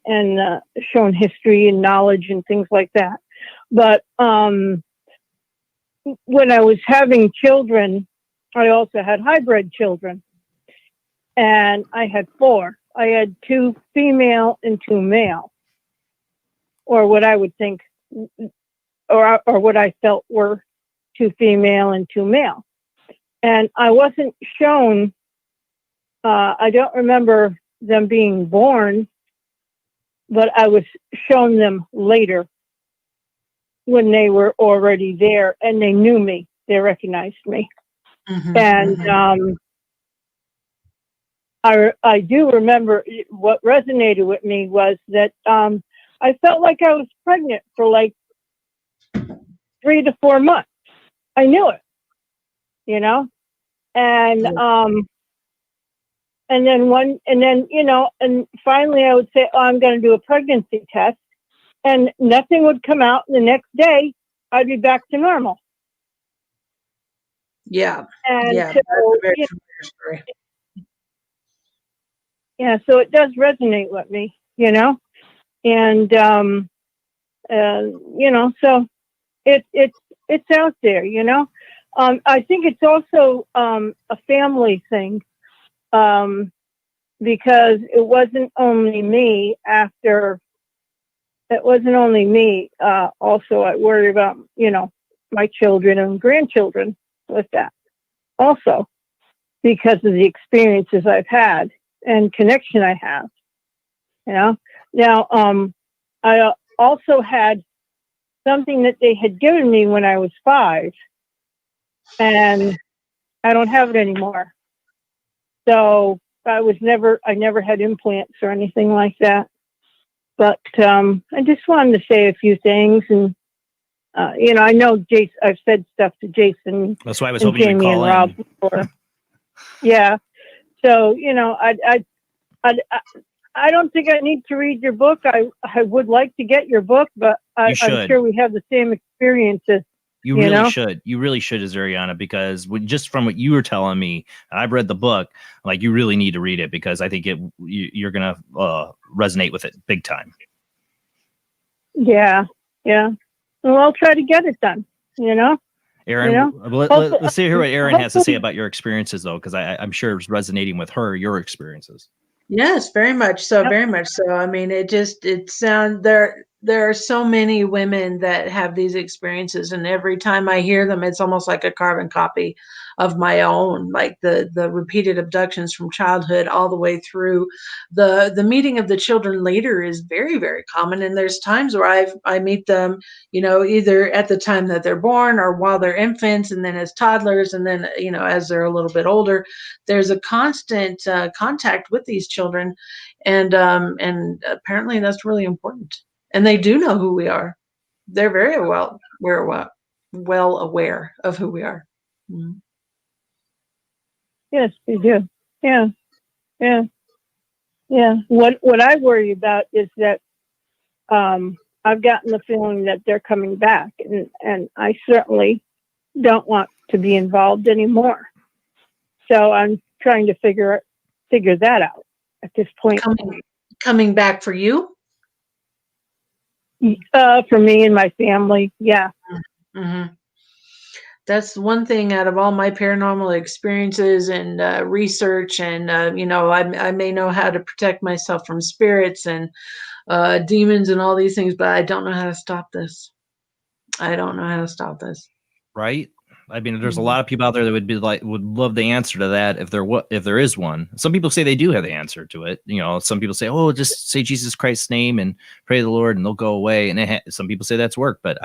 shown history and knowledge and things like that. But when I was having children, I also had hybrid children, and I had 4. I had 2 female and 2 male, or what I would think, or what I felt were 2 female and 2 male. And I wasn't shown, I don't remember them being born, but I was shown them later when they were already there and they knew me, they recognized me. And I do remember what resonated with me was that I felt like I was pregnant for like 3 to 4 months. I knew it, you know, and then and finally I would say, oh, I'm going to do a pregnancy test, and nothing would come out. The next day I'd be back to normal. Yeah. And yeah. so, That's a very familiar story. Yeah, so it does resonate with me, you know, and you know, so it's out there, you know. I think it's also a family thing, because it wasn't only me. Also, I worry about, you know, my children and grandchildren with that also, because of the experiences I've had and connection I have, you know. Now, I also had something that they had given me when I was 5, and I don't have it anymore. So I never had implants or anything like that. But I just wanted to say a few things, and you know, I know Jason. I've said stuff to Jason. That's why I was hoping you'd call Rob in. Before. Yeah. So you know, I don't think I need to read your book. I would like to get your book, but I'm sure we have the same experiences. You really should. You really should, Ariana, because just from what you were telling me, I've read the book. Like, you really need to read it, because I think you're gonna resonate with it big time. Yeah. Well, I'll try to get it done. You know, Erin. You know? Let's hear what Erin has to say about your experiences, though, because I'm sure it's resonating with her. Your experiences. Yes, very much so. Very much so. I mean, it sounds there are so many women that have these experiences, and every time I hear them, it's almost like a carbon copy of my own, like the repeated abductions from childhood all the way through. The meeting of the children later is very, very common, and there's times where I meet them, you know, either at the time that they're born or while they're infants, and then as toddlers, and then, you know, as they're a little bit older. There's a constant contact with these children, and apparently that's really important. And they do know who we are. They're very well aware of who we are. Mm. Yes, they do. Yeah. What I worry about is that I've gotten the feeling that they're coming back, and I certainly don't want to be involved anymore. So I'm trying to figure that out at this point. Coming back for you? For me and my family, yeah. Mm-hmm. That's one thing out of all my paranormal experiences and research, and I may know how to protect myself from spirits and demons and all these things, but I don't know how to stop this. I don't know how to stop this. Right? I mean, there's a lot of people out there that would love the answer to that if there is one. Some people say they do have the answer to it. Some people say, "Oh, just say Jesus Christ's name and pray to the Lord, and they'll go away." And some people say that's work, but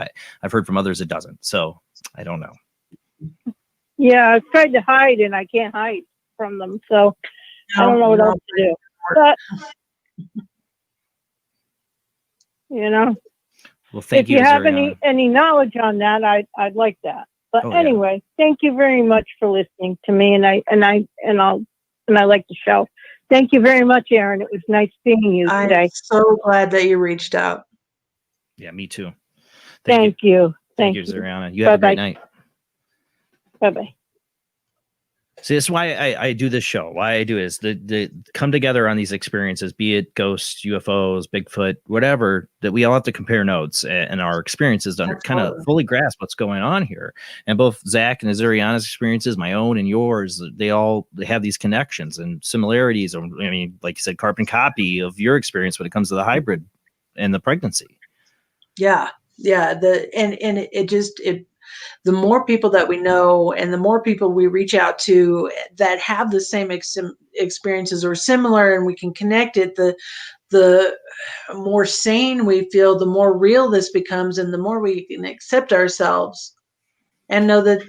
I've heard from others it doesn't. So I don't know. Yeah, I've tried to hide and I can't hide from them. So I don't know what else to do. But Well, thank if you have any knowledge on that, I'd like that. But anyway, thank you very much for listening to me, and I like the show. Thank you very much, Erin. It was nice seeing you today. I'm so glad that you reached out. Yeah, me too. Thank you. Thank you, Zariana. You have a great night. Bye-bye. See, that's why I do this show. Why I do it is the come together on these experiences, be it ghosts, UFOs, Bigfoot, whatever, that we all have to compare notes and our experiences to kind of fully grasp what's going on here. And both Zach and Zariana's experiences, my own and yours, they have these connections and similarities. I mean, like you said, carbon copy of your experience when it comes to the hybrid and the pregnancy. Yeah. The more people that we know and the more people we reach out to that have the same experiences or similar, and we can connect it, the more sane we feel, the more real this becomes, and the more we can accept ourselves and know that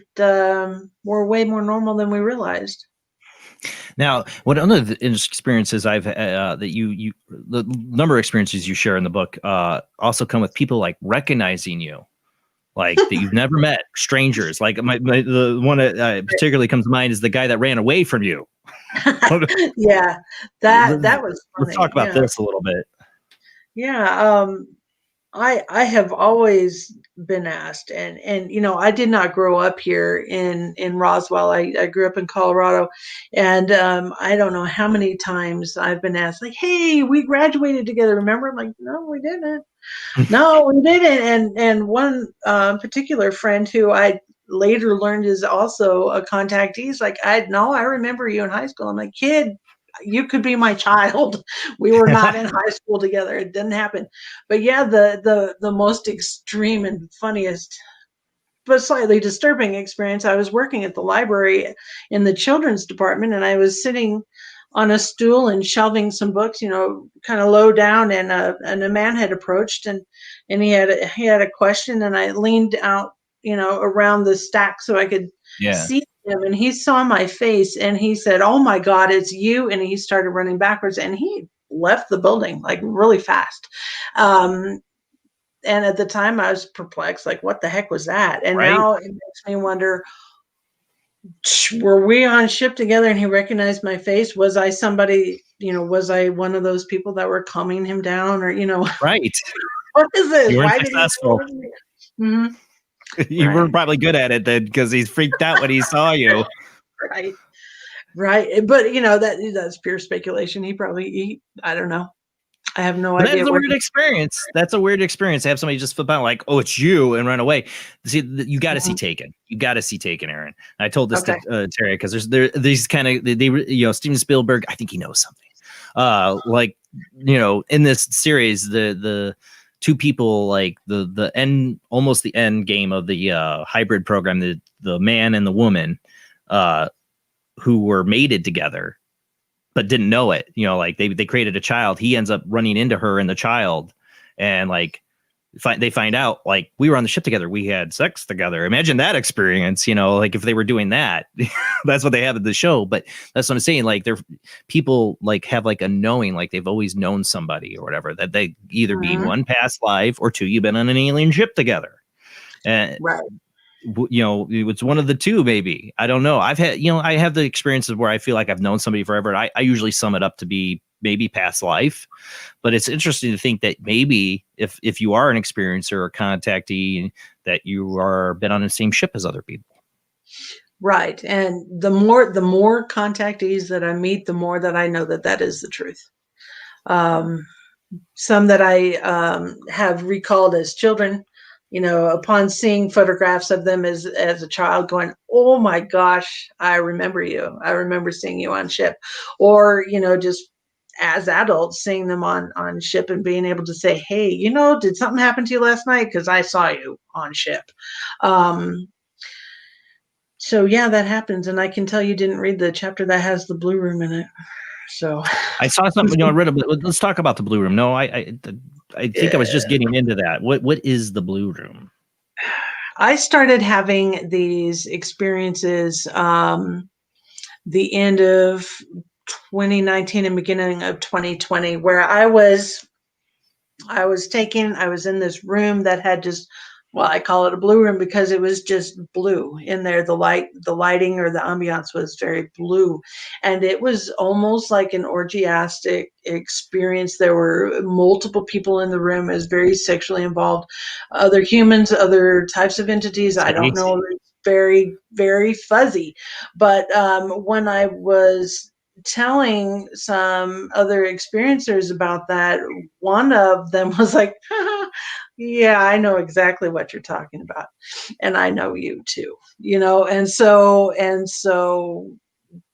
we're way more normal than we realized. Now, what other experiences I've that the number of experiences you share in the book also come with people like recognizing you, like that you've never met, strangers. Like the one that particularly comes to mind is the guy that ran away from you. Yeah, that was funny. Let's talk about this a little bit. Yeah, I have always been asked, and I did not grow up here in Roswell. I grew up in Colorado, and I don't know how many times I've been asked, like, "Hey, we graduated together, remember?" I'm like, "No, we didn't. No, we didn't." And one particular friend who I later learned is also a contactee, he's like, I remember you in high school. I'm like, "Kid, you could be my child. We were not in high school together. It didn't happen." But yeah, the most extreme and funniest but slightly disturbing experience, I was working at the library in the children's department, and I was sitting on a stool and shelving some books, kind of low down, and a man had approached, and he had a question, and I leaned out, around the stack so I could see him, and he saw my face, and he said, "Oh my God, it's you!" And he started running backwards, and he left the building like really fast. And at the time I was perplexed, like, what the heck was that? And now it makes me wonder, were we on ship together and he recognized my face? Was I somebody, was I one of those people that were calming him down, or, Right. What is this? You weren't Why successful. Mm-hmm. You were probably good at it then, because he's freaked out when he saw you. Right. But that's pure speculation. I don't know. I have no idea. That's a weird experience. That's a weird experience to have somebody just flip out like, "Oh, it's you," and run away. See, you got to see Taken. You got to see Taken, Erin. And I told this to Terry, because there's these kind of Steven Spielberg. I think he knows something. In this series, the two people, like the end, almost the end game of the hybrid program, the man and the woman, who were mated together, but didn't know it. Like they created a child. He ends up running into her and the child, and like they find out, like, we were on the ship together, we had sex together. Imagine that experience, like if they were doing that. That's what they have at the show. But that's what I'm saying. Like, they're people like have like a knowing, like they've always known somebody or whatever, that they either be one past life, or two, you've been on an alien ship together. And it's one of the two, maybe. I don't know. I've had, I have the experiences where I feel like I've known somebody forever. And I usually sum it up to be maybe past life. But it's interesting to think that maybe if you are an experiencer or contactee, that you are been on the same ship as other people. Right. And the more contactees that I meet, the more that I know that is the truth. Some that I have recalled as children, upon seeing photographs of them as a child going, oh my gosh, I remember you. I remember seeing you on ship. Or, just as adults seeing them on ship and being able to say, hey, did something happen to you last night? Because I saw you on ship. So yeah, that happens. And I can tell you didn't read the chapter that has the blue room in it. So I saw something, I read a bit. Let's talk about the blue room. No, I think I was just getting into that. What is the blue room? I started having these experiences the end of 2019 and beginning of 2020, where I was in this room that had just, well, I call it a blue room because it was just blue in there. The lighting or the ambiance was very blue. And it was almost like an orgiastic experience. There were multiple people in the room. It was very sexually involved. Other humans, other types of entities. I don't know. It's very, very fuzzy. But when I was telling some other experiencers about that, one of them was like, yeah, I know exactly what you're talking about, and I know you too, and so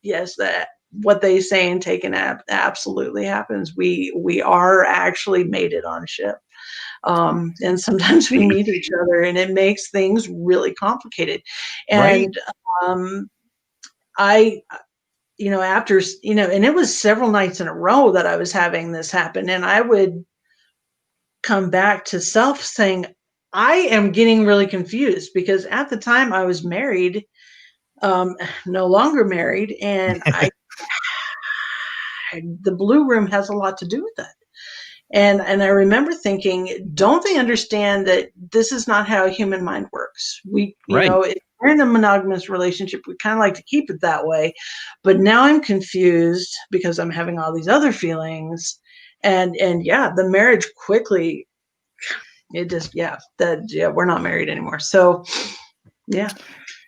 yes, that what they say and taken absolutely happens. We are actually mated on ship, and sometimes we meet each other, and it makes things really complicated. And I after, and it was several nights in a row that I was having this happen, and I would come back to self saying, I am getting really confused, because at the time I was married, no longer married, and the blue room has a lot to do with that. And I remember thinking, don't they understand that this is not how a human mind works? If we're in a monogamous relationship, we kind of like to keep it that way. But now I'm confused because I'm having all these other feelings. And yeah, the marriage quickly, it just, we're not married anymore. So yeah.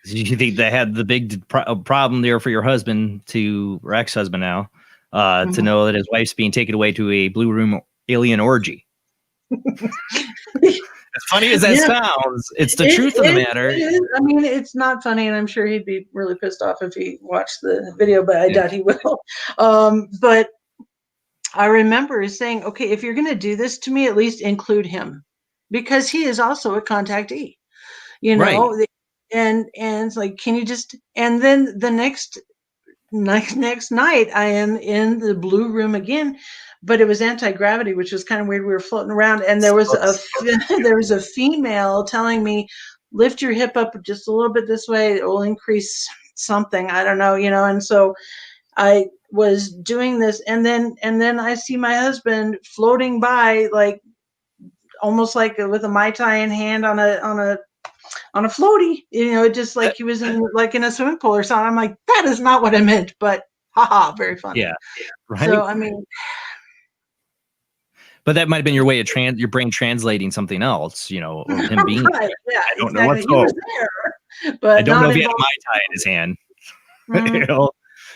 You think they had the big problem there for your husband or ex-husband now, to know that his wife's being taken away to a blue room alien orgy? As funny as that sounds, it's the truth of the matter. I mean, it's not funny, and I'm sure he'd be really pissed off if he watched the video, but I doubt he will. But I remember saying, okay, if you're going to do this to me, at least include him, because he is also a contactee, and it's like, can you just, and then the next night I am in the blue room again, but it was anti-gravity, which was kind of weird. We were floating around, and there was a female telling me, lift your hip up just a little bit this way, it will increase something, I don't know, and so I was doing this, and then I see my husband floating by, like almost like with a Mai Tai in hand on a floaty, just like he was in a swimming pool or something. I'm like, that is not what I meant, but haha, very funny. Yeah, right. So I mean, but that might have been your way of your brain translating something else, or him being. Right, yeah, I don't exactly. know what's He was there, but I don't know if he had a Mai Tai in his hand.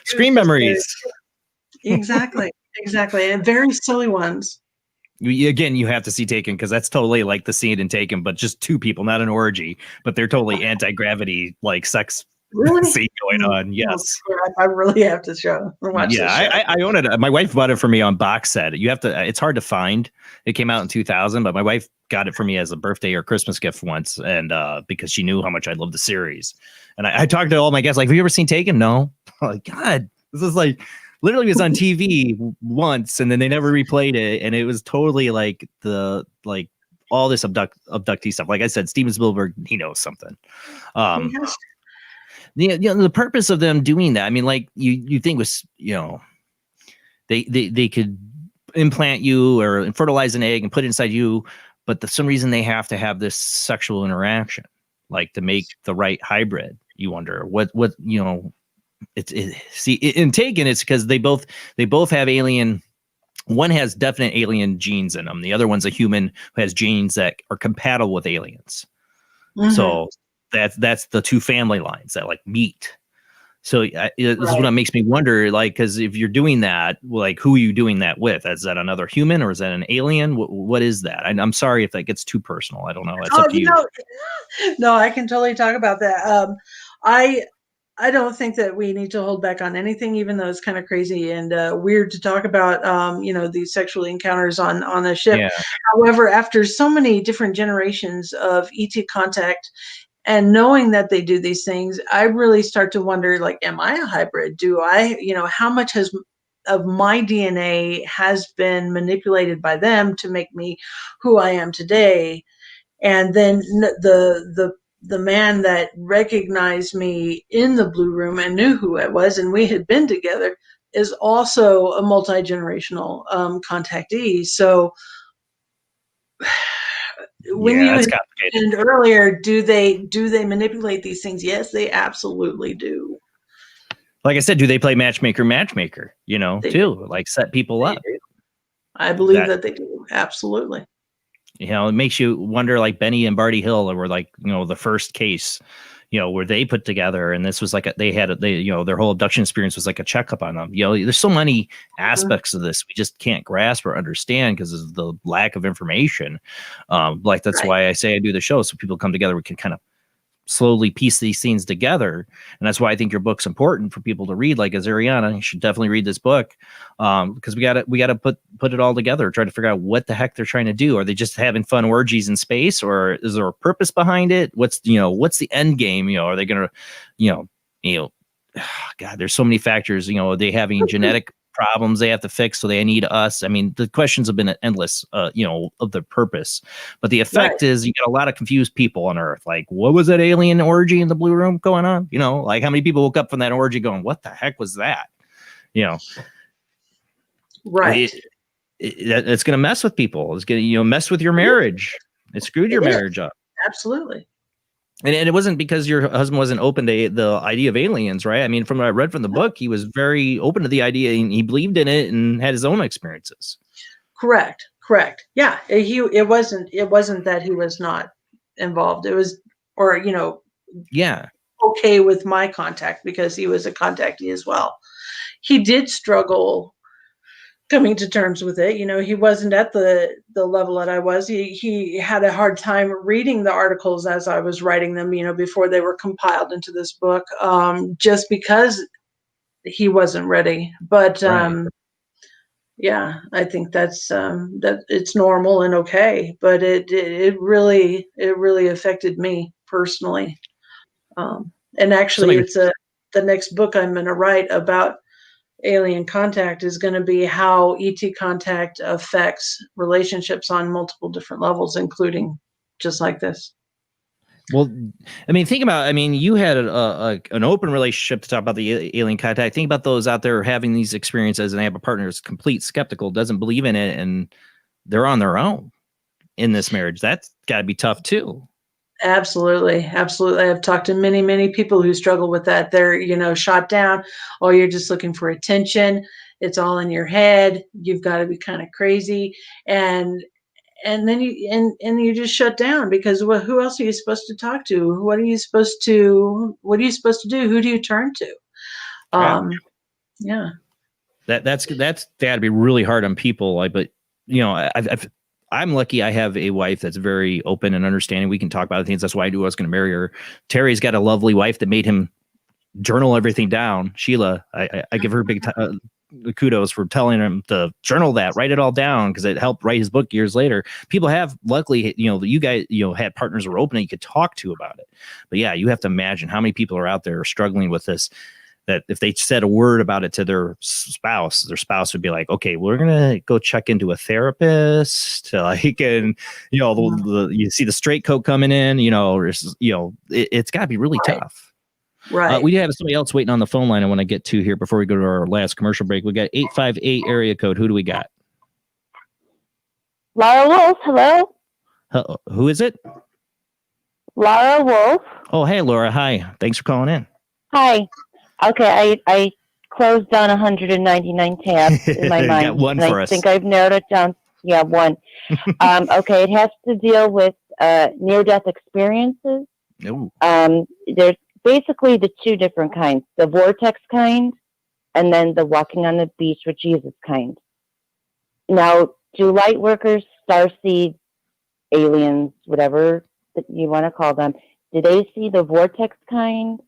Screen memories. Exactly, and very silly ones. Again, you have to see Taken, because that's totally like the scene in Taken, but just two people, not an orgy, but they're totally anti-gravity, like sex scene going on. Yes, I really have to watch this show. I own it. My wife bought it for me on box set. You have to. It's hard to find. It came out in 2000, but my wife got it for me as a birthday or Christmas gift once, and because she knew how much I loved the series. And I talked to all my guests, like, have you ever seen Taken? No. I'm like, God, this is like. Literally was on TV once, and then they never replayed it, and it was totally like all this abductee stuff. Like I said, Steven Spielberg, he knows something. The purpose of them doing that, I mean, like you think was, they could implant you or fertilize an egg and put it inside you, but for some reason they have to have this sexual interaction, like to make the right hybrid. You wonder what in Taken, it's because they both have alien. One has definite alien genes in them. The other one's a human who has genes that are compatible with aliens. Mm-hmm. So that's the two family lines that like meet. So this is what makes me wonder, like, because if you're doing that, like, who are you doing that with? Is that another human or is that an alien? What is that? I'm sorry if that gets too personal. I don't know. It's up to you. No, I can totally talk about that. I don't think that we need to hold back on anything, even though it's kind of crazy and weird to talk about, these sexual encounters on a ship. Yeah. However, after so many different generations of ET contact and knowing that they do these things, I really start to wonder, like, am I a hybrid? Do I, how much of my DNA has been manipulated by them to make me who I am today? And then the man that recognized me in the Blue Room and knew who I was, and we had been together, is also a multi-generational contactee. So when you mentioned earlier, do they manipulate these things? Yes, they absolutely do. Like I said, do they play matchmaker, too? Like set people up. I believe that they do. Absolutely. It makes you wonder, like Benny and Barty Hill were like, the first case, where they put together, and this was like their whole abduction experience was like a checkup on them. There's so many aspects of this we just can't grasp or understand because of the lack of information. That's why I say I do the show, so people come together. We can kind of slowly piece these things together, and that's why I think your book's important for people to read. Like as Ariana, you should definitely read this book, because we gotta put it all together, try to figure out what the heck they're trying to do. Are they just having fun orgies in space, or is there a purpose behind it? What's the end game? Are they gonna God, there's so many factors. Are they having genetic problems they have to fix, so they need us? I mean, the questions have been endless, of the purpose, but the effect is you get a lot of confused people on Earth. Like, what was that alien orgy in the Blue Room going on? Like how many people woke up from that orgy going, what the heck was that? Right. It's going to mess with people. It's going to, mess with your marriage. It screwed your marriage up. Absolutely. And it wasn't because your husband wasn't open to the idea of aliens, right? I mean, from what I read from the book, he was very open to the idea, and he believed in it and had his own experiences. Correct. Yeah. It wasn't that he was not involved. It was, okay with my contact because he was a contactee as well. He did struggle coming to terms with it. He wasn't at the level that I was. He had a hard time reading the articles as I was writing them, before they were compiled into this book, just because he wasn't ready. But yeah, I think that's that it's normal and okay, but it really affected me personally. And actually, the next book I'm going to write about alien contact is going to be how ET contact affects relationships on multiple different levels, including just like this. Well, I mean, you had an open relationship to talk about the alien contact. Think about those out there having these experiences and they have a partner who's complete skeptical, doesn't believe in it, and they're on their own in this marriage. That's got to be tough too. Absolutely. I've talked to many people who struggle with that. They're, shot down. Oh, you're just looking for attention. It's all in your head. You've got to be kind of crazy. And then you just shut down because who else are you supposed to talk to? What are you supposed to do? Who do you turn to? Yeah. That's got to be really hard on people. But I'm lucky I have a wife that's very open and understanding. We can talk about things. That's why I knew I was going to marry her. Terry's got a lovely wife that made him journal everything down. Sheila, I give her big kudos for telling him to journal that, write it all down, because it helped write his book years later. People have, luckily, you guys, had partners who were open and you could talk to about it. But yeah, you have to imagine how many people are out there struggling with this, that if they said a word about it to their spouse would be like, okay, we're going to go check into a therapist. And, you see the straight coat coming in, it's got to be really tough. Right. We have somebody else waiting on the phone line I want to get to here before we go to our last commercial break. We got 858 area code. Who do we got? Laura Wolf. Hello. Who is it? Laura Wolf. Oh, hey, Laura. Hi. Thanks for calling in. Hi. Okay, I closed down 199 tabs in my mind. Got one for us. I think I've narrowed it down. Yeah, one. Okay, it has to deal with near-death experiences. Ooh. basically the two different kinds, the vortex kind and then the walking on the beach with Jesus kind. Now, do light workers, starseed, aliens, whatever that you want to call them, do they see the vortex kind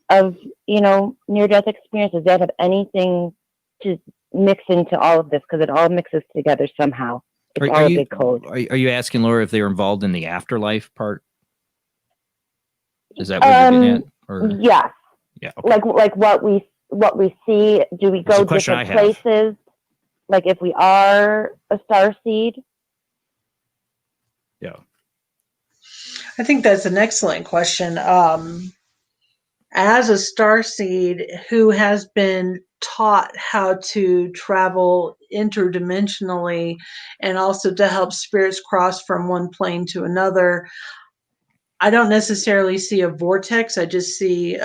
of, near-death experience? Does that have anything to mix into all of this? Because it all mixes together somehow. It's all a big code. Are you asking, Laura, if they were involved in the afterlife part? Is that what you're getting at? Or? Yes. Yeah. Okay. Like what we see. Do we go different places? Like if we are a starseed? Yeah. I think that's an excellent question. As a starseed who has been taught how to travel interdimensionally and also to help spirits cross from one plane to another, I don't necessarily see a vortex. I just see,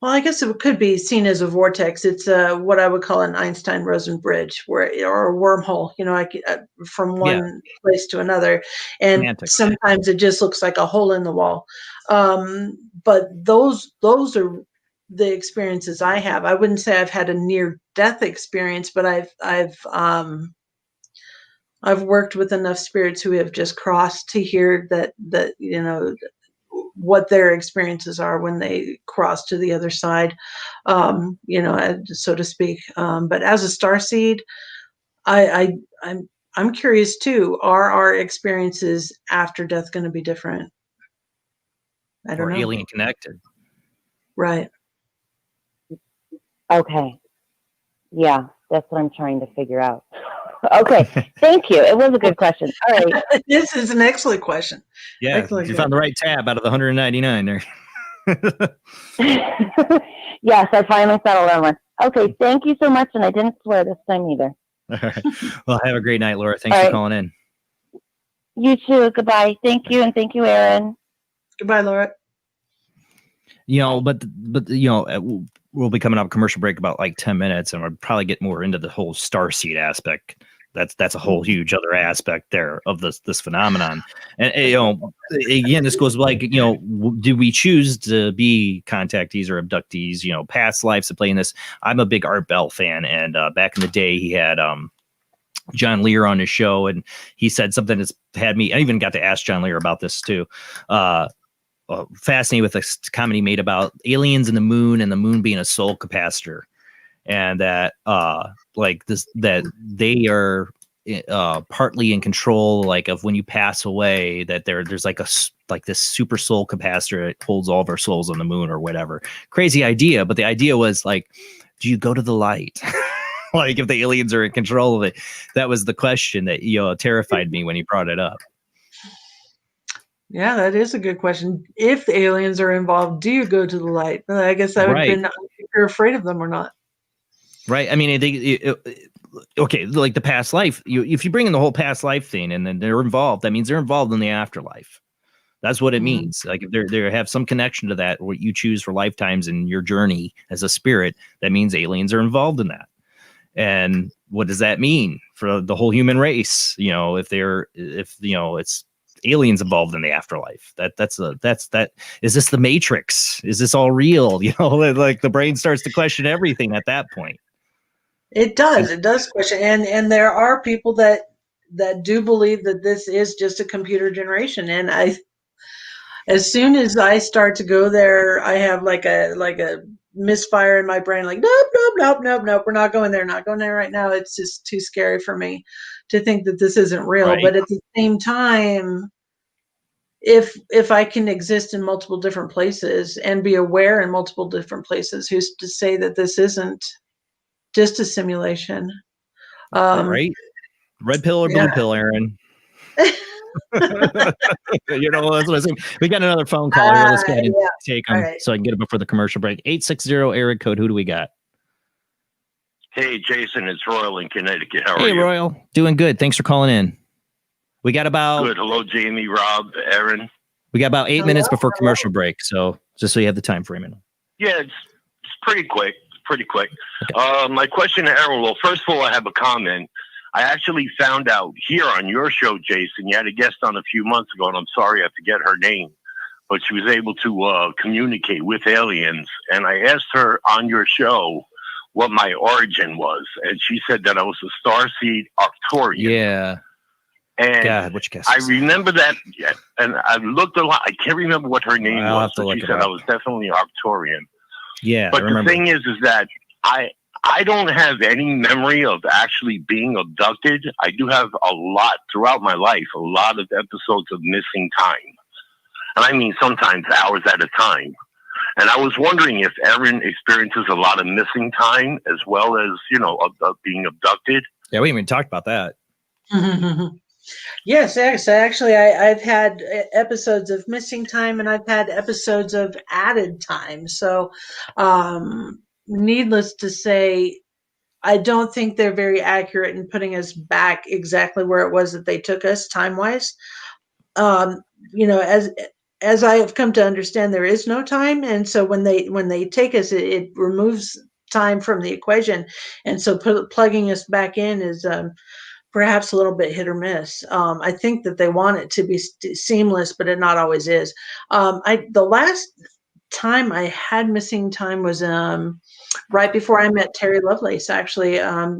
well, I guess it could be seen as a vortex. It's what I would call an Einstein-Rosen bridge, or a wormhole. From one place to another, and Semantics. sometimes it just looks like a hole in the wall. But those are the experiences I have. I wouldn't say I've had a near-death experience, but I've worked with enough spirits who have just crossed to hear that what their experiences are when they cross to the other side, so to speak. But as a starseed, I'm curious too. Are our experiences after death going to be different? I don't know. Alien connected. Right. Okay. Yeah, that's what I'm trying to figure out. Okay, thank you. It was a good question. All right. This is an excellent question. Yeah, Excellent. you found the right tab out of the 199 there. Yes, I finally settled on one. Okay, thank you so much, and I didn't swear this time either. All right. Well, have a great night, Laura. Thanks for calling in. You too. Goodbye. Thank you, and thank you, Erin. Goodbye, Laura. But we'll be coming up commercial break about like 10 minutes, and we'll probably get more into the whole starseed aspect. That's a whole huge other aspect there of this phenomenon. And again, this goes like, do we choose to be contactees or abductees? Past lives to play in this. I'm a big Art Bell fan, and back in the day, he had John Lear on his show, and he said something that's had me. I even got to ask John Lear about this too. Fascinated with a comedy made about aliens and the moon being a soul capacitor, and that that they are partly in control, like of when you pass away, that there's like this super soul capacitor that holds all of our souls on the moon or whatever. Crazy idea, but the idea was like, do you go to the light? Like if the aliens are in control of it? That was the question that terrified me when he brought it up. Yeah, that is a good question. If the aliens are involved, do you go to the light? I guess that would have been if you're afraid of them or not. Right. I mean, I think, okay, like the past life, if you bring in the whole past life thing and then they're involved, that means they're involved in the afterlife. That's what it means. Like if they have some connection to that, what you choose for lifetimes in your journey as a spirit, that means aliens are involved in that. And what does that mean for the whole human race? If it's aliens involved in the afterlife, that is this the Matrix? Is this all real? Like the brain starts to question everything at that point. It does question, and there are people that do believe that this is just a computer generation. And as soon as I start to go there, I have like a misfire in my brain, like nope, we're not going there right now. It's just too scary for me to think that this isn't real. Right. But at the same time, if I can exist in multiple different places and be aware in multiple different places, who's to say that this isn't just a simulation? Right? Red pill or blue pill, Erin? That's what I saying. We got another phone call here. Let's go ahead and take them so I can get it before the commercial break. 860 area code. Who do we got? Hey, Jason, it's Royal in Connecticut. How are you? Hey, Royal. Doing good. Thanks for calling in. We got about... Good. Hello, Jamie, Rob, Erin. We got about 8 minutes before commercial break, so just so you have the time frame. Yeah, it's pretty quick. Okay. My question to Erin, well, first of all, I have a comment. I actually found out here on your show, Jason, you had a guest on a few months ago, and I'm sorry I forget her name, but she was able to communicate with aliens. And I asked her on your show what my origin was, and she said that I was a starseed Arcturian. Yeah. And God, which guess? I remember that, and I looked a lot. I can't remember what her name was, but she said I was definitely Arcturian. Yeah, but the thing is that I don't have any memory of actually being abducted. I do have a lot throughout my life, a lot of episodes of missing time, and I mean sometimes hours at a time. And I was wondering if Erin experiences a lot of missing time as well as, of being abducted. Yeah, we haven't even talked about that. Yes, actually, I've had episodes of missing time, and I've had episodes of added time. So, needless to say, I don't think they're very accurate in putting us back exactly where it was that they took us time-wise. As I have come to understand, there is no time, and so when they take us, it removes time from the equation, and so plugging us back in is perhaps a little bit hit or miss. I think that they want it to be seamless, but it not always is. The last time I had missing time was right before I met Terry Lovelace. Actually,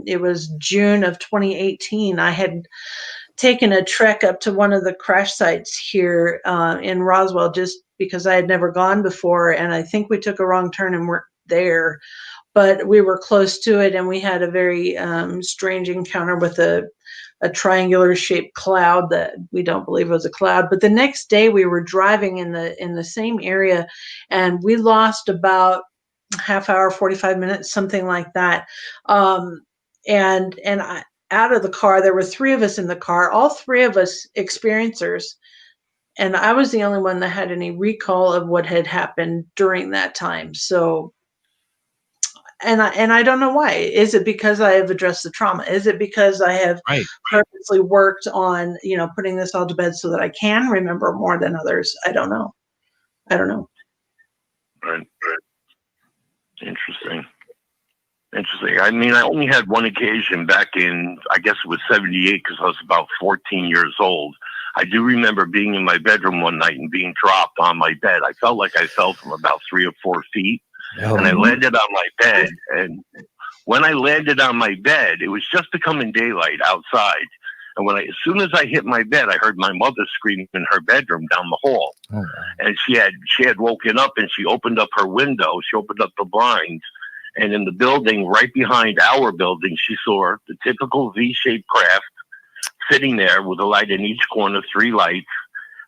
it was June of 2018. I had taken a trek up to one of the crash sites here in Roswell just because I had never gone before, and I think we took a wrong turn and weren't there, but we were close to it, and we had a very strange encounter with a triangular shaped cloud that we don't believe was a cloud. But the next day we were driving in the same area, and we lost about half hour, 45 minutes, something like that. Out of the car, there were three of us in the car, all three of us experiencers. And I was the only one that had any recall of what had happened during that time. So, and I don't know why. Is it because I have addressed the trauma? Is it because I have purposely worked on, putting this all to bed so that I can remember more than others? I don't know. Right. Interesting. I mean, I only had one occasion back in, I guess it was 78, because I was about 14 years old. I do remember being in my bedroom one night and being dropped on my bed. I felt like I fell from about 3 or 4 feet, and I landed on my bed. And when I landed on my bed, it was just becoming daylight outside. And as soon as I hit my bed, I heard my mother screaming in her bedroom down the hall. Oh, and she had woken up, and she opened up her window. She opened up the blinds. And in the building right behind our building, she saw the typical V-shaped craft sitting there with a light in each corner, 3 lights.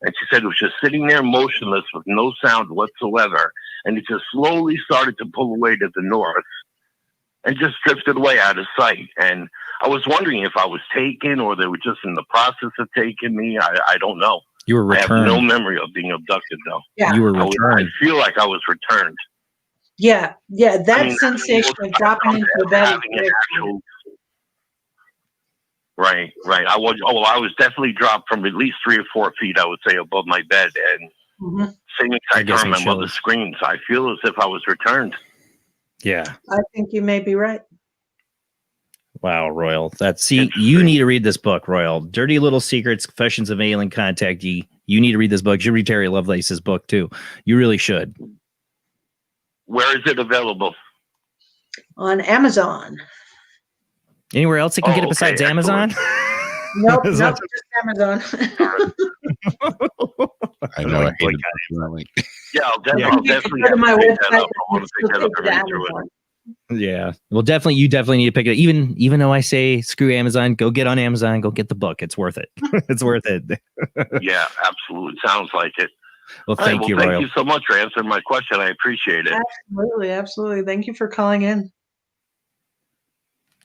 And she said it was just sitting there motionless with no sound whatsoever. And it just slowly started to pull away to the north and just drifted away out of sight. And I was wondering if I was taken or they were just in the process of taking me. I don't know. You were returned. I have no memory of being abducted, though. Yeah. You were returned. I feel like I was returned. Yeah. That sensation of dropping into the bed. Right. I was definitely dropped from at least 3 or 4 feet, I would say, above my bed. And same exact time my mother screamed. So I feel as if I was returned. Yeah. I think you may be right. Wow, Royal. You need to read this book, Royal. Dirty Little Secrets, Confessions of Alien Contactee. You need to read this book. You should read Terry Lovelace's book, too. You really should. Where is it available? On Amazon. Anywhere else you can get it besides Amazon? Nope, just Amazon. I know. I hate it. Yeah, I'll definitely go to my website. I want to pick that up and read through it. Yeah. Well, you definitely need to pick it up. Even though I say screw Amazon, go get on Amazon, go get the book. It's worth it. It's worth it. Yeah, absolutely. Sounds like it. Well, thank you, Royal. Thank you so much for answering my question. I appreciate it. Absolutely. Thank you for calling in.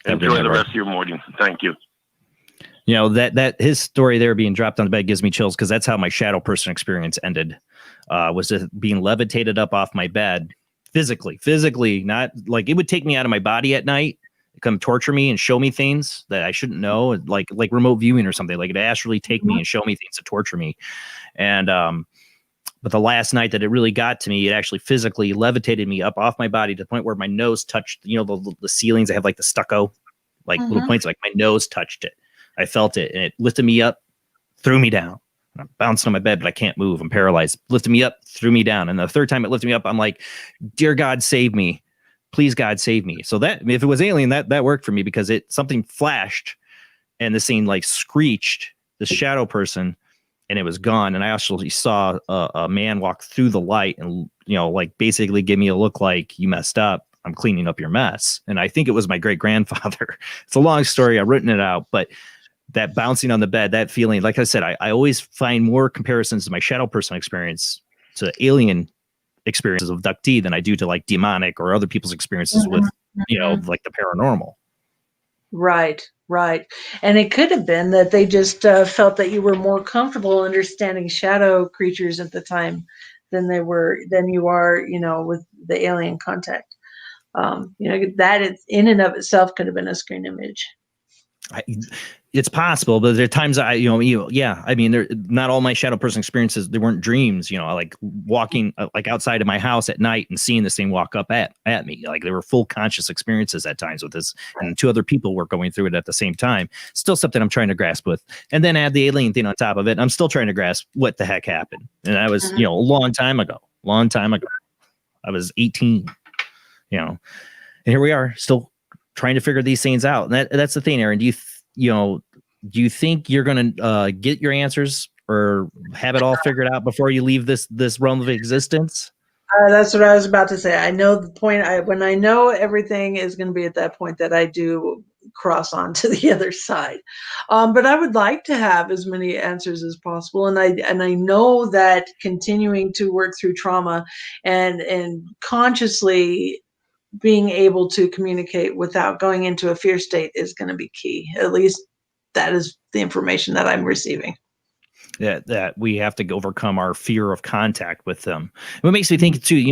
Enjoy the rest of your morning. Thank you. You know, that his story there being dropped on the bed gives me chills because that's how my shadow person experience ended. Was being levitated up off my bed physically, not like it would take me out of my body at night, come torture me and show me things that I shouldn't know, like remote viewing or something. Like it astrally take me and show me things to torture me. And but the last night that it really got to me, it actually physically levitated me up off my body to the point where my nose touched, the ceilings. I have like the stucco, little points, like my nose touched it. I felt it and it lifted me up, threw me down. I'm bouncing on my bed, but I can't move. I'm paralyzed. Lifted me up, threw me down. And the third time it lifted me up, I'm like, dear God, save me. Please, God, save me. So that, if it was alien, that worked for me, because something flashed and the scene like screeched, the shadow person, and it was gone. And I actually saw a man walk through the light and, like basically give me a look like, you messed up. I'm cleaning up your mess. And I think it was my great grandfather. It's a long story. I've written it out, but that bouncing on the bed, that feeling, like I said, I always find more comparisons to my shadow person experience to alien experiences of abductee than I do to like demonic or other people's experiences with, like the paranormal. Right. And it could have been that they just felt that you were more comfortable understanding shadow creatures at the time than you are, with the alien contact. That is, in and of itself, could have been a screen image. It's possible, but there are times I mean, not all my shadow person experiences, they weren't dreams, like walking like outside of my house at night and seeing this thing walk up at me. Like, there were full conscious experiences at times with this, and two other people were going through it at the same time. Still something I'm trying to grasp with. And then add the alien thing on top of it, and I'm still trying to grasp what the heck happened. And that was, a long time ago. I was 18, and here we are still trying to figure these things out. And that's the thing, Erin. Do you think you're going to get your answers or have it all figured out before you leave this realm of existence? That's what I was about to say. I know the point. When I know everything is going to be at that point that I do cross on to the other side. But I would like to have as many answers as possible. And I know that continuing to work through trauma and consciously being able to communicate without going into a fear state is going to be key. At least that is the information that I'm receiving. That we have to overcome our fear of contact with them. What makes me think too,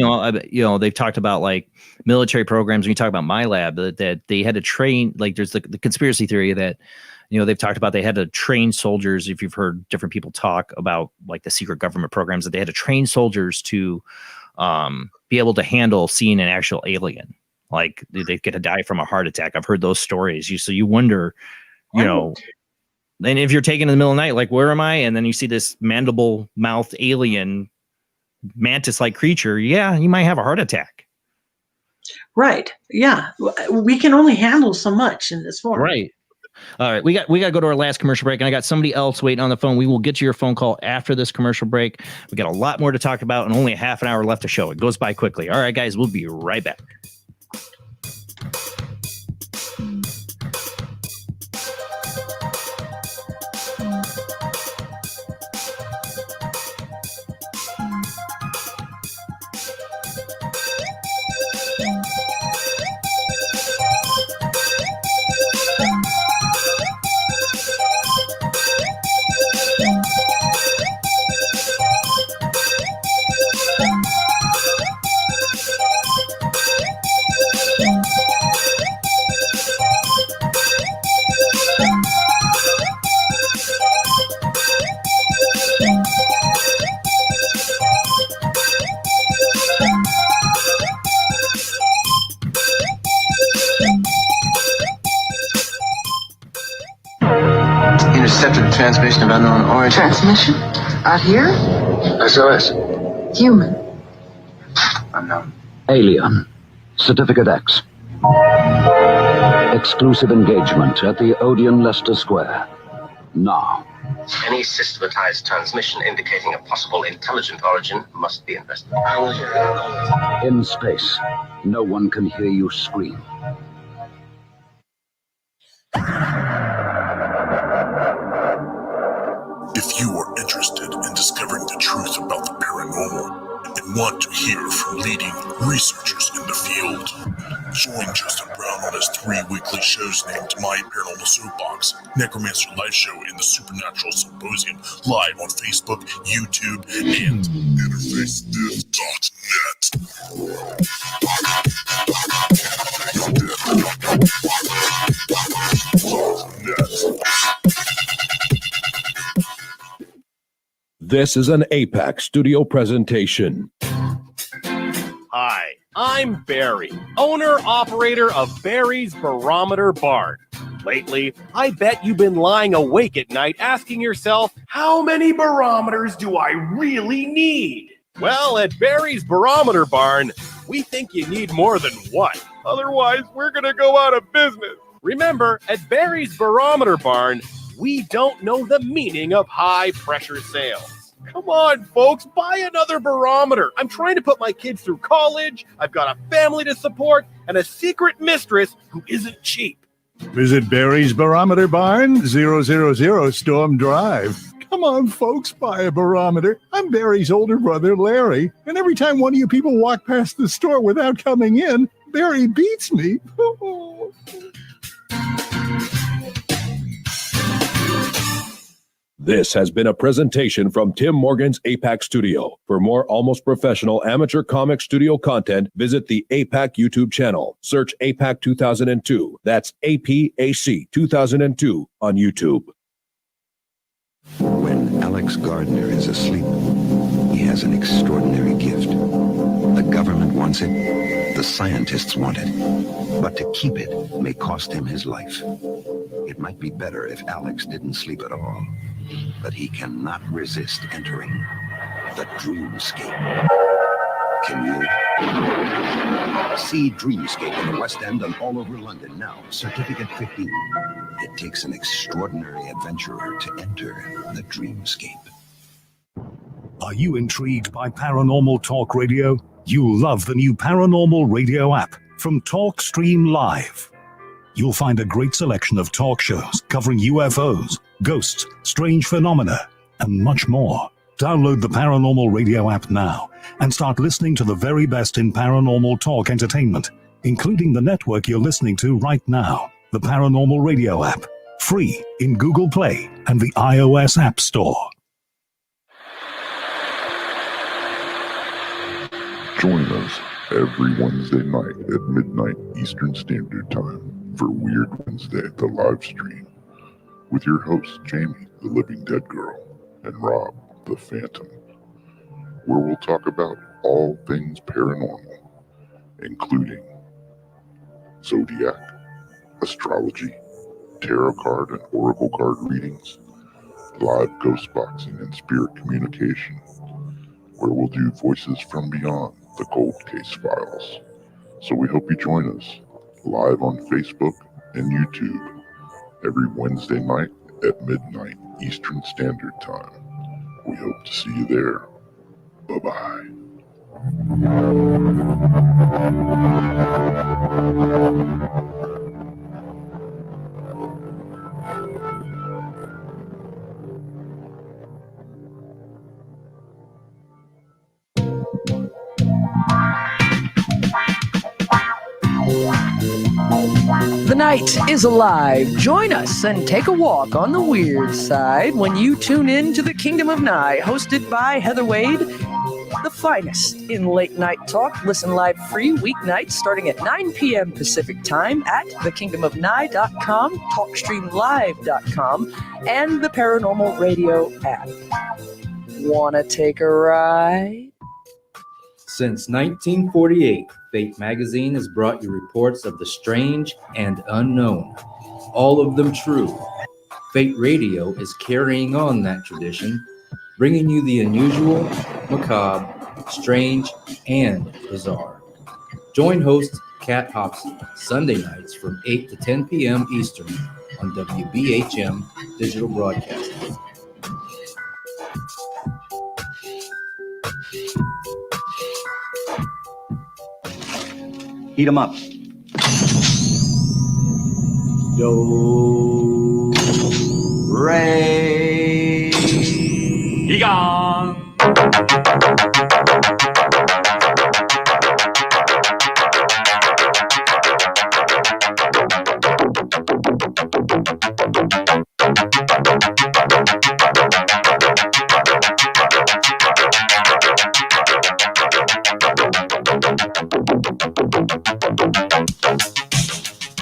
they've talked about like military programs. When you talk about my lab, that they had to train, like there's the conspiracy theory that, they've talked about they had to train soldiers. If you've heard different people talk about like the secret government programs, that they had to train soldiers to be able to handle seeing an actual alien. Like they get to die from a heart attack. I've heard those stories. So you wonder, and if you're taken in the middle of the night, like, where am I? And then you see this mandible mouthed alien mantis-like creature. Yeah, you might have a heart attack. Right. Yeah. We can only handle so much in this form. Right. All right. We got to go to our last commercial break, and I got somebody else waiting on the phone. We will get to your phone call after this commercial break. We got a lot more to talk about and only a half an hour left to show. It goes by quickly. All right, guys, we'll be right back. Intercepted transmission of unknown origin. Transmission? Out here? SOS. Human. Unknown. Alien. Certificate X. Exclusive engagement at the Odeon Leicester Square. Now. Any systematized transmission indicating a possible intelligent origin must be investigated. In space, no one can hear you scream. If you are interested in discovering the truth about the paranormal and want to hear from leading researchers in the field, join Justin Brown on his 3 weekly shows named My Paranormal Soapbox, Necromancer Live Show, and the Supernatural Symposium, live on Facebook, YouTube, and interfacediff.net. This is an APAC studio presentation. Hi, I'm Barry, owner-operator of Barry's Barometer Barn. Lately, I bet you've been lying awake at night asking yourself, how many barometers do I really need? Well, at Barry's Barometer Barn, we think you need more than one. Otherwise, we're going to go out of business. Remember, at Barry's Barometer Barn, we don't know the meaning of high-pressure sales. Come on, folks, buy another barometer. I'm trying to put my kids through college. I've got a family to support and a secret mistress who isn't cheap. Visit Barry's Barometer Barn, 000 Storm Drive. Come on, folks, buy a barometer. I'm Barry's older brother, Larry, and every time one of you people walk past the store without coming in, Barry beats me. This has been a presentation from Tim Morgan's APAC Studio. For more almost professional amateur comic studio content, visit the APAC YouTube channel. Search APAC 2002. That's APAC 2002 on YouTube. When Alex Gardner is asleep, he has an extraordinary gift. The government wants it, the scientists want it, but to keep it may cost him his life. It might be better if Alex didn't sleep at all, but he cannot resist entering the dreamscape. Can you? See Dreamscape in the West End and all over London now. Certificate 15. It takes an extraordinary adventurer to enter the dreamscape. Are you intrigued by Paranormal Talk Radio? You'll love the new Paranormal Radio app from Talkstream Live. You'll find a great selection of talk shows covering UFOs, ghosts, strange phenomena, and much more. Download the Paranormal Radio app now and start listening to the very best in paranormal talk entertainment, including the network you're listening to right now, the Paranormal Radio app, free in Google Play and the iOS App Store. Join us every Wednesday night at midnight Eastern Standard Time for Weird Wednesday, the live stream, with your hosts Jamie, the Living Dead Girl, and Rob, the Phantom, where we'll talk about all things paranormal, including zodiac, astrology, tarot card and oracle card readings, live ghost boxing and spirit communication, where we'll do voices from beyond the cold case files. So we hope you join us live on Facebook and YouTube every Wednesday night at midnight Eastern Standard Time. We hope to see you there. Bye-bye. The night is alive. Join us and take a walk on the weird side when you tune in to the Kingdom of Nye, hosted by Heather Wade, the finest in late night talk. Listen live free weeknights starting at 9 p.m. Pacific time at thekingdomofnye.com, talkstreamlive.com, and the Paranormal Radio app. Wanna take a ride? Since 1948, Fate Magazine has brought you reports of the strange and unknown, all of them true. Fate Radio is carrying on that tradition, bringing you the unusual, macabre, strange, and bizarre. Join host Kat Hobson Sunday nights from 8 to 10 p.m. Eastern on WBHM Digital Broadcasting. Heat 'em up. Do, re, Egon.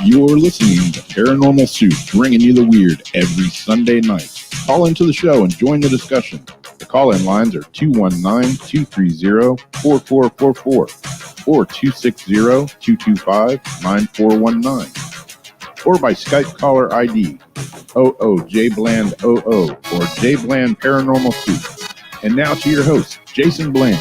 You're listening to Paranormal Soup, bringing you the weird every Sunday night. Call into the show and join the discussion. The call-in lines are 219-230-4444 or 260-225-9419. or by Skype caller ID OOJBland00 or JBland Paranormal Soup. And now to your host, Jason Bland.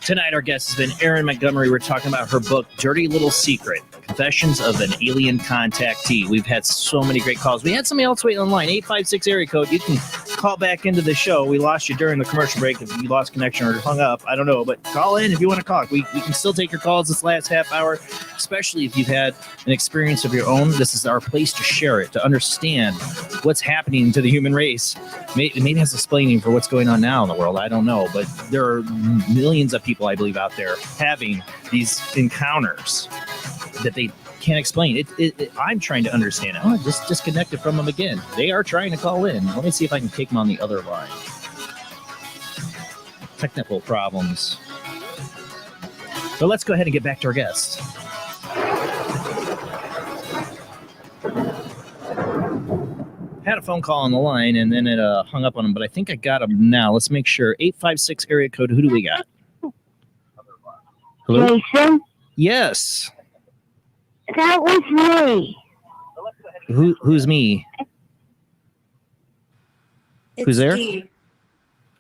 Tonight, our guest has been Erin Montgomery. We're talking about her book, Dirty Little Secret, Confessions of an Alien Contactee. We've had so many great calls. We had somebody else waiting online, 856 area code. You can call back into the show. We lost you during the commercial break. If you lost connection or hung up, I don't know. But call in if you want to talk. We can still take your calls this last half hour, especially if you've had an experience of your own. This is our place to share it, to understand what's happening to the human race. Maybe that's explaining for what's going on now in the world. I don't know. But there are millions of people, I believe, out there having these encounters that they can't explain. I'm trying to understand it. Oh, I just disconnected from them again. They are trying to call in. Let me see if I can take them on the other line. Technical problems. But let's go ahead and get back to our guests. Had a phone call on the line and then it hung up on them, but I think I got them now. Let's make sure. 856 area code. Who do we got? Hello? Jason? Yes. That was me. Who's me? Who's there? D.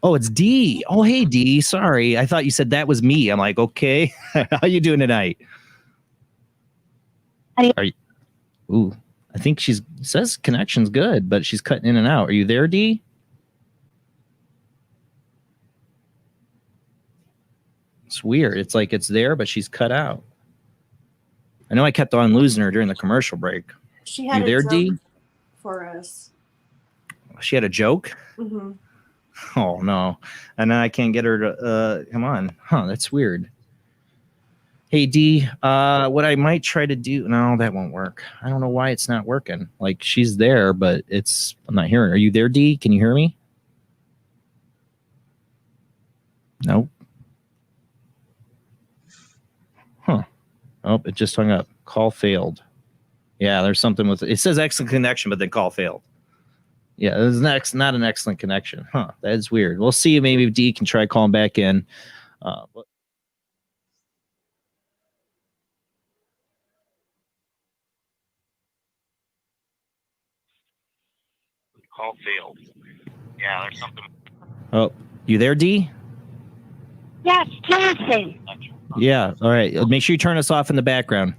Oh, it's D. Oh, hey, D. Sorry. I thought you said that was me. I'm like, okay. How you doing tonight? Are you? Ooh, I think says connection's good, but she's cutting in and out. Are you there, D? It's weird. It's like it's there, but she's cut out. I know I kept on losing her during the commercial break. She had you there, a joke D? for us. She had a joke? Mm-hmm. Oh, no. And I can't get her to come on. Huh, that's weird. Hey, D, what I might try to do... No, that won't work. I don't know why it's not working. Like, she's there, but I'm not hearing her. Are you there, D? Can you hear me? Nope. Huh. Oh, it just hung up. Call failed. Yeah, there's something with it. It says excellent connection, but then call failed. Yeah, this is not an excellent connection. Huh, that is weird. We'll see. Maybe D can try calling back in. Call failed. Yeah, there's something. Oh, you there, D? Yes, Jason. Yeah, all right. Make sure you turn us off in the background.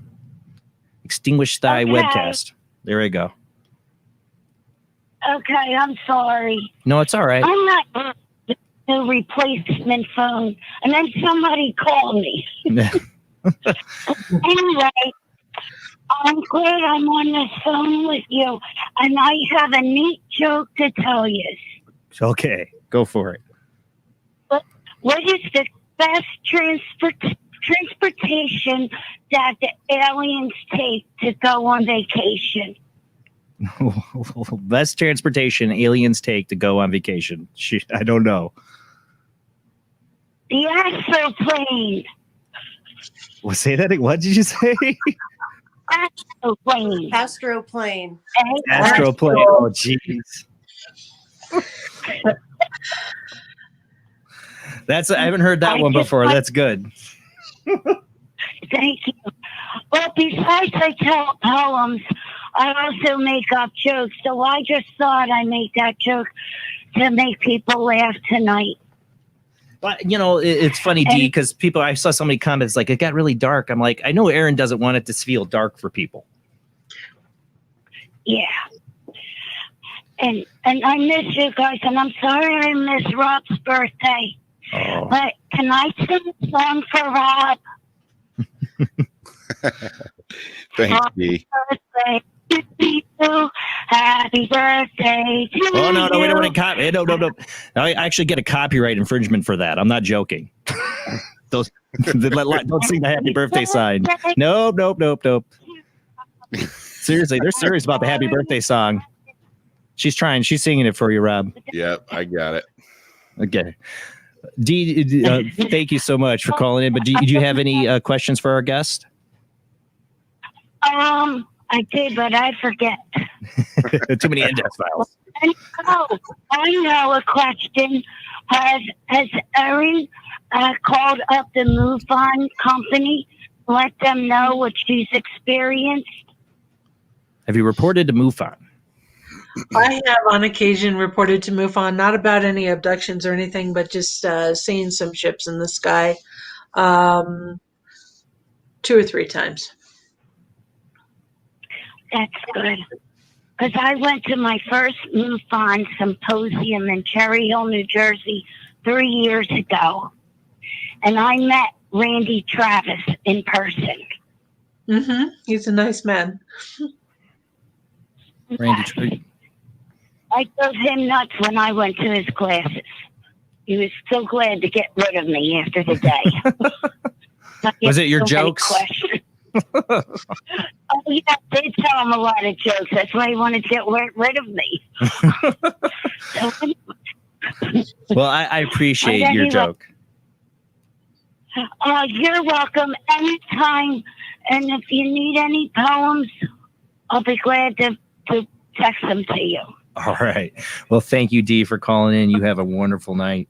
Extinguish thy webcast. There we go. Okay, I'm sorry. No, it's all right. I'm not the replacement phone. And then somebody called me. Anyway, I'm glad I'm on the phone with you. And I have a neat joke to tell you. Okay, go for it. What is the best transportation that the aliens take to go on vacation? Best transportation aliens take to go on vacation. I don't know. The astroplane. Well, say that. What did you say? Astroplane. Astroplane. Astroplane. Oh, jeez. I haven't heard that one before. That's good. Thank you. Well, besides I tell poems, I also make up jokes. So I just thought I'd make that joke to make people laugh tonight. But, it's funny, D, because I saw somebody comments like, it got really dark. I'm like, I know Erin doesn't want it to feel dark for people. Yeah. And I miss you guys, and I'm sorry I missed Rob's birthday. Oh. But can I sing a song for Rob? Thanks, D. Happy birthday to you. Happy birthday to you. Oh, no, we don't want to copy. No. I actually get a copyright infringement for that. I'm not joking. Don't sing the happy birthday sign. Nope. Seriously, they're serious about the happy birthday song. She's trying. She's singing it for you, Rob. Yep, I got it. Okay. D, thank you so much for calling in. But do you have any questions for our guest? I did, but I forget. Too many index files. I know a question. Has Erin called up the MoveOn company, let them know what she's experienced? Have you reported to MUFON? I have on occasion reported to MUFON, not about any abductions or anything, but just seeing some ships in the sky 2 or 3 times. That's good. Because I went to my first MUFON symposium in Cherry Hill, New Jersey 3 years ago. And I met Randy Travis in person. Mm-hmm. He's a nice man. Randy. I drove him nuts when I went to his classes. He was so glad to get rid of me after the day. Was it your jokes? Oh, yeah, they tell him a lot of jokes. That's why he wanted to get rid of me. Well, I appreciate your joke. You're welcome anytime. And if you need any poems, I'll be glad to text them to you. All right. Well, thank you, Dee, for calling in. You have a wonderful night.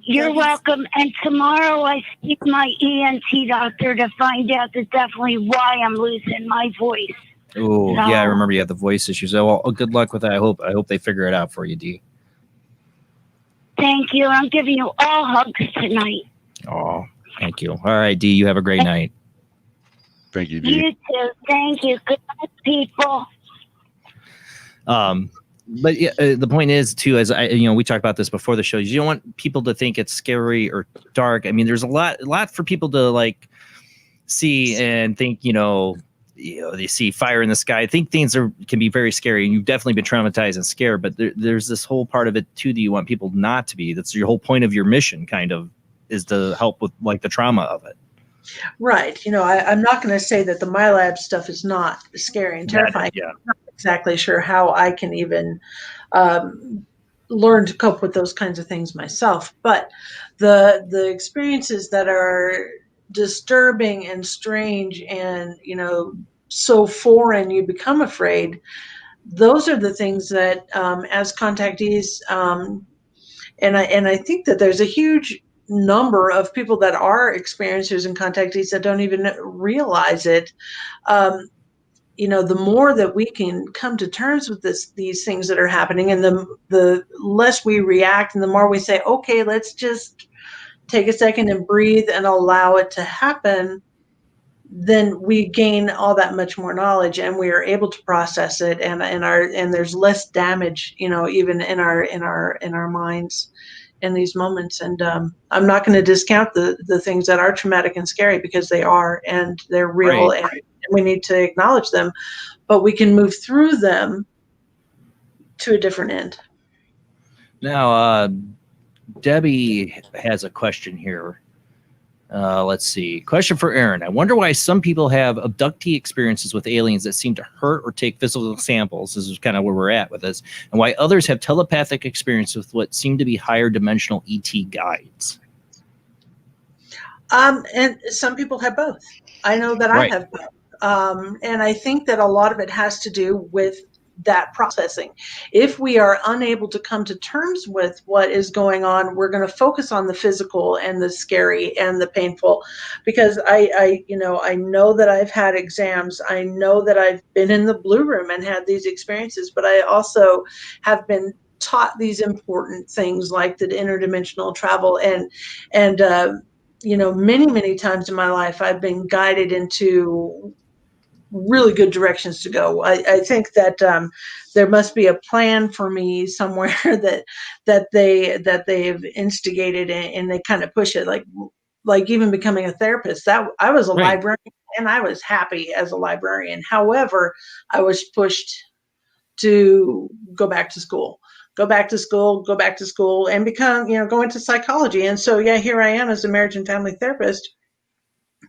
You're welcome. And tomorrow I see my ENT doctor to find out definitely why I'm losing my voice. Oh, yeah, I remember you had the voice issues. Oh, well, good luck with that. I hope they figure it out for you, Dee. Thank you. I'm giving you all hugs tonight. Oh, thank you. All right, Dee, you have a great night. Thank you, Dee. You too. Thank you. Good night, people. But yeah, the point is too, as we talked about this before the show, you don't want people to think it's scary or dark. I mean, there's a lot for people to like see and think, they see fire in the sky. I think things can be very scary, and you've definitely been traumatized and scared, but there's this whole part of it too, that you want people not to be. That's your whole point of your mission, kind of, is to help with like the trauma of it. Right. I'm not going to say that the MyLab stuff is not scary and terrifying. Yeah. I'm not exactly sure how I can even learn to cope with those kinds of things myself. But the experiences that are disturbing and strange and, so foreign you become afraid, those are the things that as contactees, and I think that there's a huge number of people that are experiencers and contactees that don't even realize it. The more that we can come to terms with these things that are happening, and the less we react, and the more we say, okay, let's just take a second and breathe and allow it to happen, then we gain all that much more knowledge, and we are able to process it, and there's less damage, even in our minds in these moments. And I'm not going to discount the things that are traumatic and scary, because they are, and they're real, right. and we need to acknowledge them, but we can move through them to a different end. Now, Debbie has a question here. Let's see. Question for Erin. I wonder why some people have abductee experiences with aliens that seem to hurt or take physical samples. This is kind of where we're at with this. And why others have telepathic experience with what seem to be higher dimensional ET guides. And some people have both. I know that I have both. And I think that a lot of it has to do with that processing. If we are unable to come to terms with what is going on, we're going to focus on the physical and the scary and the painful, because I know that I've had exams. I know that I've been in the blue room and had these experiences, but I also have been taught these important things like the interdimensional travel, and many times in my life I've been guided into really good directions to go. I think that there must be a plan for me somewhere that they've instigated, and they kind of push it, like even becoming a therapist. That I was a librarian, and I was happy as a librarian. However, I was pushed to go back to school, and become, go into psychology. And so, here I am as a marriage and family therapist.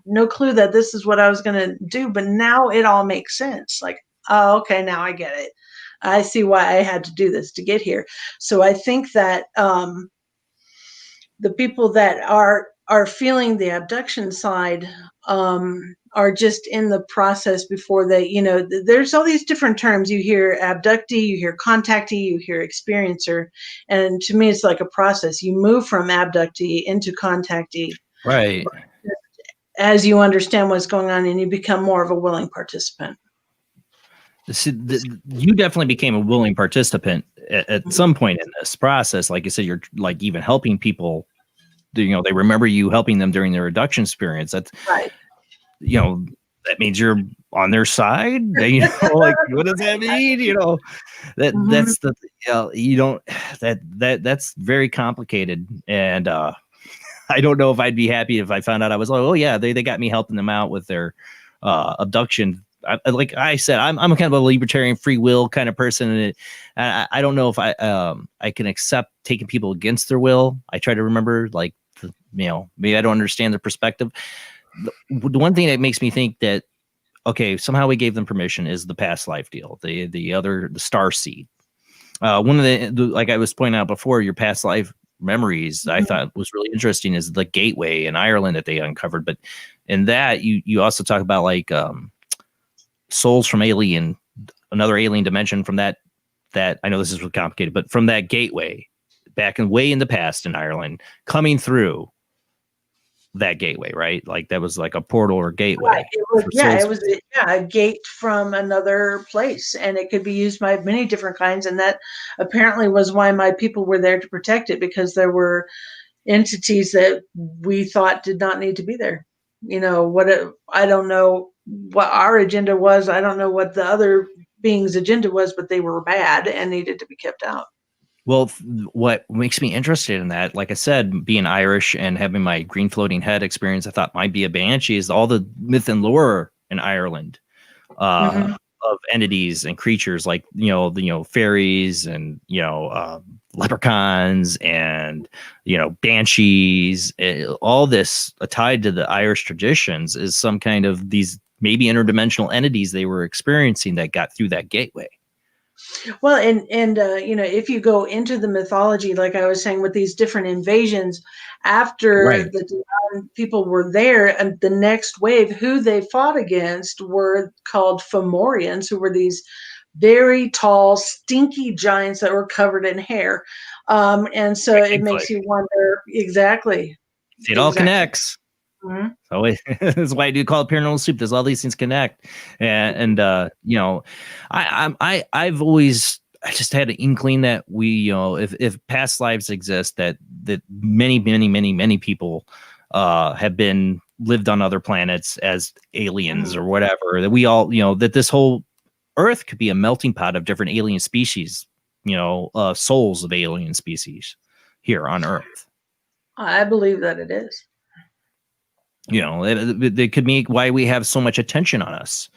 No clue that this is what I was going to do, but now it all makes sense. Like, oh, okay, now I get it. I see why I had to do this to get here. So I think that the people that are feeling the abduction side are just in the process before they, there's all these different terms. You hear abductee, you hear contactee, you hear experiencer. And to me, it's like a process. You move from abductee into contactee. Right. As you understand what's going on, and you become more of a willing participant. you definitely became a willing participant at some point in this process. Like you said, you're like even helping people. They remember you helping them during their abduction experience. That's right. That means you're on their side. Like what does that mean? That's the you don't that's very complicated, and I don't know if I'd be happy if I found out I was like, oh yeah, they got me helping them out with their abduction. Like I said, I'm a kind of a libertarian free will kind of person, and I don't know if I can accept taking people against their will. I try to remember, like, maybe I don't understand their perspective. The one thing that makes me think that, okay, somehow we gave them permission is the past life deal, the star seed. One of the like I was pointing out before, your past life memories, I thought was really interesting is the gateway in Ireland that they uncovered. But in that, you also talk about like souls from another alien dimension from that I know this is really complicated, but from that gateway back way in the past in Ireland, coming through that gateway, right? Like that was like a portal or gateway. Right. It was a gate from another place, and it could be used by many different kinds. And that apparently was why my people were there to protect it, because there were entities that we thought did not need to be there. I don't know what our agenda was. I don't know what the other being's agenda was, but they were bad and needed to be kept out. Well, what makes me interested in that, like I said, being Irish and having my green floating head experience, I thought might be a banshee, is all the myth and lore in Ireland of entities and creatures like, fairies and, leprechauns and, banshees. All this tied to the Irish traditions is some kind of these maybe interdimensional entities they were experiencing that got through that gateway. Well, and if you go into the mythology, like I was saying, with these different invasions, after the Dion people were there, and the next wave, who they fought against were called Fomorians, who were these very tall, stinky giants that were covered in hair. And so it makes you wonder exactly. It all connects. Mm-hmm. So that's why I do call it Paranormal Soup. Does all these things connect? And I've always just had an inkling that we, if past lives exist, that many people have been lived on other planets as aliens or whatever. That we all, that this whole Earth could be a melting pot of different alien species. Souls of alien species here on Earth. I believe that it is. It could make why we have so much attention on us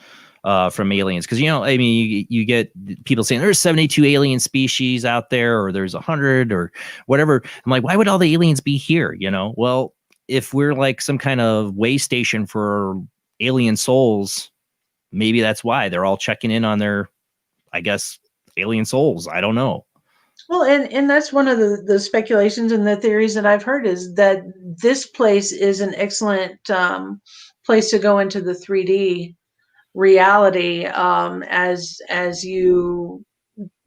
from aliens. Because, you get people saying there's 72 alien species out there, or there's 100 or whatever. I'm like, why would all the aliens be here? Well, if we're like some kind of way station for alien souls, maybe that's why they're all checking in on their, I guess, alien souls. I don't know. Well, and that's one of the speculations and the theories that I've heard, is that this place is an excellent place to go into the 3D reality as you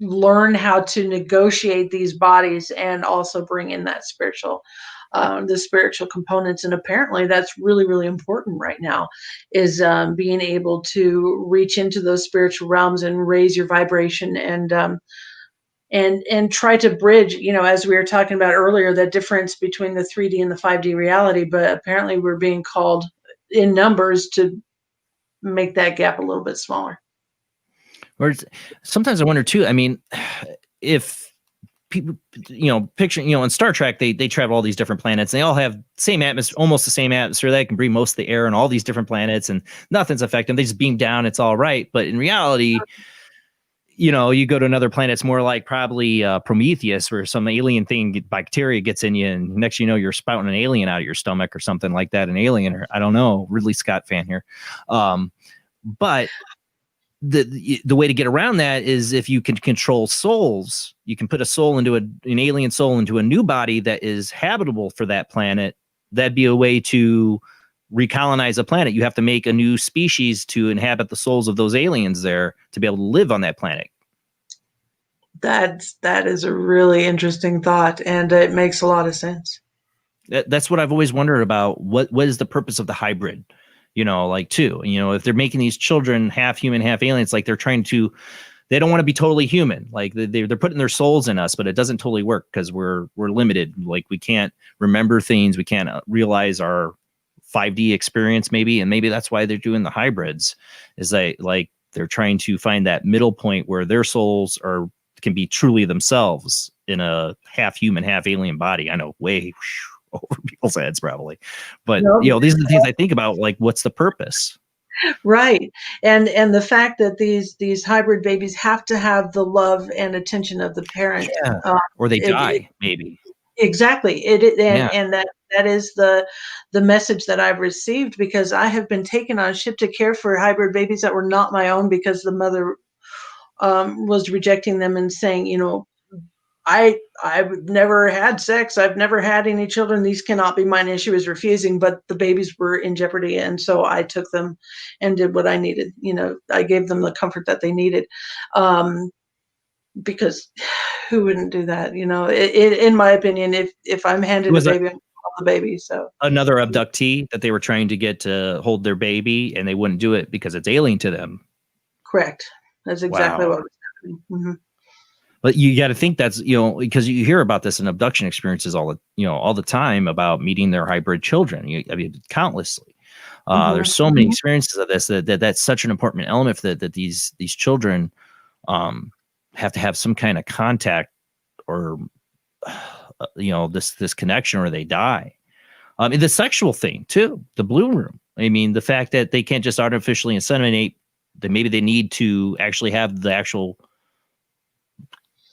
learn how to negotiate these bodies and also bring in that the spiritual components. And apparently that's really, really important right now, is being able to reach into those spiritual realms and raise your vibration and try to bridge, as we were talking about earlier, the difference between the 3D and the 5D reality. But apparently we're being called in numbers to make that gap a little bit smaller. Or sometimes I wonder too, if people, picture, in Star Trek, they travel all these different planets, and they all have same atmosphere, almost the same atmosphere. They can breathe most of the air on all these different planets and nothing's affecting them. They just beam down. It's all right. But in reality, you go to another planet, it's more like probably Prometheus, where some alien thing, bacteria gets in you, and next you're spouting an alien out of your stomach or something like that. An alien, or I don't know, Ridley Scott fan here. But the way to get around that is if you can control souls, you can put a soul into an alien soul into a new body that is habitable for that planet. That'd be a way to recolonize a planet. You have to make a new species to inhabit the souls of those aliens there to be able to live on that planet. That is a really interesting thought, and it makes a lot of sense. That's what I've always wondered about. What is the purpose of the hybrid? like too, if they're making these children half human, half alien, it's like they're trying to, they don't want to be totally human. Like they're putting their souls in us, but it doesn't totally work because we're limited. Like we can't remember things. We can't realize our 5D experience maybe. And maybe that's why they're doing the hybrids, is like they're trying to find that middle point where their souls can be truly themselves in a half human, half alien body. I know, way over people's heads probably, but these are the things I think about, like what's the purpose? Right. And the fact that these hybrid babies have to have the love and attention of the parent, or they die maybe. Exactly. And that is the message that I've received, because I have been taken on ship to care for hybrid babies that were not my own, because the mother was rejecting them and saying, I've never had sex. I've never had any children. These cannot be mine. And she was refusing, but the babies were in jeopardy. And so I took them and did what I needed. I gave them the comfort that they needed. Because who wouldn't do that? In my opinion, if I'm handed a baby, I'm gonna hold the baby. So another abductee that they were trying to get to hold their baby and they wouldn't do it because it's alien to them. Correct. That's exactly what was happening. Mm-hmm. But you got to think that's, because you hear about this in abduction experiences all the time about meeting their hybrid children. Countlessly. There's so many experiences of this that's such an important element that these children have to have some kind of contact or this connection or they die. The sexual thing too, the blue room. I mean, the fact that they can't just artificially inseminate, that maybe they need to actually have the actual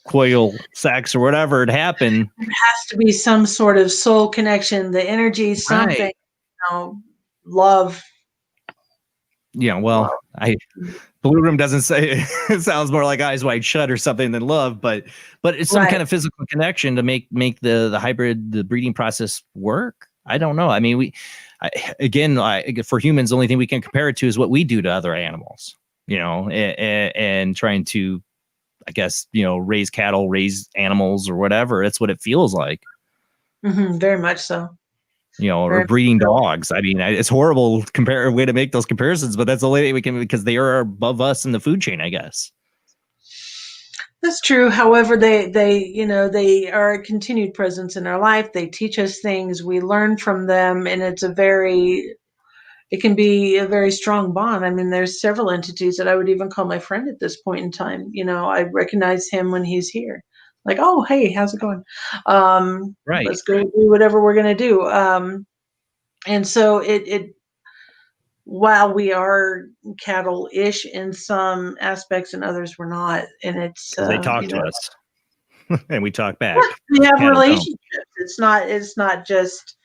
coil sex or whatever it happened. There has to be some sort of soul connection, the energy, something, love. Well, Blue Room doesn't say, it sounds more like Eyes Wide Shut or something than love, but it's some kind of physical connection to make the hybrid, the breeding process work. I don't know. I mean, for humans, the only thing we can compare it to is what we do to other animals, and trying to, I guess, raise cattle, raise animals or whatever. That's what it feels like. Mm-hmm, very much so. Or breeding dogs. I mean, it's horrible way to make those comparisons, but that's the only way we can, because they are above us in the food chain, I guess. That's true. However, they are a continued presence in our life. They teach us things. We learn from them, and it can be a very strong bond. I mean, there's several entities that I would even call my friend at this point in time. I recognize him when he's here. Like, oh, hey, how's it going? Right. Let's go do whatever we're going to do. And so while we are cattle-ish in some aspects and others we're not, and it's they talk to us and we talk back. We have relationships. It's not just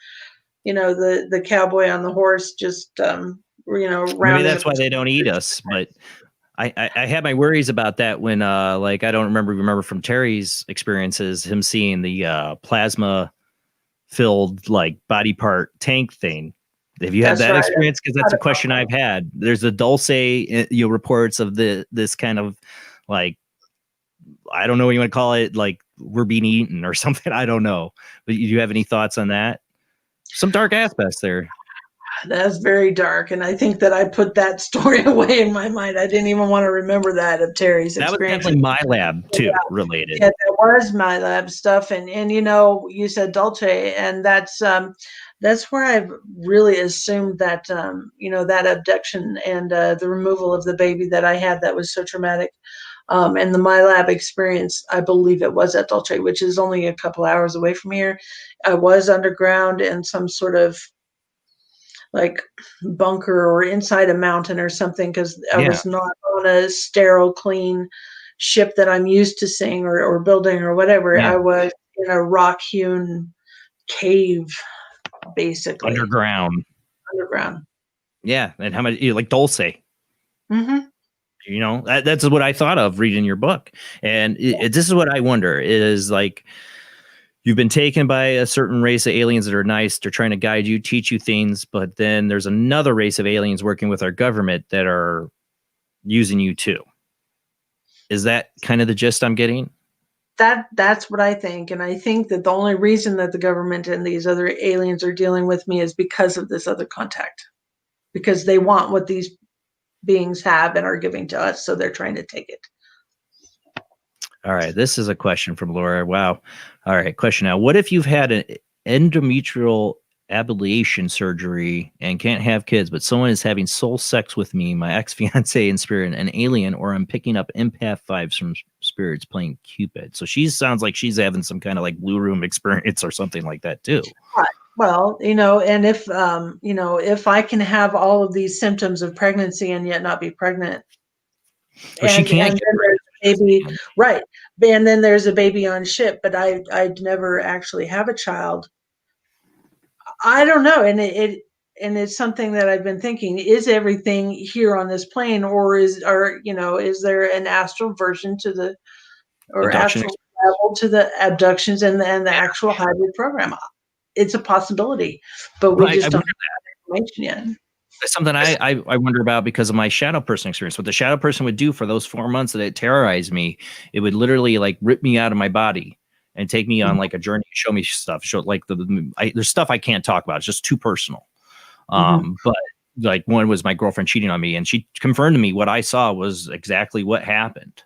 the cowboy on the horse just maybe that's why they don't eat us. But I had my worries about that when I don't remember from Terry's experiences, him seeing the plasma filled body part tank thing. Have you had that experience? Because that's a question I've had. There's a Dulce reports of this kind of I don't know what you want to call it, like we're being eaten or something. I don't know. But do you have any thoughts on that? Some dark aspects there. That's very dark, and I think that I put that story away in my mind. I didn't even want to remember that of Terry's experience. That was definitely my lab too, related. Yeah, that was my lab stuff, and you said Dulce, and that's where I've really assumed that that abduction and the removal of the baby that I had that was so traumatic. And the My Lab experience, I believe it was at Dulce, which is only a couple hours away from here. I was underground in some sort of bunker or inside a mountain or something, because I was not on a sterile, clean ship that I'm used to seeing or building or whatever. I was in a rock-hewn cave, basically. Underground. Yeah. And how much, like Dulce. Mm-hmm. That's what I thought of reading your book. And this is what I wonder is you've been taken by a certain race of aliens that are nice. They're trying to guide you, teach you things. But then there's another race of aliens working with our government that are using you too. Is that kind of the gist I'm getting? That's what I think. And I think that the only reason that the government and these other aliens are dealing with me is because of this other contact. because they want what these beings have and are giving to us. So they're trying to take it. All right. This is a question from Laura. Wow. All right. Question now. What if you've had an endometrial ablation surgery and can't have kids, but someone is having soul sex with me, my ex-fiance in spirit, an alien, or I'm picking up empath vibes from spirits playing Cupid? So she sounds like she's having some kind of like blue room experience or something like that too. Right. Well, and if, if I can have all of these symptoms of pregnancy and yet not be pregnant, Well, she can't get there's a baby, right? And then there's a baby on ship, but I'd never actually have a child. I don't know, and it's something that I've been thinking: is everything here on this plane, or is there an astral version to the, or Abduction. astral level to the abductions and the actual hybrid program? It's a possibility, but we just don't have information yet. That's something I wonder about because of my shadow person experience. What the shadow person would do for those 4 months that it terrorized me, it would literally like rip me out of my body and take me on like a journey, show me stuff, show like there's stuff I can't talk about. It's just too personal. But like one was my girlfriend cheating on me, and she confirmed to me what I saw was exactly what happened.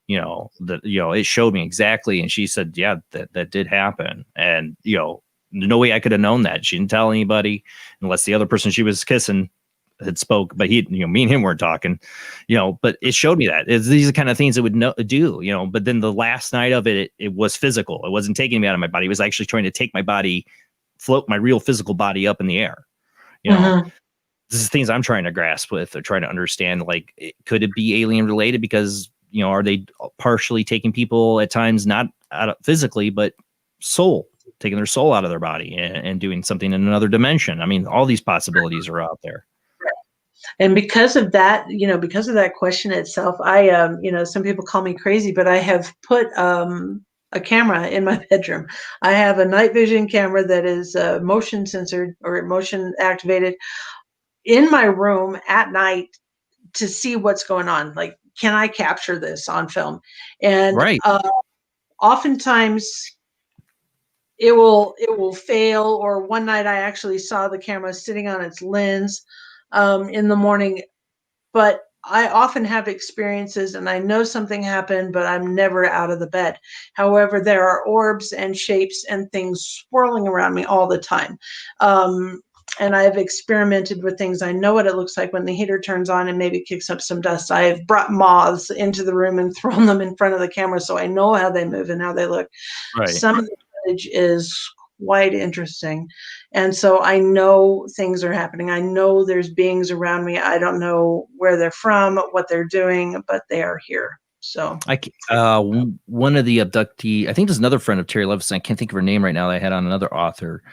It showed me exactly, and she said, yeah, that did happen, and no way I could have known that. She didn't tell anybody unless the other person she was kissing had spoke, but me and him weren't talking, but it showed me that these are the kind of things it would do, but then the last night of it was physical. It wasn't taking me out of my body. It was actually trying to take my body, float my real physical body up in the air. This is things I'm trying to grasp with or trying to understand. Like, could it be alien related? Because, are they partially taking people at times, not out of physically, but taking their soul out of their body and doing something in another dimension? I mean, all these possibilities are out there. And because of that, because of that question itself, I, some people call me crazy, but I have put a camera in my bedroom. I have a night vision camera that is motion censored or motion activated in my room at night to see what's going on. Like, can I capture this on film? And oftentimes it will fail. Or one night I actually saw the camera sitting on its lens in the morning, but I often have experiences and I know something happened, but I'm never out of the bed. However, there are orbs and shapes and things swirling around me all the time. And I've experimented with things. I know what it looks like when the heater turns on and maybe kicks up some dust. I've brought moths into the room and thrown them in front of the camera, so I know how they move and how they look. Right. Some of the footage is quite interesting. And so I know things are happening. I know there's beings around me. I don't know where they're from, what they're doing, but they are here. So one of the abductee, I think there's another friend of Terry Levison. I can't think of her name right now. That I had on another author.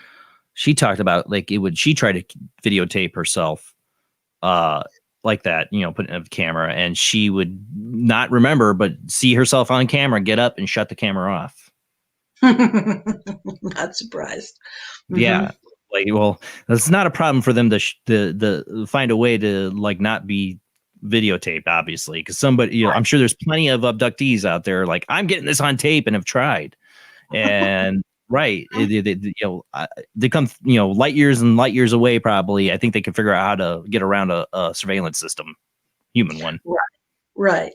She talked about she tried to videotape herself like that, put in a camera, and she would not remember, but see herself on camera, get up and shut the camera off. Not surprised. Yeah. Well, that's not a problem for them to find a way to not be videotaped, obviously, because somebody, I'm sure there's plenty of abductees out there like, I'm getting this on tape and have tried. And right. They come, light years and light years away, probably. I think they can figure out how to get around a surveillance system, human one. Right.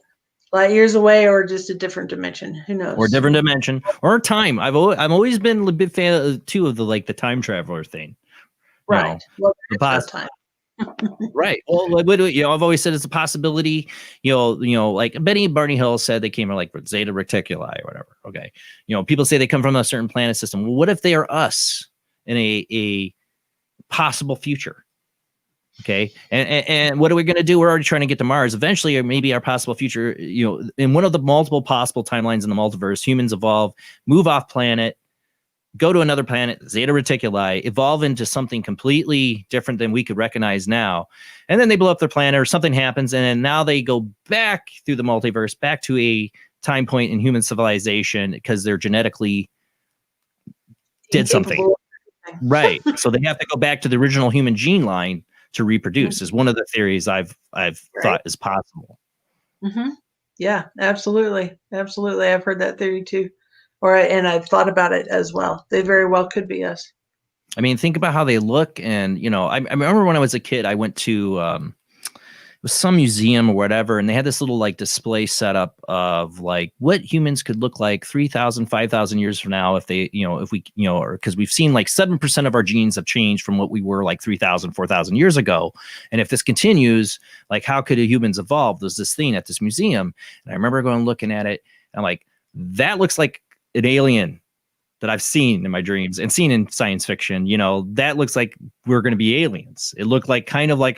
Light years away, or just a different dimension. Who knows? Or different dimension, or time. I've always been a big fan of the time traveler thing. Right. Well, the time. Right. Well, I've always said it's a possibility. Like Benny and Barney Hill said they came from like Zeta Reticuli or whatever. Okay. People say they come from a certain planet system. Well, what if they are us in a possible future? Okay. And what are we going to do? We're already trying to get to Mars eventually, or maybe our possible future, in one of the multiple possible timelines in the multiverse, humans evolve, move off planet, go to another planet, Zeta Reticuli, evolve into something completely different than we could recognize now. And then they blow up their planet or something happens. And then now they go back through the multiverse, back to a time point in human civilization because they're genetically did something. Right. So they have to go back to the original human gene line to reproduce is one of the theories I've thought is possible. Mm-hmm. Yeah, absolutely. Absolutely. I've heard that theory too. And I've thought about it as well. They very well could be us. I mean, think about how they look. And, you know, I remember when I was a kid, I went to it was some museum or whatever, and they had this little like display set up of like what humans could look like 3,000, 5,000 years from now if they, you know, if we, you know, because we've seen like 7% of our genes have changed from what we were like 3,000, 4,000 years ago. And if this continues, like how could humans evolve? There's this thing at this museum. And I remember going looking at it, and I'm like, that looks like an alien that I've seen in my dreams and seen in science fiction. You know, that looks like we're going to be aliens. It looked like kind of like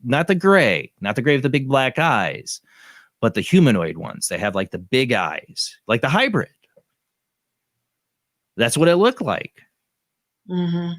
not the gray with the big black eyes, but the humanoid ones. They have like the big eyes, like the hybrid. That's what it looked like. Mm-hmm.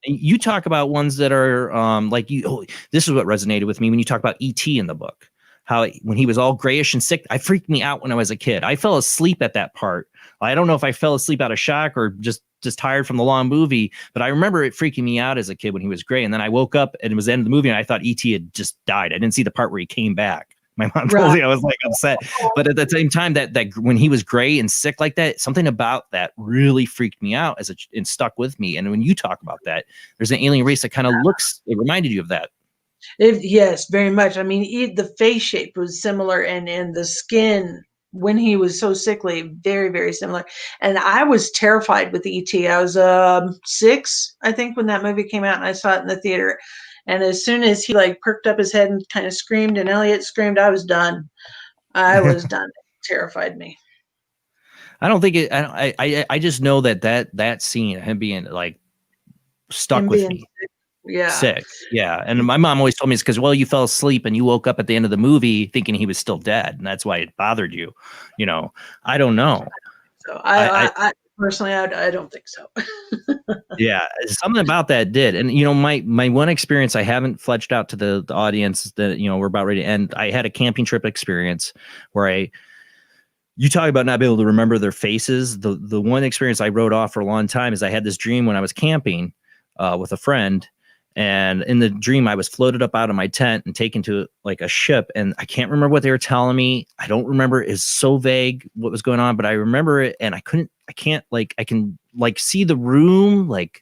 You talk about ones that are like you. Oh, this is what resonated with me when you talk about E.T. in the book. How when he was all grayish and sick, I freaked me out when I was a kid. I fell asleep at that part. I don't know if I fell asleep out of shock or just tired from the long movie, but I remember it freaking me out as a kid when he was gray. And then I woke up and it was the end of the movie and I thought E.T. had just died. I didn't see the part where he came back. My mom told me I was like upset. But at the same time, that when he was gray and sick like that, something about that really freaked me out and stuck with me. And when you talk about that, there's an alien race that kind of it reminded you of that. Yes, very much. I mean, the face shape was similar, and the skin when he was so sickly, very, very similar. And I was terrified with E.T. I was 6, I think, when that movie came out, and I saw it in the theater. And as soon as he like perked up his head and kind of screamed, and Elliot screamed, I was done. I was done. It terrified me. I don't think it. I just know that scene, him being like stuck with me. Yeah. Sick. Yeah. And my mom always told me it's because, well, you fell asleep and you woke up at the end of the movie thinking he was still dead. And that's why it bothered you. You know, I don't know. So I personally, I don't think so. Yeah. Something about that did. And, you know, my one experience, I haven't fledged out to the audience that, you know, we're about ready to end. I had a camping trip experience where you talk about not being able to remember their faces. The one experience I wrote off for a long time is I had this dream when I was camping with a friend. And in the dream, I was floated up out of my tent and taken to like a ship. And I can't remember what they were telling me. I don't remember. It's so vague what was going on, but I remember it. And I can see the room, like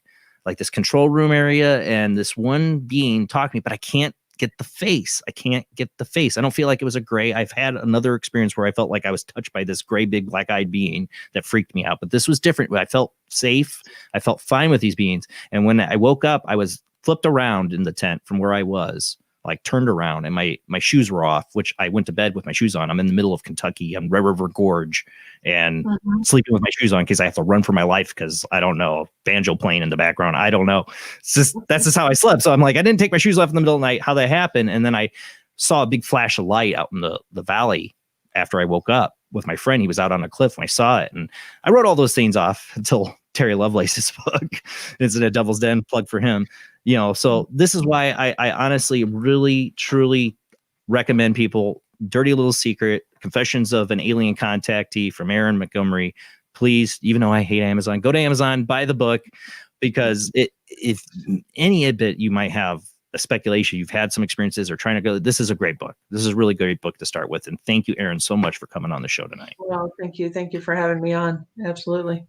this control room area. And this one being talking to me, but I can't get the face. I can't get the face. I don't feel like it was a gray. I've had another experience where I felt like I was touched by this gray, big black-eyed being that freaked me out. But this was different. I felt safe. I felt fine with these beings. And when I woke up, I was flipped around in the tent from where I was, like turned around, and my shoes were off, which I went to bed with my shoes on. I'm in the middle of Kentucky on Red River Gorge and sleeping with my shoes on in case I have to run for my life because I don't know, banjo playing in the background. I don't know. That's just how I slept. So I'm like, I didn't take my shoes off in the middle of the night. How that happened? And then I saw a big flash of light out in the valley after I woke up with my friend. He was out on a cliff when I saw it. And I wrote all those things off until Terry Lovelace's book. It's in a Devil's Den, plug for him. You know, so this is why I honestly really, truly recommend people Dirty Little Secret, Confessions of an Alien Contactee from Erin Montgomery. Please, even though I hate Amazon, go to Amazon, buy the book, because if any bit you might have a speculation, you've had some experiences or trying to go, this is a great book. This is a really great book to start with. And thank you, Erin, so much for coming on the show tonight. Well, thank you. Thank you for having me on. Absolutely.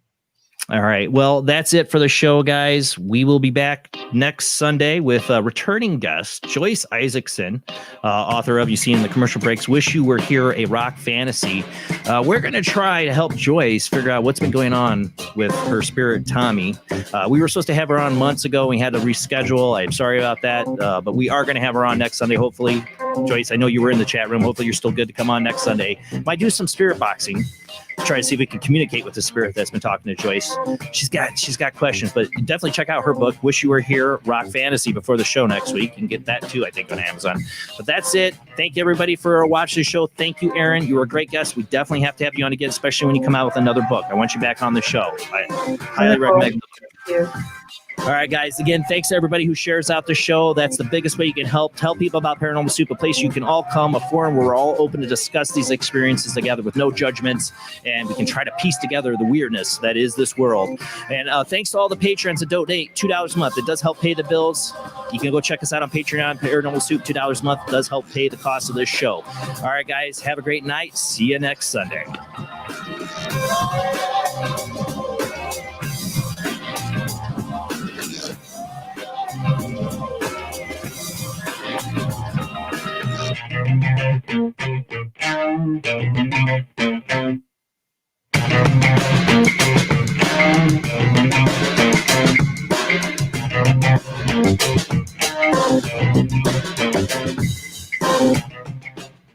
All right. Well, that's it for the show, guys. We will be back next Sunday with a returning guest, Joyce Isaacson, author of, you see in the commercial breaks, Wish You Were Here, a Rock Fantasy. We're going to try to help Joyce figure out what's been going on with her spirit, Tommy. We were supposed to have her on months ago. We had to reschedule. I'm sorry about that. But we are going to have her on next Sunday, hopefully. Joyce, I know you were in the chat room. Hopefully you're still good to come on next Sunday. Might do some spirit boxing. Try to see if we can communicate with the spirit that's been talking to Joyce. She's got questions, but definitely check out her book, Wish You Were Here, Rock Fantasy, before the show next week. You can get that too, I think, on Amazon. But that's it. Thank you, everybody, for watching the show. Thank you, Erin. You were a great guest. We definitely have to have you on again, especially when you come out with another book. I want you back on the show. I highly recommend it. All right, guys. Again, thanks to everybody who shares out the show. That's the biggest way you can help. Tell people about Paranormal Soup, a place you can all come, a forum where we're all open to discuss these experiences together with no judgments, and we can try to piece together the weirdness that is this world. And thanks to all the patrons that donate $2 a month. It does help pay the bills. You can go check us out on Patreon. Paranormal Soup, $2 a month does help pay the cost of this show. All right, guys. Have a great night. See you next Sunday.